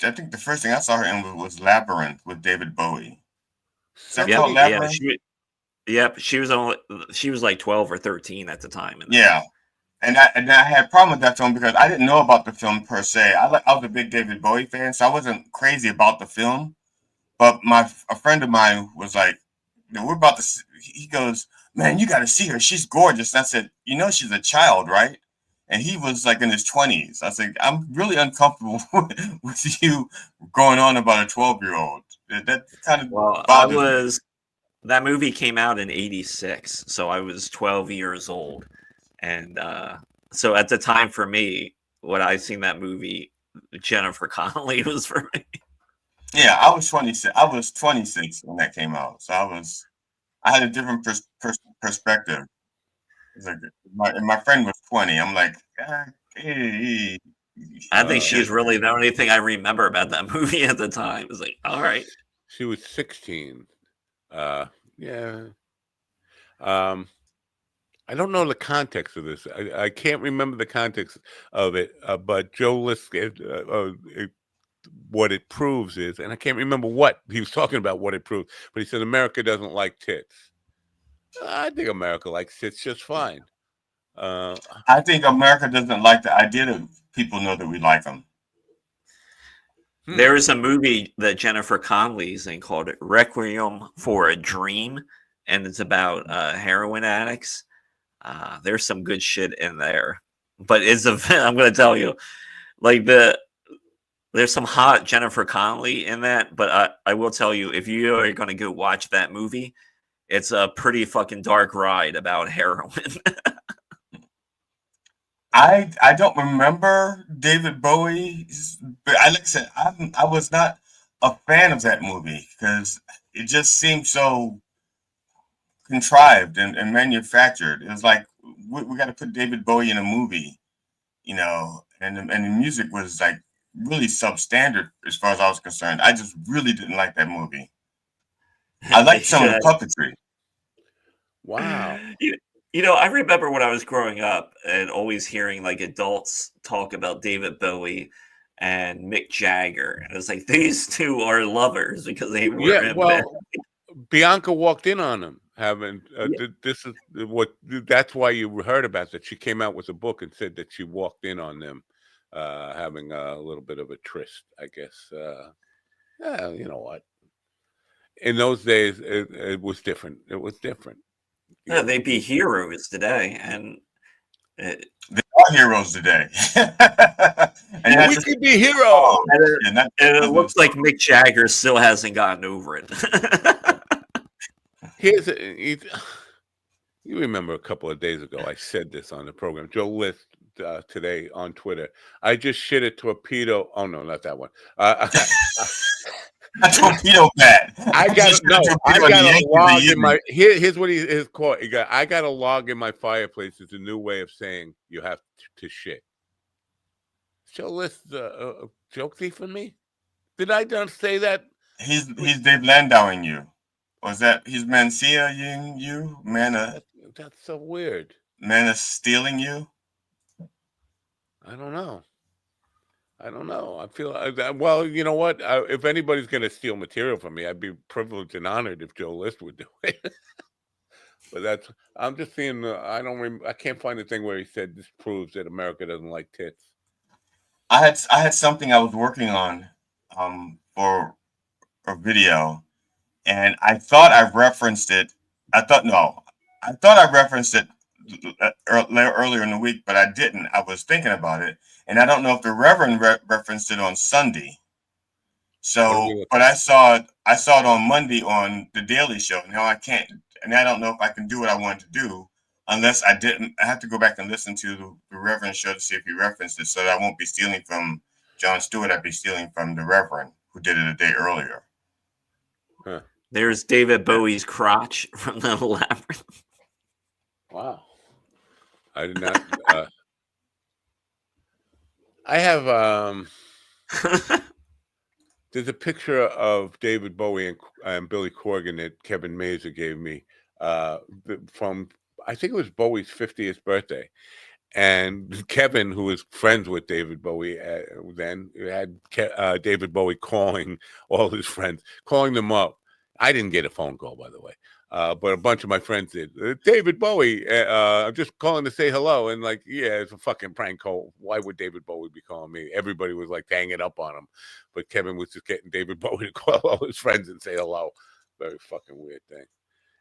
I think the first thing I saw her in was Labyrinth with David Bowie. Is that Yep, called Labyrinth? she was like 12 or 13 at the time. Yeah, and I had a problem with that film because I didn't know about the film per se. I was a big David Bowie fan, so I wasn't crazy about the film. But a friend of mine was like, we're about to. He goes, man, you got to see her. She's gorgeous. And I said, she's a child, right? And he was like in his 20s. I said, I'm really uncomfortable with you going on about a 12-year-old. That kind of bothered me. That movie came out in '86, so I was 12 years old. And so at the time for me, when I seen that movie, Jennifer Connelly was for me. Yeah, I was 26. I was 26 when that came out. So I had a different perspective. My friend was 20. I'm like, hey. I think she's really the only thing I remember about that movie at the time. It's like, all right. She was 16. Yeah. I don't know the context of this. I can't remember the context of it, but Joe Lisk, what it proves is, and I can't remember what he was talking about, what it proves, but he said America doesn't like tits. I think America likes tits just fine. I think America doesn't like the idea that people know that we like them. There is a movie that Jennifer Connelly's in called Requiem for a Dream, and it's about heroin addicts. There's some good shit in there, but I'm going to tell you, like there's some hot Jennifer Connelly in that. But I will tell you, if you are going to go watch that movie, it's a pretty fucking dark ride about heroin. I don't remember David Bowie, but like I said, I was not a fan of that movie because it just seemed so contrived and manufactured. It was like we got to put David Bowie in a movie, and the music was like really substandard as far as I was concerned. I just really didn't like that movie. I liked some of the puppetry. Wow. I remember when I was growing up and always hearing like adults talk about David Bowie and Mick Jagger. And it's like, these two are lovers because they were in bed. Bianca walked in on them having, this is that's why you heard about that. She came out with a book and said that she walked in on them having a little bit of a tryst, I guess. You know what? In those days, it was different. It was different. Yeah, they'd be heroes today, and they are heroes today. And we could be heroes. And it looks like Mick Jagger still hasn't gotten over it. You remember a couple of days ago, I said this on the program. Joe List today on Twitter. I just shit a torpedo. Oh no, not that one. A torpedo bat. I got a log in my. Here's what his quote. He got. I got a log in my fireplace. It's a new way of saying you have to shit. Joe List, joke thief for me. Did I not say that? He's Dave Landauing you. Was that he's Mancia-ing you? That's so weird. Man is stealing you. I don't know. I feel well. You know what? If anybody's going to steal material from me, I'd be privileged and honored if Joe List would do it. But I'm just seeing. I can't find the thing where he said this proves that America doesn't like tits. I had something I was working on, for a video, and I thought I referenced it. I thought I referenced it earlier in the week, but I didn't. I was thinking about it. And I don't know if the Reverend referenced it on Sunday. So, but I saw it on Monday on the Daily Show. Now I can't, and I don't know if I can do what I wanted to do unless I didn't. I have to go back and listen to the Reverend show to see if he referenced it, so that I won't be stealing from Jon Stewart. I'd be stealing from the Reverend who did it a day earlier. Huh. There's David Bowie's crotch from the Labyrinth. Wow. I did not. I have there's a picture of David Bowie and Billy Corgan that Kevin Mazur gave me from, I think it was Bowie's 50th birthday. And Kevin, who was friends with David Bowie then, had David Bowie calling all his friends, calling them up. I didn't get a phone call, by the way. But a bunch of my friends did. David Bowie, I'm just calling to say hello. And like, yeah, it's a fucking prank call. Why would David Bowie be calling me? Everybody was like hanging up on him. But Kevin was just getting David Bowie to call all his friends and say hello. Very fucking weird thing.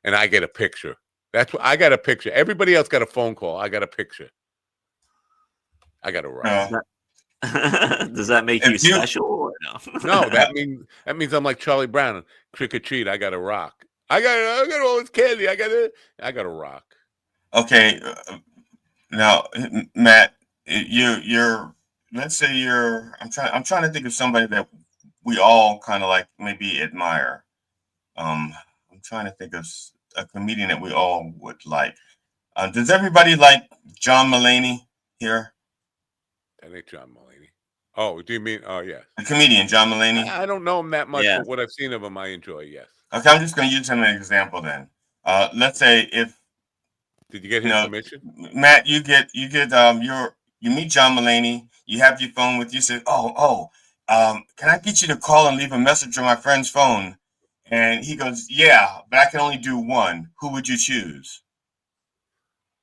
And I get a picture. That's what I got a picture. Everybody else got a phone call. I got a picture. I got a ride. Does that make you special or no? No, that means I'm like Charlie Brown. Trick or treat. I got a rock. I got all this candy. I got a rock. Okay, now Matt, you're. Let's say you're. I'm trying to think of somebody that we all kind of like maybe admire. I'm trying to think of a comedian that we all would like. Does everybody like John Mulaney here? That ain't John Mulaney. Oh, do you mean? Oh, yes. The comedian John Mulaney. I don't know him that much, but what I've seen of him, I enjoy. Yes. Okay, I'm just going to use him as an example then. Let's say if. Did you get his permission? Matt, you meet John Mulaney. You have your phone with you. Say, can I get you to call and leave a message on my friend's phone? And he goes, yeah, but I can only do one. Who would you choose?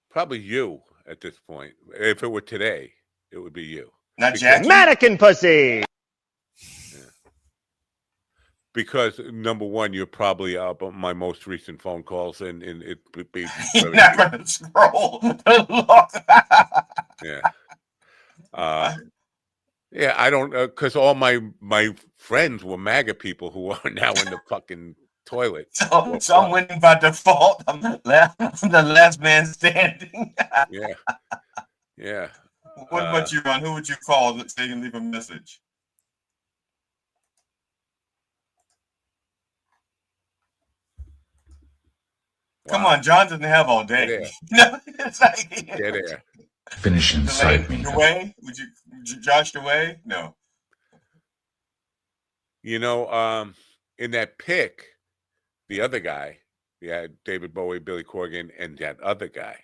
Probably you at this point. If it were today, it would be you. Not Jackie? Mannequin pussy! Yeah. because number one, you're probably up on my most recent phone calls, and it would be You're not going to scroll. Yeah. Yeah, I don't, because all my friends were MAGA people who are now in the fucking toilet. So I'm winning by default. I'm the last man standing. Yeah. Yeah. What about you, Ron? Who would you call so you can leave a message? Come on, John doesn't have all day. It's like, Get air. Finish inside me. DeWay? Would you Josh DeWay? No. You know, in that pick, the other guy, David Bowie, Billy Corgan, and that other guy.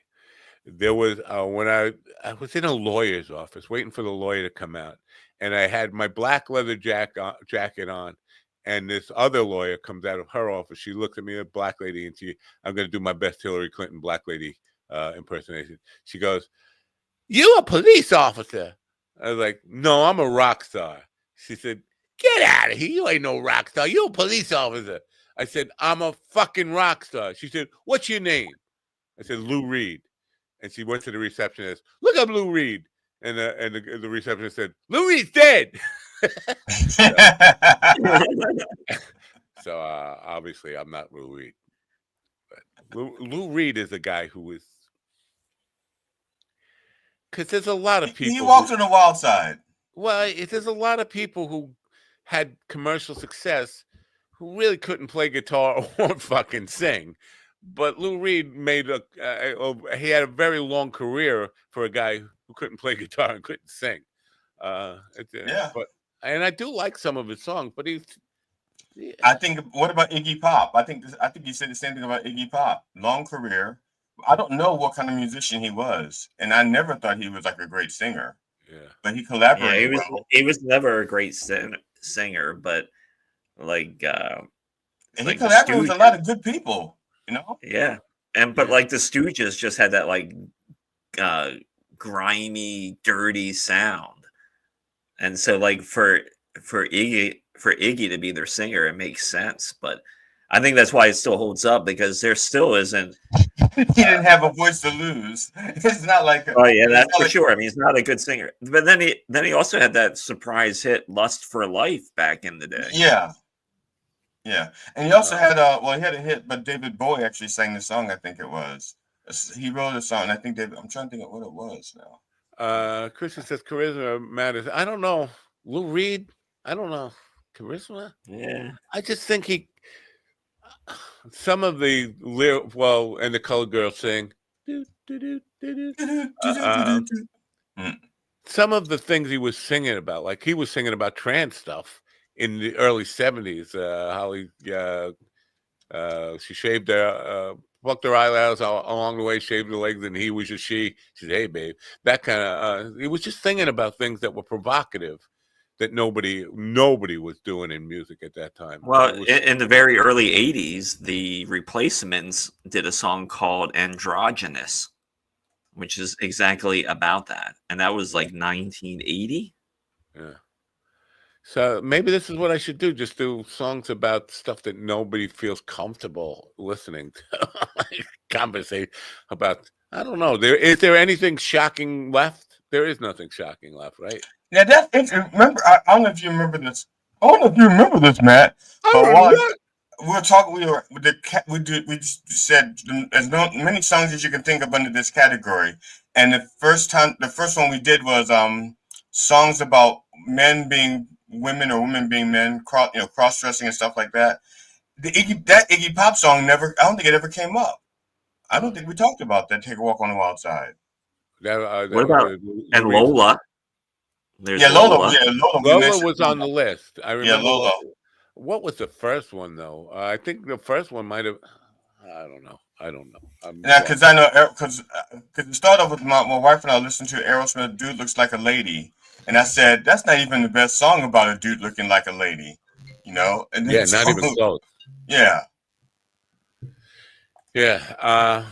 There was when I was in a lawyer's office waiting for the lawyer to come out, and I had my black leather jacket on, and this other lawyer comes out of her office. She looks at me, a black lady, and I'm going to do my best Hillary Clinton black lady impersonation. She goes, "You a police officer?" I was like, "No, I'm a rock star." She said, "Get out of here. You ain't no rock star. You a police officer." I said, "I'm a fucking rock star." She said, "What's your name?" I said, "Lou Reed." And she went to the receptionist. "Look up Lou Reed." And the receptionist said, "Lou Reed's dead." So obviously I'm not Lou Reed. But Lou Reed is a guy who is, because there's a lot of people. He walked on the wild side. Well, there's a lot of people who had commercial success who really couldn't play guitar or fucking sing. But Lou Reed he had a very long career for a guy who couldn't play guitar and couldn't sing. Yeah. But I do like some of his songs, but I think. What about Iggy Pop? I think you said the same thing about Iggy Pop. Long career. I don't know what kind of musician he was, and I never thought he was like a great singer. Yeah. But he collaborated. Yeah, he was never a great singer, but like, and like he collaborated with a lot of good people. You know? Yeah. But like the Stooges just had that like grimy, dirty sound. And so like for Iggy to be their singer, it makes sense. But I think that's why it still holds up, because there still isn't he didn't have a voice to lose. It's not like oh yeah, that's for sure. I mean, he's not a good singer. But then he also had that surprise hit "Lust for Life" back in the day. Yeah. Yeah, and he also had he had a hit, but David Bowie actually sang the song. I think it was. He wrote a song. I think I'm trying to think of what it was now. Christian says charisma matters. I don't know. Lou Reed, I don't know. Charisma? Yeah. I just think some of the and the Colored Girls sing. Some of the things he was singing about, like he was singing about trans stuff in the early 70s, how she shaved plucked her eyelash along the way, shaved her legs, and he was just she said, "Hey, babe," that kind of. He was just singing about things that were provocative, that nobody was doing in music at that time. Well, in the very early '80s, the Replacements did a song called "Androgynous," which is exactly about that, and that was like 1980. Yeah. So maybe this is what I should do. Just do songs about stuff that nobody feels comfortable listening to. Conversate about, I don't know. Is there anything shocking left? There is nothing shocking left, right? Yeah, that's interesting. Remember, I don't know if you remember this. I don't know if you remember this, Matt. We were talking. We said there's many songs that you can think of under this category, and the first one we did was songs about men being women or women being men, cross dressing and stuff like that. That Iggy Pop song I don't think it ever came up. I don't think we talked about that. Take a Walk on the Wild Side. What about Lola? Lola. Yeah, Lola was on the list. I remember. Yeah, Lola. What was the first one though? I think the first one might have. I don't know. Yeah, because I know because it started off with my wife and I listened to Aerosmith. "Dude Looks Like a Lady," and I said that's not even the best song about a dude looking like a lady, you know? And yeah, not even close. Yeah. Yeah.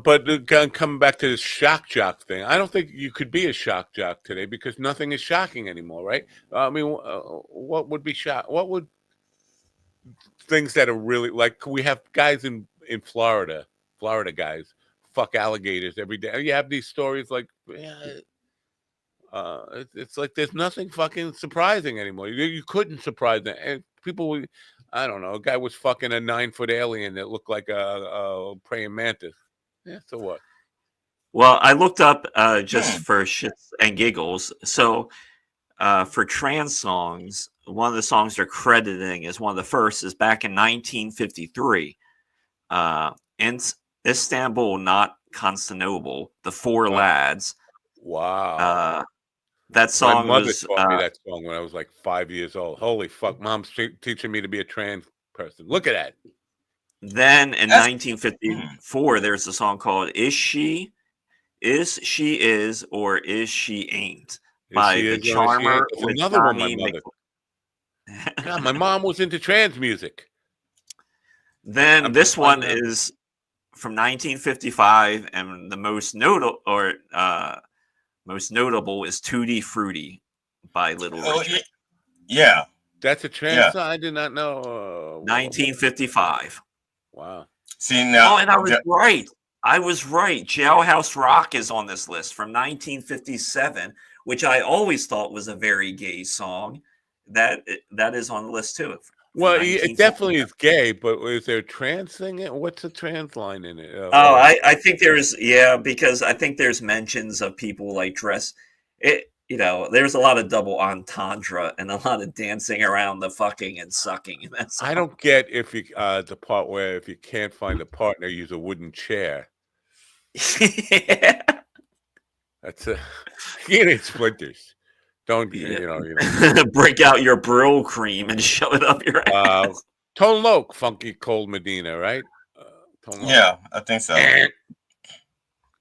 But coming back to this shock jock thing, I don't think you could be a shock jock today because nothing is shocking anymore, right? I mean, what would be shock? What would things that are really like we have guys in Florida guys fuck alligators every day. You have these stories like, it's like there's nothing fucking surprising anymore. You couldn't surprise them. And people, I don't know, a guy was fucking a 9-foot alien that looked like a praying mantis. Yeah, so what? Well, I looked up just for shits and giggles. So for trans songs, one of the songs they're crediting as one of the first is back in 1953. In Istanbul, not Constantinople, the Four Lads. Wow. That song My mother was taught me that song when I was like 5 years old. Holy fuck, mom's teaching me to be a trans person. Look at that. Then in 1954, there's a song called "Is She Is or Is She Ain't" by the Charmer with another one. Johnny My mother. God, my mom was into trans music. Then this one is from 1955, and the most notable is "Tutti Frutti" by Little Richard. Yeah, that's a trans song. I did not know. 1955. Wow. See now. Oh, and I was right. I was right. Jailhouse Rock is on this list from 1957, which I always thought was a very gay song. That is on the list too. Well, it definitely is gay, but is there a trans thing? What's a trans line in it? I think there's because I think there's mentions of people like dress. There's a lot of double entendre and a lot of dancing around the fucking and sucking. And that's I don't get if you the part where if you can't find a partner, use a wooden chair. Yeah. That's you need splinters. Don't break out your Brill cream and shove it up your ass. Tone Loc, Funky Cold Medina, right? Yeah, I think so.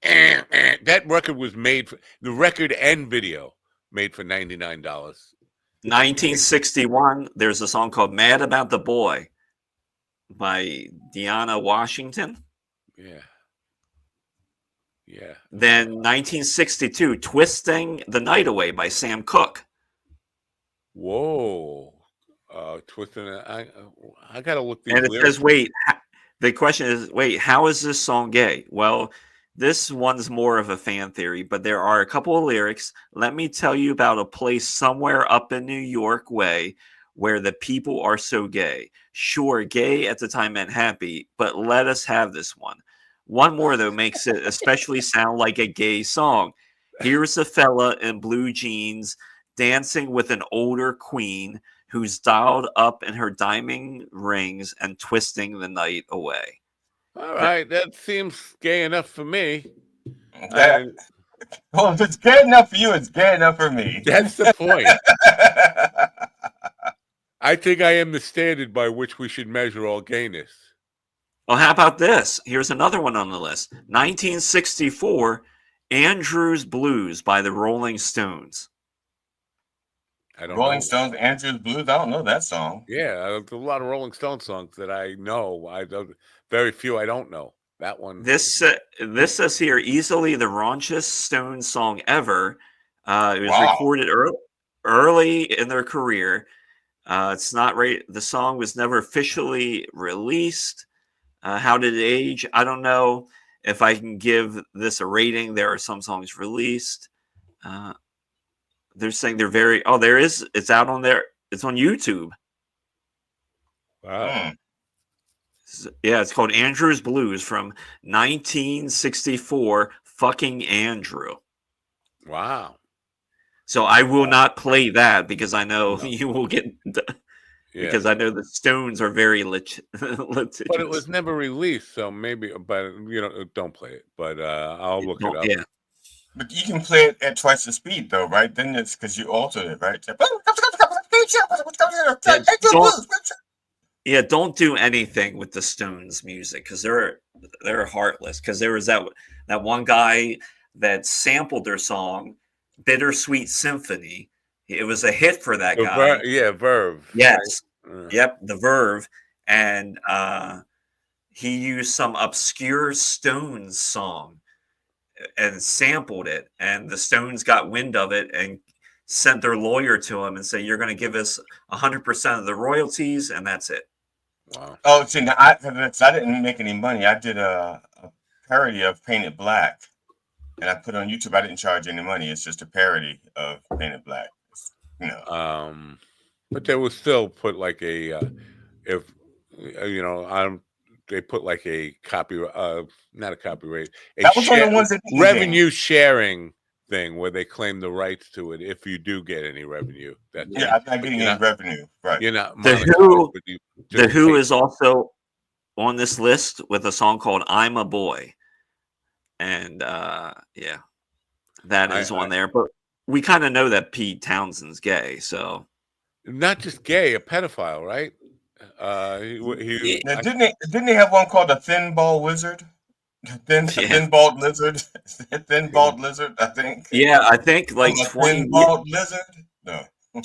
That record was made for the record and video made for $99. 1961, there's a song called "Mad About the Boy" by Deanna Washington. Yeah. Then 1962, "Twisting the Night Away" by Sam Cooke. Whoa. Twisting I gotta look these and it lyrics. says, wait, the question is, wait, how is this song gay? Well, this one's more of a fan theory, but there are a couple of lyrics. "Let me tell you about a place somewhere up in New York way where the people are so gay. Sure, gay at the time meant happy, but let us have this one. One more, though, makes it especially sound like a gay song. Here's a fella in blue jeans dancing with an older queen who's dialed up in her diamond rings and twisting the night away." All right, that seems gay enough for me. Well, if it's gay enough for you, it's gay enough for me. That's the point. I think I am the standard by which we should measure all gayness. Well, how about this? Here's another one on the list. 1964, "Andrew's Blues" by the Rolling Stones. I don't Rolling know. Stones, Andrew's Blues. I don't know that song. Yeah, there's a lot of Rolling Stones songs that I know. Very few I don't know. That one. This says here, easily the raunchiest Stones song ever. It was recorded early in their career. It's not right. The song was never officially released. How did it age? I don't know if I can give this a rating. There are some songs released. They're saying they're very. Oh, there is. It's out on there. It's on YouTube. Wow. Yeah, it's called "Andrew's Blues" from 1964. Fucking Andrew. Wow. So I will not play that because I know you will get. Because I know the Stones are very litigious. But it was never released, so maybe. But don't play it. But I'll look it up. Yeah. But you can play it at twice the speed, though, right? Then it's because you altered it, right? Don't do anything with the Stones music because they're heartless. Because there was that one guy that sampled their song "Bittersweet Symphony." It was a hit for that guy. Verve. Yes. Right? Yep, the Verve, and he used some obscure Stones song and sampled it, and the Stones got wind of it and sent their lawyer to him and said, "You're going to give us 100% of the royalties, and that's it." Wow. Oh, see, now I didn't make any money. I did a parody of Painted Black, and I put it on YouTube. I didn't charge any money. It's just a parody of Painted Black. But they would still put like a if they put like a not a copyright, That was one of the ones that revenue sharing thing where they claim the rights to it if you do get any revenue. I'm not getting any revenue. Right. You're not The Who is also on this list with a song called "I'm a Boy," and that is on there. But we kind of know that Pete Townshend's gay, so not just gay, a pedophile, right? Didn't they have one called the Thin Ball Wizard? Thin bald lizard, thin bald lizard. I think. Yeah, I think like 20 bald lizard. No.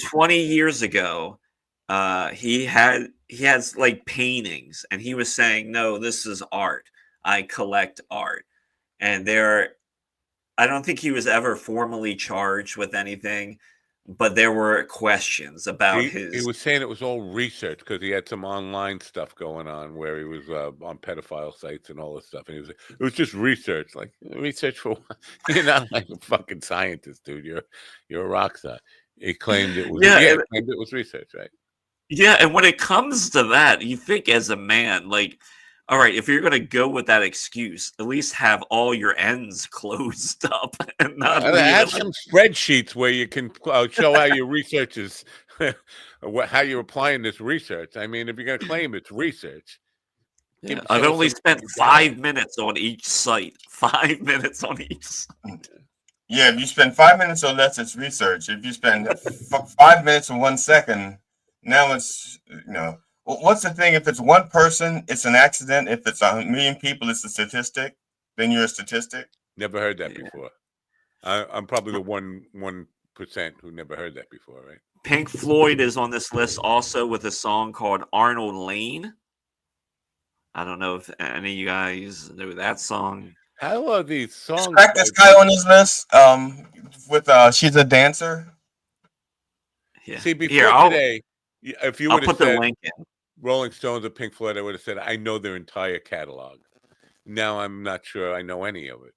20 years ago, he has like paintings, and he was saying, "No, this is art. I collect art." And I don't think he was ever formally charged with anything, but there were questions about his. He was saying it was all research because he had some online stuff going on where he was on pedophile sites and all this stuff. And it was just research, like research for what? You're not like a fucking scientist, dude. You're a rock star. He claimed it was claimed it was research, right? Yeah, and when it comes to that, you think as a man, like, all right, if you're going to go with that excuse, at least have all your ends closed up and not have some spreadsheets where you can show how your research is, how you're applying this research. I mean, if you're going to claim it's research. Yeah, I've only spent 5 minutes on each site. 5 minutes on each site. Yeah, if you spend 5 minutes or less, it's research. If you spend 5 minutes and 1 second, now it's, what's the thing? If it's one person, it's an accident. If it's 1 million people, it's a statistic. Then you're a statistic. Never heard that before. I'm probably the 1% who never heard that before, right? Pink Floyd is on this list also with a song called Arnold Lane. I don't know if any of you guys know that song. How are these songs? Crack this guy on his list with She's a Dancer. Yeah. See, before today, if you would have said Rolling Stones or Pink Floyd, I would have said, I know their entire catalog. Now I'm not sure I know any of it.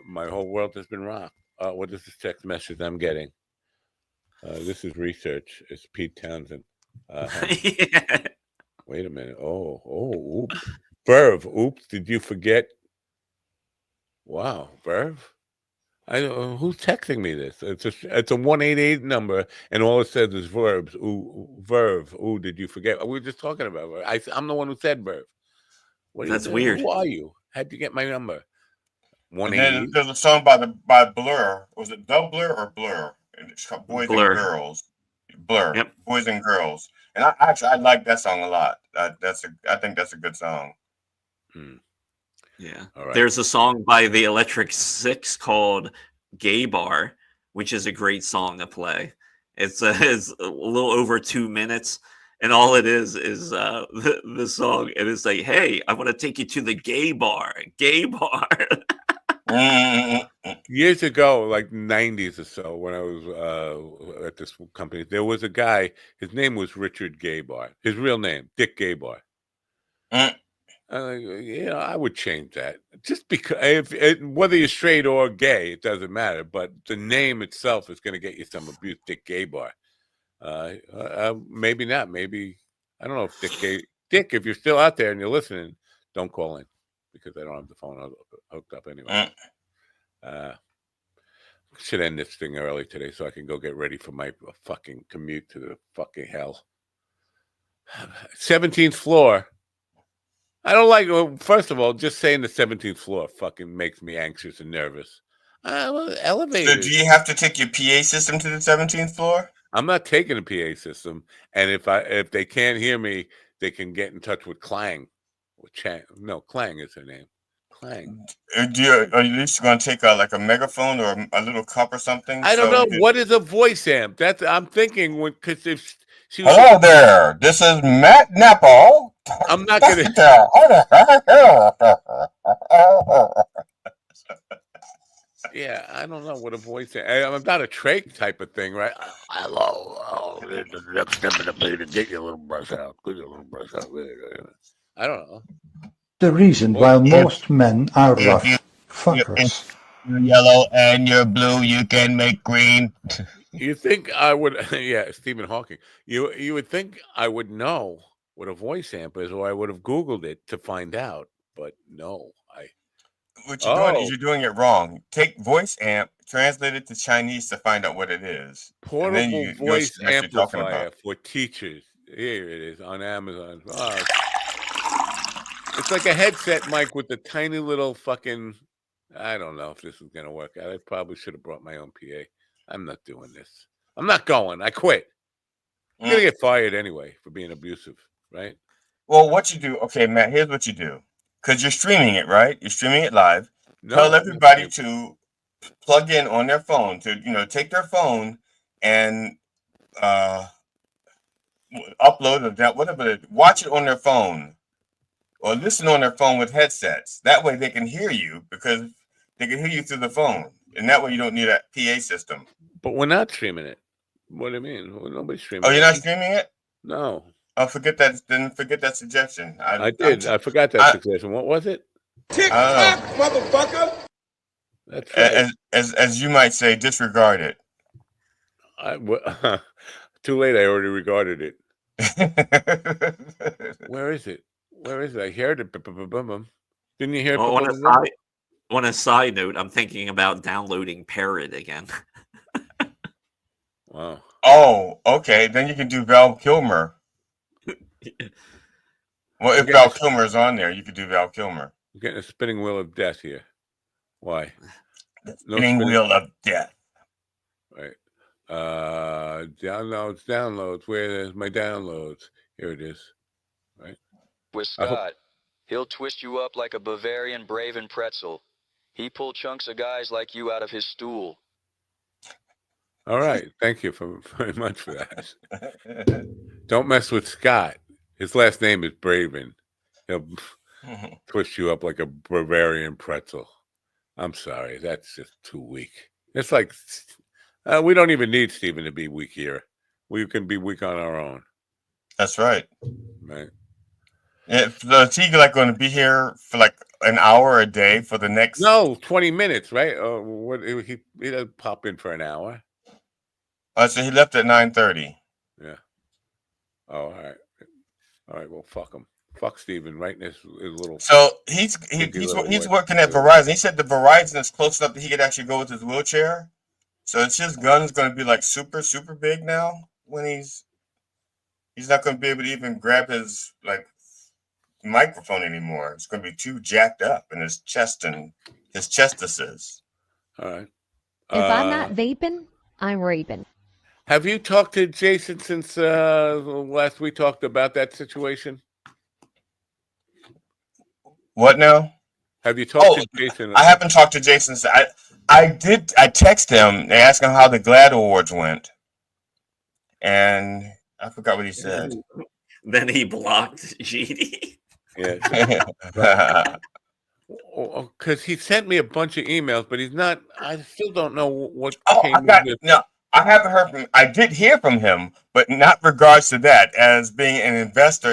My whole world has been rocked. What is this text message I'm getting? This is research. It's Pete Townsend. Wait a minute. Oh, oops. Verve. Oops, did you forget? Wow, Verve. Who's texting me this? It's a 188 number, and all it says is verbs. Ooh, Verve. Ooh, did you forget? We were just talking about it. I'm the one who said Verve. That's weird. Who are you? How'd you get my number? 188. There's a song by Blur. Was it The Blur or Blur? It's called Boys and Girls. Blur. Yep. Boys and Girls. And I like that song a lot. I think that's a good song. Yeah. All right. There's a song by the Electric Six called Gay Bar, which is a great song to play. It's a little over 2 minutes, and all it is the song. And it's like, hey, I want to take you to the gay bar. Gay bar. Years ago, like 90s or so, when I was at this company, there was a guy, his name was Richard Gaybar. His real name, Dick Gaybar. I would change that. Just because, whether you're straight or gay, it doesn't matter. But the name itself is going to get you some abuse, Dick Gaybar. Maybe not. Maybe, I don't know if Dick, if you're still out there and you're listening, don't call in because I don't have the phone hooked up anyway. Should end this thing early today so I can go get ready for my fucking commute to the fucking hell. 17th floor. I don't like, first of all, just saying the 17th floor fucking makes me anxious and nervous. Elevators. So do you have to take your PA system to the 17th floor? I'm not taking a PA system. And if they can't hear me, they can get in touch with Clang. Clang is her name. Clang. Are you at least going to take a megaphone or a little cup or something? I don't know. What is a voice amp? I'm thinking because if she was. Hello there. This is Matt Nappo. I'm not going to. Yeah, I don't know what a voice. I'm about a trach type of thing, right? Hello, the next step in the meeting, get your little brush out. Get your little brush out. I don't know. The reason why most men are rough If fuckers. you're yellow and you're blue, you can make green. You think I would? Yeah, Stephen Hawking. You would think I would know what a voice amp is, or I would have Googled it to find out. But no, What you're doing is you're doing it wrong. Take voice amp, translate it to Chinese to find out what it is, and then portable you'll voice see what you're talking amplifier about. for teachers. Here it is on Amazon. Oh, it's like a headset mic with a tiny little fucking. I don't know if this is gonna work out. I probably should have brought my own PA. I'm not doing this. I'm not going. I quit. I'm gonna get fired anyway for being abusive, right? Well, what you do, okay, Matt, here's what you do. Because you're streaming it, right? You're streaming it live. No, Tell everybody to plug in on their phone, to take their phone and upload or whatever, watch it on their phone or listen on their phone with headsets. That way they can hear you because they can hear you through the phone. And that way you don't need a PA system. But we're not streaming it. What do you mean? Well, nobody's streaming Oh, it. you're not streaming it? No. Oh, forget that. Then forget that suggestion. I did. I forgot that suggestion. What was it? TikTok, motherfucker. That's right. As you might say, disregard it. Too late. I already regarded it. Where is it? Where is it? I heard it. Didn't you hear it? On a side note, I'm thinking about downloading Parrot again. Wow. Oh, okay. Then you can do Val Kilmer. Well, if Val Kilmer is on there, you could do Val Kilmer. I'm getting a spinning wheel of death here. Why? Spinning wheel of death. Right. Downloads. Where is my downloads? Here it is. Right. With Scott, he'll twist you up like a Bavarian Braven pretzel. He pulled chunks of guys like you out of his stool. All right. Thank you very much for that. Don't mess with Scott. His last name is Braven. He'll twist you up like a Bavarian pretzel. I'm sorry. That's just too weak. It's like we don't even need Stephen to be weak here. We can be weak on our own. That's right. Right. Is he going to be here for like an hour a day for the next? No, 20 minutes, right? He doesn't pop in for an hour. So he left at 9:30. Yeah. Oh, all right. All right. Well, fuck him. Fuck Stephen. Right in his little. So he's working at Verizon. He said the Verizon is close enough that he could actually go with his wheelchair. So it's his gun's going to be like super big now when he's not going to be able to even grab his like microphone anymore. It's going to be too jacked up in his chest and his chestises. All right. If I'm not vaping, I'm raping. Have you talked to Jason since last we talked about that situation? What now? Have you talked to Jason? I haven't talked to Jason. I did. I text him and asked him how the GLAAD Awards went, and I forgot what he said. Then he blocked GD. Yeah. Because he sent me a bunch of emails, but he's not. I still don't know what. I haven't heard from him. I did hear from him, but not regards to that as being an investor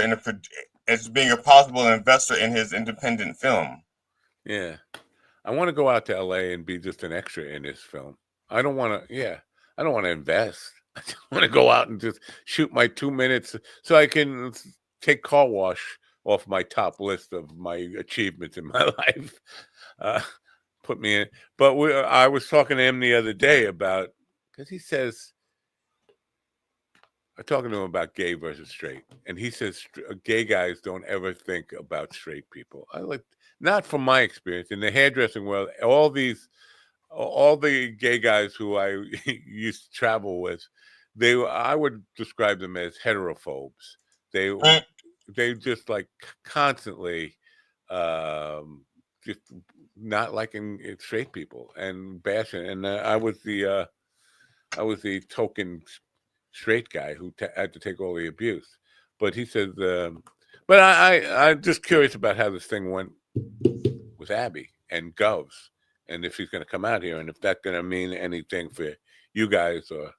as being a possible investor in his independent film. Yeah, I want to go out to LA and be just an extra in this film. I don't want to. Yeah, I don't want to invest. I just want to go out and just shoot my 2 minutes so I can take Car Wash off my top list of my achievements in my life. Put me in. But I was talking to him the other day about. Because he says, I'm talking to him about gay versus straight, and he says gay guys don't ever think about straight people. Not from my experience in the hairdressing world. All the gay guys who I used to travel with, I would describe them as heterophobes. They just like constantly just not liking straight people and bashing. And I was the token straight guy who had to take all the abuse. But he said, but I'm just curious about how this thing went with Abby and Govs and if he's going to come out here, and if that's going to mean anything for you guys, or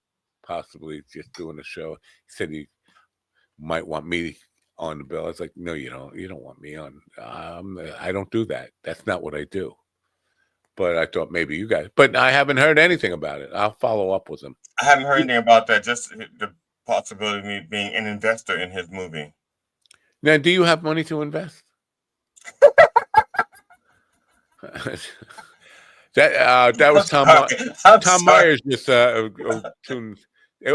possibly just doing a show. He said he might want me on the bill. I was like, no, you don't. You don't want me on. I don't do that. That's not what I do. But I thought maybe you guys. But I haven't heard anything about it. I'll follow up with him. I haven't heard anything about that. Just the possibility of me being an investor in his movie. Now, do you have money to invest? That was Tom. Tom Myers just tuned.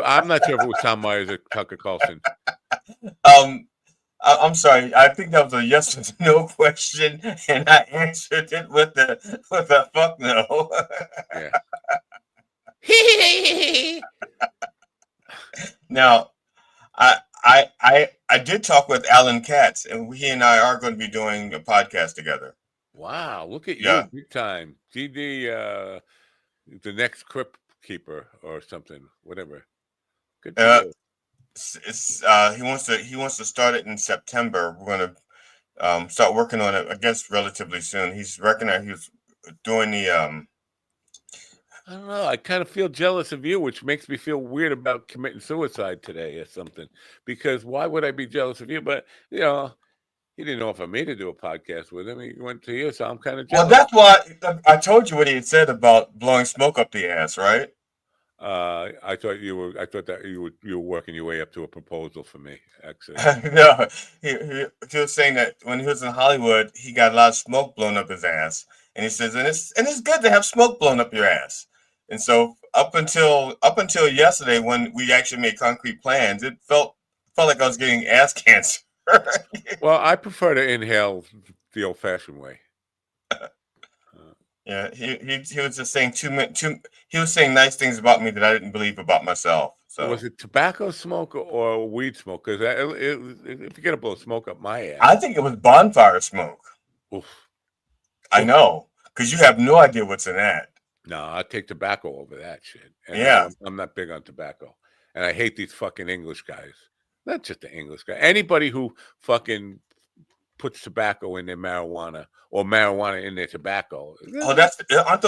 I'm not sure if it was Tom Myers or Tucker Carlson. I'm sorry. I think that was a yes or no question, and I answered it with a fuck no. Yeah. Now, I did talk with Alan Katz, and he and I are going to be doing a podcast together. Wow, look at you, big time. GD, the next crypt keeper or something, whatever. Good for you. He wants to start it in September. We're going to start working on it, I guess, relatively soon. He's doing the I don't know. I kind of feel jealous of you, which makes me feel weird about committing suicide today or something. Because why would I be jealous of you? But he didn't offer me to do a podcast with him. He went to you, so I'm kind of jealous. Well, that's why I told you what he had said about blowing smoke up the ass, right? I thought that you were working your way up to a proposal for me. Actually, no, he was saying that when he was in Hollywood, he got a lot of smoke blown up his ass, and he says, and it's good to have smoke blown up your ass. And so up until yesterday, when we actually made concrete plans, it felt like I was getting ass cancer. Well, I prefer to inhale the old-fashioned way. Yeah, he was just saying he was saying nice things about me that I didn't believe about myself. So was it tobacco smoke or weed smoke? Because if you get a blow smoke up my ass, I think it was bonfire smoke. Oof. I know, because you have no idea what's in that. No, I take tobacco over that shit. And yeah, I'm not big on tobacco, and I hate these fucking English guys. Not just the English guy. Anybody who fucking puts tobacco in their marijuana or marijuana in their tobacco. Oh, aren't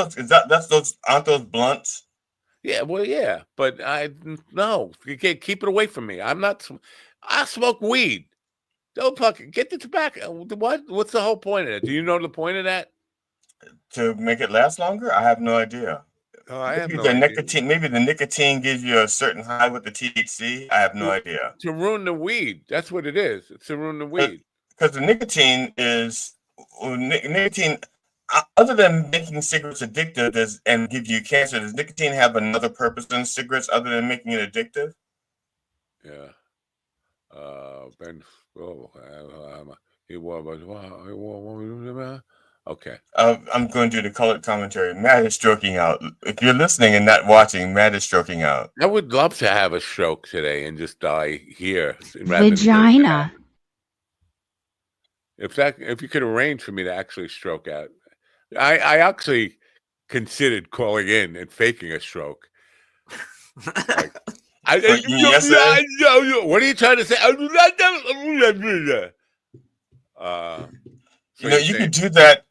those blunts? Yeah, well, yeah, but no, you can't keep it away from me. I smoke weed. Don't fucking get the tobacco. What's the whole point of it? Do you know the point of that? To make it last longer? I have no idea. Oh, I have no idea. Nicotine. Maybe the nicotine gives you a certain high with the THC. I have no idea. To ruin the weed. That's what it is. It's to ruin the weed. Because the nicotine is nicotine. Other than making cigarettes addictive and give you cancer, does nicotine have another purpose in cigarettes other than making it addictive? Yeah. Okay. I'm going to do the colored commentary. Matt is stroking out. If you're listening and not watching, Matt is stroking out. I would love to have a stroke today and just die here. Vagina. If you could arrange for me to actually stroke out, I actually considered calling in and faking a stroke. What are you trying to say? You could do that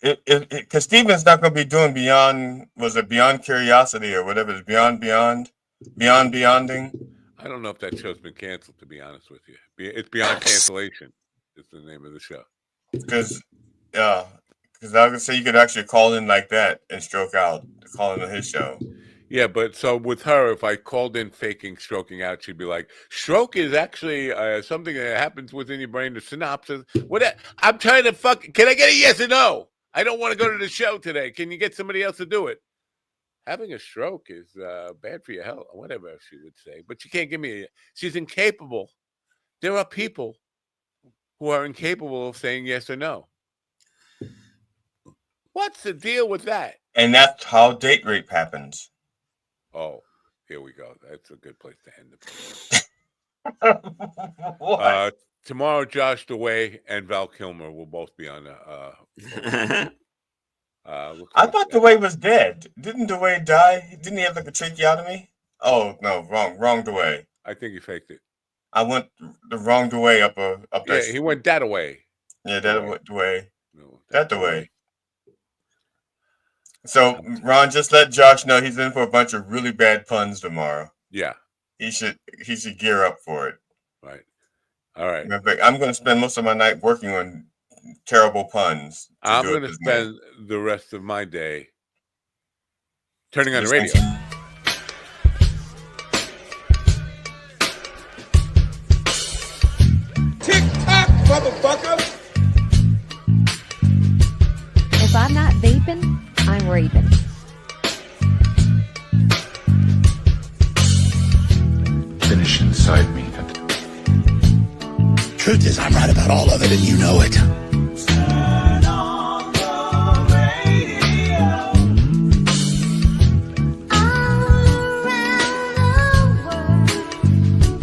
because Steven's not going to be doing Beyond Curiosity or whatever it's Beyonding. I don't know if that show's been canceled, to be honest with you. It's Beyond Cancellation is the name of the show. Because I was going to say you could actually call in like that and stroke out, call into his show. Yeah, but so with her, if I called in faking stroking out, she'd be like, stroke is actually something that happens within your brain, the synopsis. I'm trying to can I get a yes or no? I don't want to go to the show today. Can you get somebody else to do it? Having a stroke is bad for your health, whatever she would say. But she can't give me she's incapable. There are people who are incapable of saying yes or no. What's the deal with that? And that's how date rape happens. Oh, here we go. That's a good place to end the tomorrow, Josh DeWay and Val Kilmer will both be on. I thought DeWay was dead. Didn't DeWay die? Didn't he have like a tracheotomy? Oh no, wrong DeWay. I think he faked it. I went the wrong DeWay up there. Yeah, he went that away. Yeah, that DeWay. No, that DeWay. So Ron, just let Josh know he's in for a bunch of really bad puns tomorrow. Yeah. He should gear up for it. Right. All right. I'm going to spend most of my night working on terrible puns. I'm going to spend the rest of my day turning on the radio. Tick-tock, motherfucker! If I'm not vaping, I'm raping. Finish inside me. Truth is, I'm right about all of it, and you know it.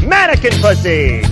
Mannequin pussy!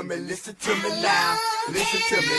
Listen to me now. Listen to me